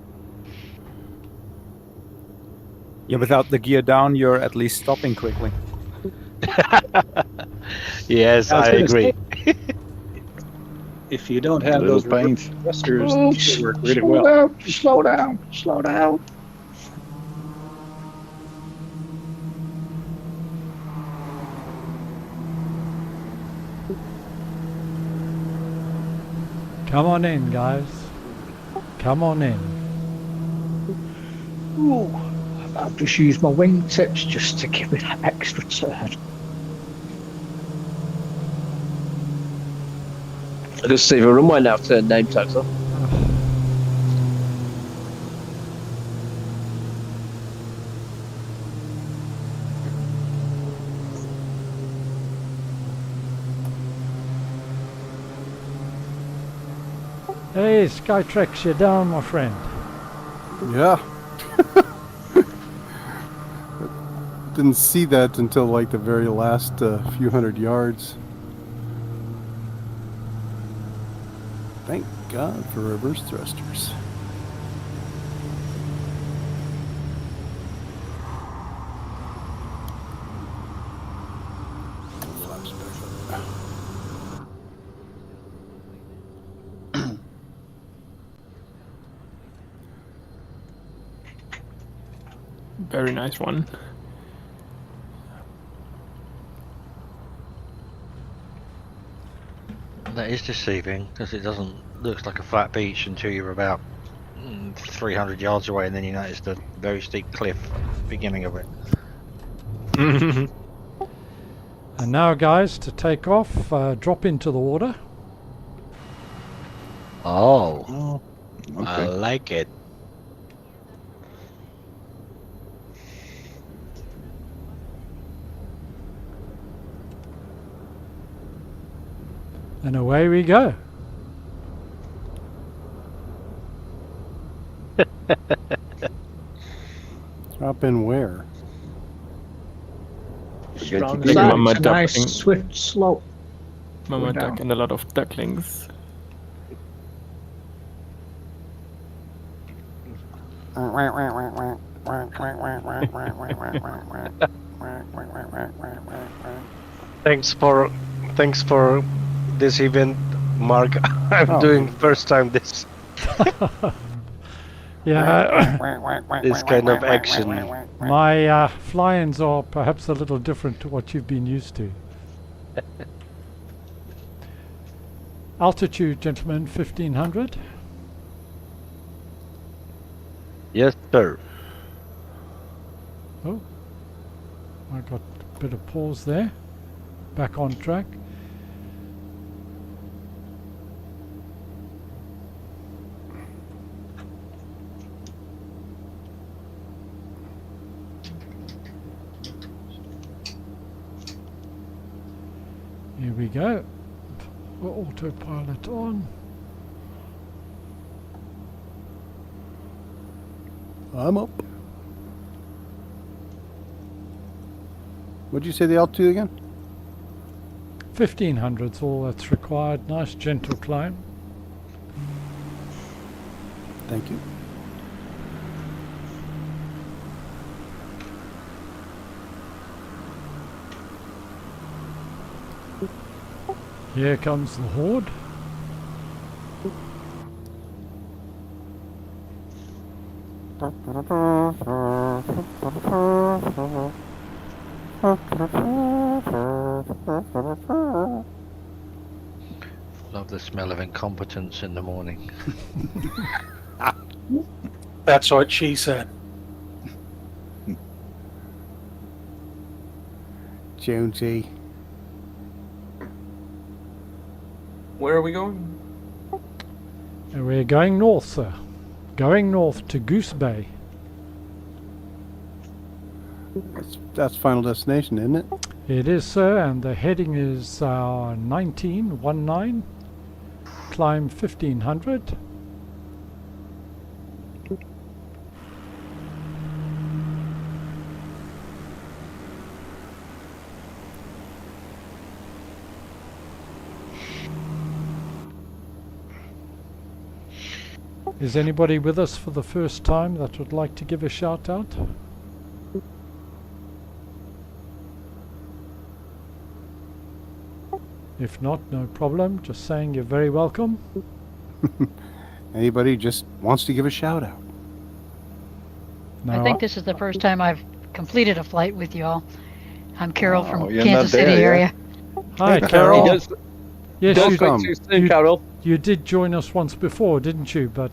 Speaker 22: Yeah, without the gear down, you're at least stopping quickly.
Speaker 8: Yes, I agree.
Speaker 7: Say, if you don't have
Speaker 3: Little
Speaker 7: those
Speaker 3: paint.
Speaker 7: thrusters, they work really
Speaker 8: slow
Speaker 7: well.
Speaker 8: down, slow down, slow down.
Speaker 1: Come on in, guys. Come on in.
Speaker 2: Ooh, I've just used my wingtips just to give it that extra turn.
Speaker 8: I just see the runway now turn name tags off.
Speaker 1: Hey, Skytrex, you're down, my friend.
Speaker 5: Yeah. Didn't see that until like the very last few hundred yards. Thank God for reverse thrusters.
Speaker 19: Very nice one.
Speaker 9: That is deceiving because it doesn't looks like a flat beach until you're about 300 yards away, and then you notice the very steep cliff at the beginning of it.
Speaker 1: And now, guys, to take off, drop into the water.
Speaker 9: Oh,
Speaker 3: Okay.
Speaker 9: I like it.
Speaker 1: And away we go.
Speaker 5: Drop in where?
Speaker 2: Strong
Speaker 19: Maybe
Speaker 2: side,
Speaker 19: Mama
Speaker 2: it's a nice
Speaker 19: duckling.
Speaker 2: swift slope.
Speaker 19: Mama
Speaker 2: Go down.
Speaker 19: duck and a lot of ducklings.
Speaker 8: Thanks for this event, Mark. I'm doing first time this.
Speaker 1: Yeah,
Speaker 8: This kind of action.
Speaker 1: my fly-ins are perhaps a little different to what you've been used to. Altitude, gentlemen, 1500.
Speaker 8: Yes, sir.
Speaker 1: Oh, I got a bit of pause there. Back on track. Here we go. Autopilot on.
Speaker 5: I'm up. What'd you say the altitude again?
Speaker 1: 1500's all that's required. Nice gentle climb.
Speaker 5: Thank you.
Speaker 1: Here comes the Horde.
Speaker 9: Love the smell of incompetence in the morning.
Speaker 13: That's what she said.
Speaker 5: Jonesy.
Speaker 24: Where are we going?
Speaker 1: And we're going north, sir. Going north to Goose Bay.
Speaker 5: That's final destination, isn't it?
Speaker 1: It is, sir, and the heading is 1919. Climb 1500. Is anybody with us for the first time that would like to give a shout out? If not, no problem. Just saying you're very welcome.
Speaker 5: Anybody just wants to give a shout out.
Speaker 1: No,
Speaker 23: I think this is the first time I've completed a flight with you all. I'm Carol from
Speaker 3: you're
Speaker 23: Kansas
Speaker 3: not there
Speaker 23: City
Speaker 3: yet.
Speaker 23: area.
Speaker 1: Hi, Carol. Yes,
Speaker 23: Don't
Speaker 1: you,
Speaker 23: speak too soon, Carol.
Speaker 1: You did join us once before, didn't you? But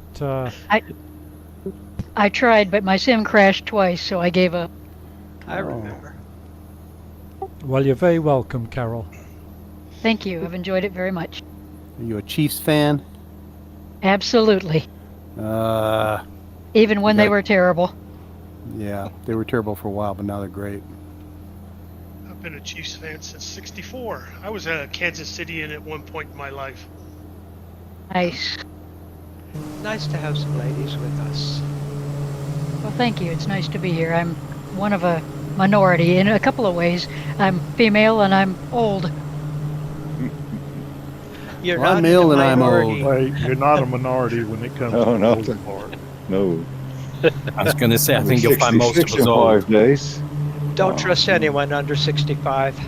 Speaker 23: I tried, but my sim crashed twice, so I gave up.
Speaker 12: I remember.
Speaker 1: Well, you're very welcome, Carol.
Speaker 23: Thank you. I've enjoyed it very much.
Speaker 5: Are you a Chiefs fan?
Speaker 23: Absolutely. Even when they were terrible.
Speaker 5: Yeah, they were terrible for a while, but now they're great.
Speaker 14: I've been a Chiefs fan since '64. I was a Kansas Cityan at one point in my life.
Speaker 23: Nice.
Speaker 12: Nice to have some ladies with us.
Speaker 23: Well, thank you. It's nice to be here. I'm one of a minority in a couple of ways. I'm female and I'm old.
Speaker 12: You're
Speaker 5: Well,
Speaker 12: not
Speaker 5: I'm male and I'm
Speaker 12: minority.
Speaker 5: old.
Speaker 4: Hey, you're not a minority when it comes to
Speaker 3: No,
Speaker 4: the part.
Speaker 3: no.
Speaker 16: I was going to say, I think you'll find most of
Speaker 3: 66
Speaker 16: us
Speaker 3: in
Speaker 16: old.
Speaker 3: 5 days.
Speaker 12: Don't trust anyone under 65.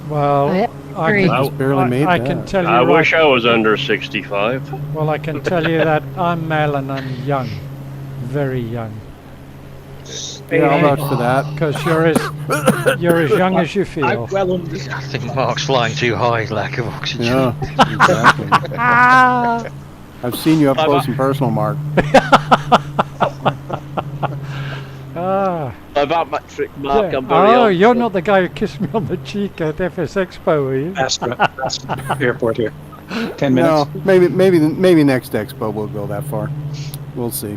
Speaker 1: Well, I
Speaker 23: agree.
Speaker 1: can,
Speaker 5: Just barely made
Speaker 1: I
Speaker 5: that.
Speaker 1: can tell you.
Speaker 6: I
Speaker 1: right-
Speaker 6: wish I was under 65.
Speaker 1: Well, I can tell you that I'm male and I'm young, very young.
Speaker 5: Yeah, I'll vouch for that.
Speaker 1: Because you're as young as you feel.
Speaker 7: I well
Speaker 9: I
Speaker 7: understand.
Speaker 9: think Mark's flying too high, lack of oxygen.
Speaker 5: Yeah, exactly. I've seen you up close and personal, Mark.
Speaker 1: Ah.
Speaker 8: By that metric, Mark,
Speaker 1: Yeah.
Speaker 8: I'm very
Speaker 1: Oh,
Speaker 8: old.
Speaker 1: you're not the guy who kissed me on the cheek at FS Expo, were you?
Speaker 7: Astra Airport here. 10 minutes.
Speaker 5: No, maybe next expo we'll go that far. We'll see.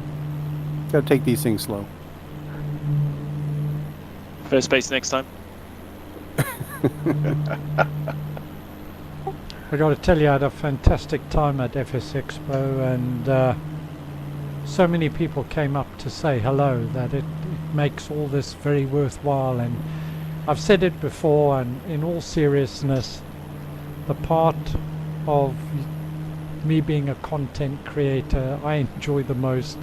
Speaker 5: Got to take these things slow.
Speaker 11: First base next time.
Speaker 1: I got to tell you, I had a fantastic time at FS Expo, and so many people came up to say hello that it makes all this very worthwhile. And I've said it before, and in all seriousness, the part of me being a content creator I enjoy the most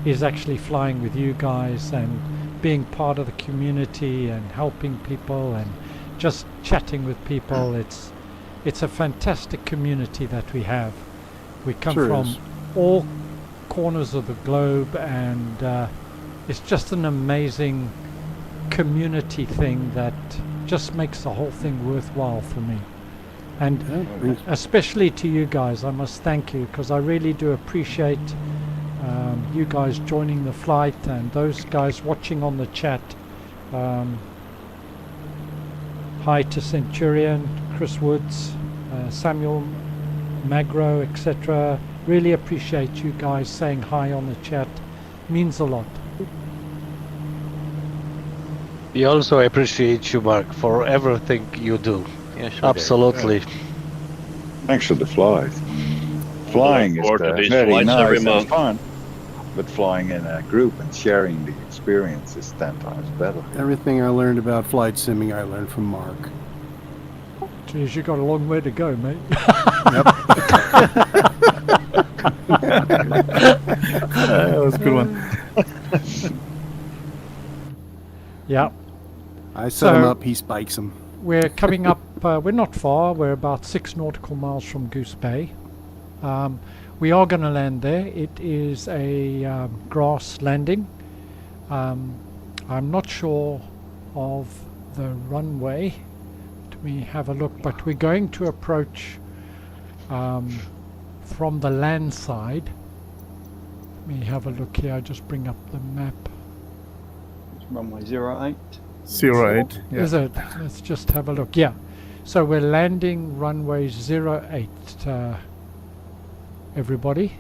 Speaker 1: is actually flying with you guys and being part of the community and helping people and just chatting with people. It's a fantastic community that we have. We come
Speaker 5: Sure
Speaker 1: from
Speaker 5: is.
Speaker 1: all corners of the globe, and it's just an amazing community thing that just makes the whole thing worthwhile for me. And especially to you guys, I must thank you, because I really do appreciate you guys joining the flight, and those guys watching on the chat. Hi to Centurion, Chris Woods, Samuel Magro, etc. Really appreciate you guys saying hi on the chat. Means a lot.
Speaker 18: We also appreciate you, Mark, for everything you do.
Speaker 9: Yeah, sure.
Speaker 18: Absolutely.
Speaker 3: Thanks for the flight. Flying is
Speaker 6: forward to these
Speaker 3: very
Speaker 6: flights every
Speaker 3: nice and
Speaker 6: month.
Speaker 3: fun, but flying in a group and sharing the experience is 10 times better.
Speaker 5: Everything I learned about flight simming, I learned from Mark.
Speaker 1: Geez, you got a long way to go, mate.
Speaker 21: That was a good one.
Speaker 1: Yeah.
Speaker 5: I set him up, he spikes him.
Speaker 1: We're coming up, we're not far, we're about 6 nautical miles from Goose Bay. We are going to land there. It is a grass landing. I'm not sure of the runway. Let me have a look, but we're going to approach from the land side. Let me have a look here, I'll just bring up the map.
Speaker 22: Runway 08.
Speaker 21: 08. Yeah.
Speaker 1: Is it? Let's just have a look. Yeah. So we're landing runway 08, everybody.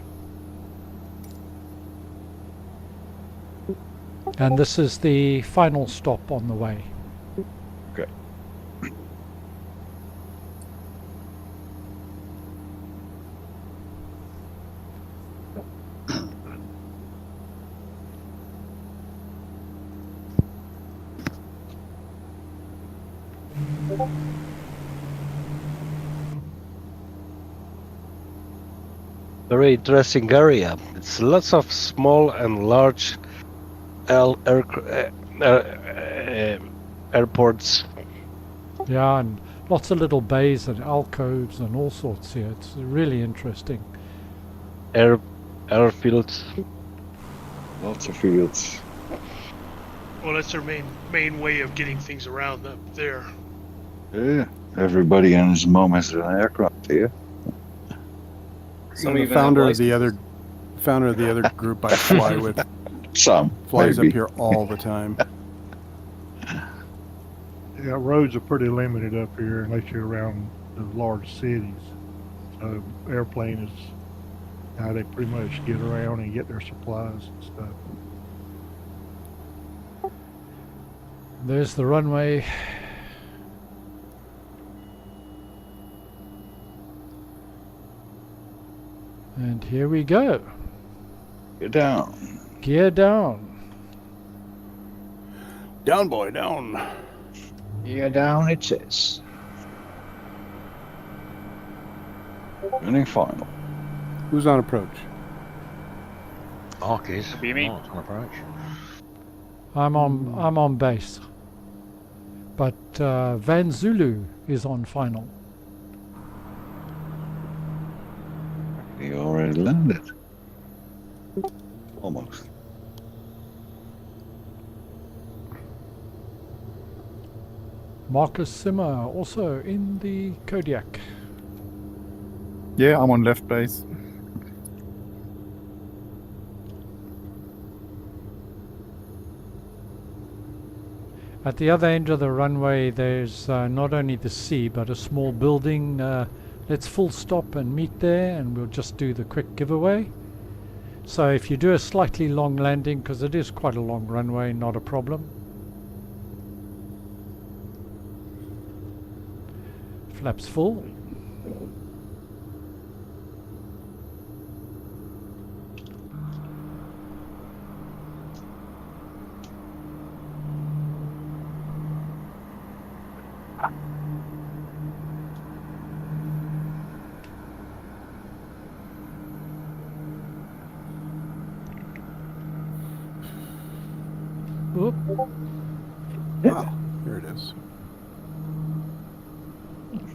Speaker 1: And this is the final stop on the way.
Speaker 3: Okay.
Speaker 18: Very interesting area. It's lots of small and large airports.
Speaker 1: Yeah, and lots of little bays and alcoves and all sorts here. It's really interesting.
Speaker 18: Airfields.
Speaker 3: Lots of fields.
Speaker 14: Well, that's their main way of getting things around up there.
Speaker 3: Yeah, everybody and his mom has an aircraft here.
Speaker 5: So the founder of the other group I fly with flies
Speaker 3: maybe.
Speaker 5: up here all the time.
Speaker 4: Yeah, roads are pretty limited up here unless you're around the large cities. So airplane is how they pretty much get around and get their supplies and stuff.
Speaker 1: There's the runway. And here we go.
Speaker 3: Get down.
Speaker 1: Gear down.
Speaker 5: Down, boy, down.
Speaker 2: Yeah, down it is.
Speaker 3: Running final.
Speaker 5: Who's on approach?
Speaker 9: Mark is.
Speaker 11: Be me.
Speaker 9: Mark's on approach.
Speaker 1: I'm on base. But Van Zulu is on final.
Speaker 3: He already landed. Almost.
Speaker 1: Marcus Simmer also in the Kodiak.
Speaker 21: Yeah, I'm on left base.
Speaker 1: At the other end of the runway there's not only the sea but a small building. Let's full stop and meet there, and we'll just do the quick giveaway. So if you do a slightly long landing, because it is quite a long runway, not a problem. Flaps full. Oop.
Speaker 5: Wow, there it is.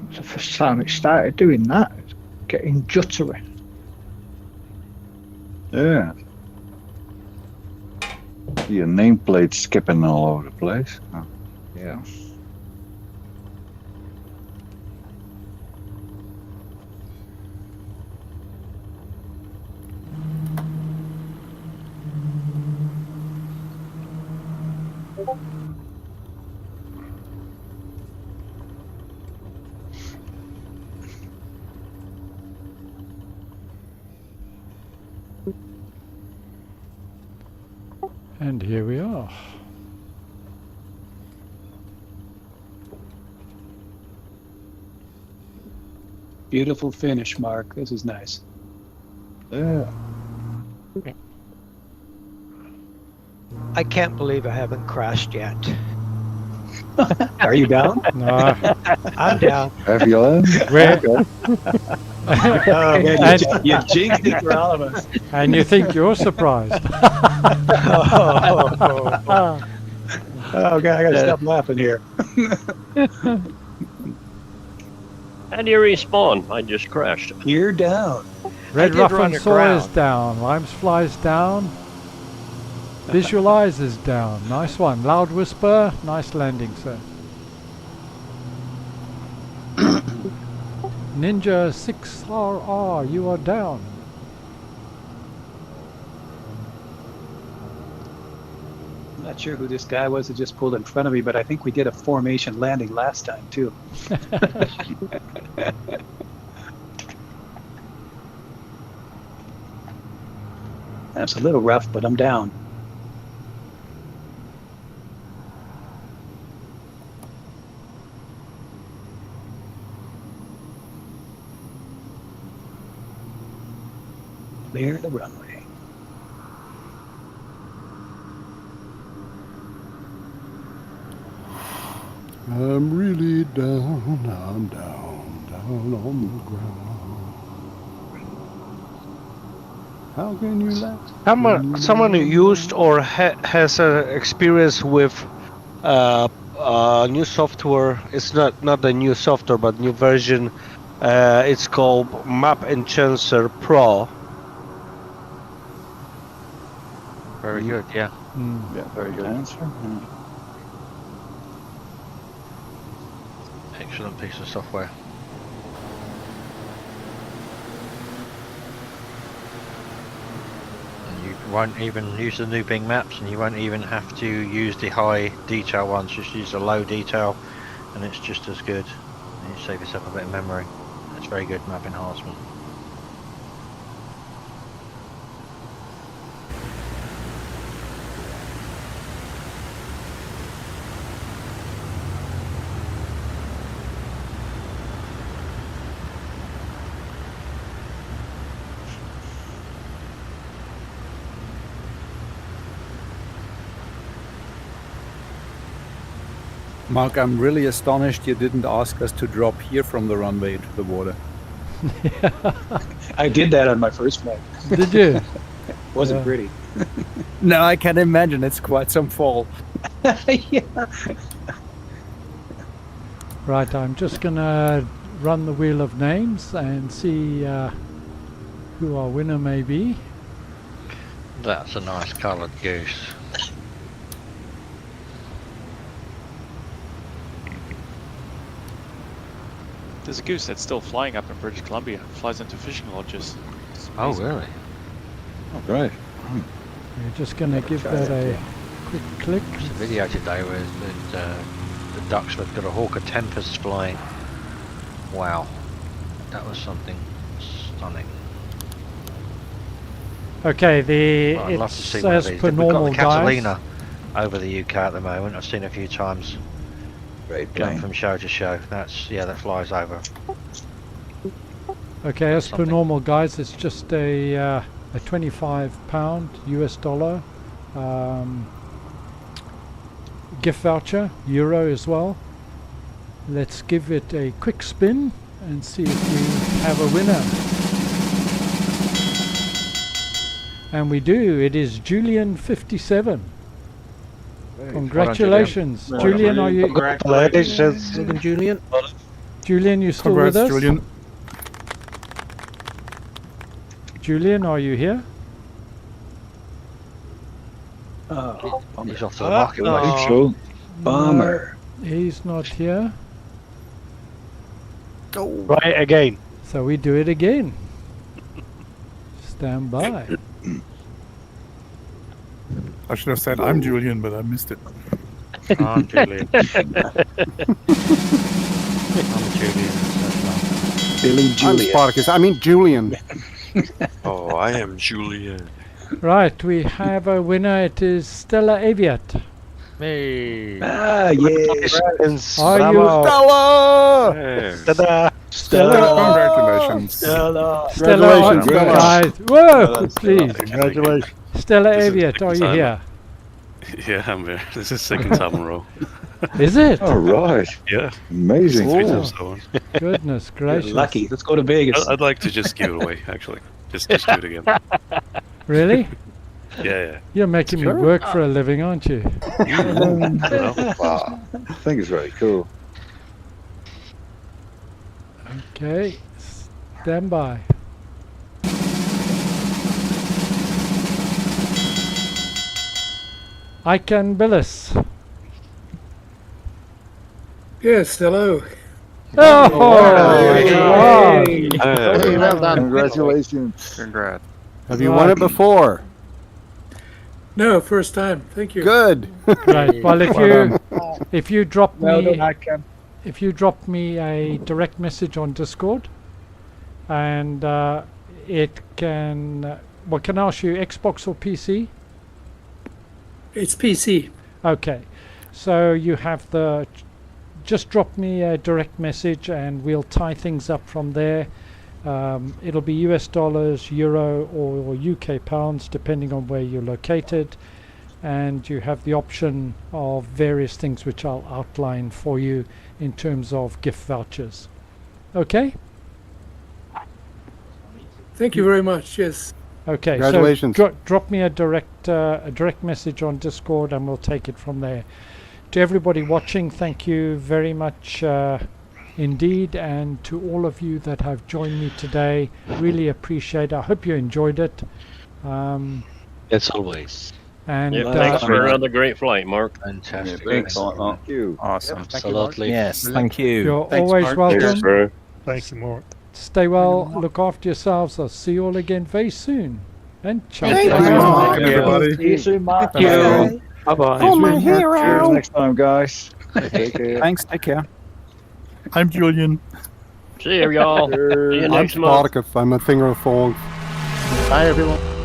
Speaker 2: It's the first time it started doing that. It's getting juttery.
Speaker 3: Yeah. Your nameplate skipping all over the place. Oh, yeah.
Speaker 1: And here we are.
Speaker 7: Beautiful finish, Mark. This is nice.
Speaker 3: Yeah.
Speaker 12: I can't believe I haven't crashed yet.
Speaker 7: Are you down?
Speaker 1: No.
Speaker 12: I'm down.
Speaker 3: Have you landed?
Speaker 1: Where?
Speaker 7: Oh, man, you jinxed it for all of us.
Speaker 1: And you think you're surprised.
Speaker 7: Oh, God, I gotta stop laughing here.
Speaker 6: How do you respawn? I just crashed.
Speaker 7: You're down.
Speaker 1: Red
Speaker 12: did
Speaker 1: Ruff
Speaker 12: run
Speaker 1: and
Speaker 12: to
Speaker 1: Sawyer's
Speaker 12: ground.
Speaker 1: down. Limes Fly's down. Visualize is down. Nice one. Loud Whisper. Nice landing, sir. Ninja 6RR, you are down.
Speaker 7: I'm not sure who this guy was that just pulled in front of me, but I think we did a formation landing last time, too. That's a little rough, but I'm down. Clear the runway.
Speaker 5: I'm really down, I'm down on the ground. How can you laugh?
Speaker 18: Someone who used or has experience with new software. It's not a new software, but new version. It's called Map Enhancer Pro.
Speaker 9: Very good, yeah.
Speaker 3: Yeah, very good answer.
Speaker 9: Excellent piece of software. And you won't even use the new Bing maps, and you won't even have to use the high detail ones. Just use the low detail, and it's just as good. And you save yourself a bit of memory. It's very good map enhancement.
Speaker 22: Mark, I'm really astonished you didn't ask us to drop here from the runway into the water.
Speaker 7: I did that on my first flight.
Speaker 1: Did you?
Speaker 7: Wasn't pretty.
Speaker 22: No, I can imagine. It's quite some fall.
Speaker 7: Yeah.
Speaker 1: Right, I'm just going to run the wheel of names and see who our winner may be.
Speaker 9: That's a nice coloured goose.
Speaker 11: There's a goose that's still flying up in British Columbia. Flies into fishing lodges.
Speaker 9: Oh, really?
Speaker 3: Oh, great.
Speaker 1: We're just going to give that a quick click.
Speaker 9: There's a video today where the ducks have got a hawker tempest flying. Wow. That was something stunning.
Speaker 1: Okay,
Speaker 9: I'd love to see one of these. We've got the Catalina over the UK at the moment. I've seen it a few times.
Speaker 7: Great
Speaker 9: Going
Speaker 7: plane.
Speaker 9: from show to show. That flies over.
Speaker 1: Okay, as per normal, guys, it's just a £25 US dollar gift voucher, euro as well. Let's give it a quick spin and see if we have a winner. And we do. It is Julian57. Congratulations.
Speaker 18: Well,
Speaker 1: Julian, are you...
Speaker 18: Congratulations, Julian.
Speaker 1: Julian, you still with us? Julian. Julian, are you here?
Speaker 7: Oh,
Speaker 9: he's off to the market.
Speaker 7: Oh, bummer.
Speaker 1: No, he's not here.
Speaker 18: Right again.
Speaker 1: So we do it again. Stand by.
Speaker 21: I should have said I'm Julian, but I missed it.
Speaker 9: I'm Julian. I'm Julian.
Speaker 7: Billy
Speaker 5: I'm
Speaker 7: Julian.
Speaker 5: Spartacus. I mean Julian.
Speaker 10: Oh, I am Julian.
Speaker 1: Right, we have a winner. It is Stella Aviat.
Speaker 9: Me.
Speaker 7: Ah, yes.
Speaker 1: Are you
Speaker 5: Stella?
Speaker 10: Hey.
Speaker 7: Stella.
Speaker 21: Congratulations.
Speaker 7: Stella.
Speaker 1: Stella, guys. Whoa, please.
Speaker 21: Congratulations.
Speaker 1: Stella Aviat, are you here?
Speaker 10: Yeah, I'm here. This is second time in a row.
Speaker 1: Is it?
Speaker 3: All right.
Speaker 10: Yeah.
Speaker 3: Amazing.
Speaker 10: 3 times so on.
Speaker 1: Goodness gracious.
Speaker 7: Lucky. Let's go to Vegas.
Speaker 10: I'd like to just give it away, actually. Just do it again.
Speaker 1: Really?
Speaker 10: Yeah.
Speaker 1: You're making me work for a living, aren't you?
Speaker 3: Wow. I think it's very cool.
Speaker 1: Okay, stand by. Ican Billis.
Speaker 15: Yes, hello.
Speaker 1: Oh,
Speaker 15: wow.
Speaker 3: Well done. Congratulations.
Speaker 10: Congrats.
Speaker 5: Have you won it before?
Speaker 15: No, first time. Thank you.
Speaker 5: Good.
Speaker 1: Right. Well, if you drop
Speaker 2: Well
Speaker 1: me
Speaker 2: done, Ican.
Speaker 1: if you drop me a direct message on Discord, and it can well, can I ask you Xbox or PC?
Speaker 15: It's PC.
Speaker 1: Okay, so you have just drop me a direct message and we'll tie things up from there. It'll be US dollars, euro or UK pounds depending on where you're located, and you have the option of various things which I'll outline for you in terms of gift vouchers. Okay?
Speaker 15: Thank you very much. Yes.
Speaker 1: Okay,
Speaker 5: Congratulations.
Speaker 1: so drop me a direct message on Discord and we'll take it from there. to everybody watching, thank you very much indeed, and to all of you that have joined me today, really appreciate it. I hope you enjoyed it.
Speaker 9: As always.
Speaker 1: And
Speaker 6: thanks for another great flight, Mark.
Speaker 9: Fantastic.
Speaker 3: Thank you.
Speaker 22: Awesome.
Speaker 9: Absolutely.
Speaker 22: Yes, thank you.
Speaker 1: You're
Speaker 22: Thanks,
Speaker 1: always
Speaker 22: Mark.
Speaker 1: welcome.
Speaker 4: Thank you, Mark.
Speaker 1: Stay well, look after yourselves. I'll see you all again very soon. And ciao.
Speaker 3: Thank you, everybody.
Speaker 2: See you soon, Mark.
Speaker 3: Thank you.
Speaker 22: Bye-bye.
Speaker 21: Oh, my hero.
Speaker 3: Cheers next time, guys. Take care.
Speaker 22: Thanks, take care.
Speaker 21: I'm Julian.
Speaker 6: See you, y'all. See you
Speaker 5: I'm
Speaker 6: next month.
Speaker 5: Spartacus. I'm a finger of fog.
Speaker 21: Bye, everyone.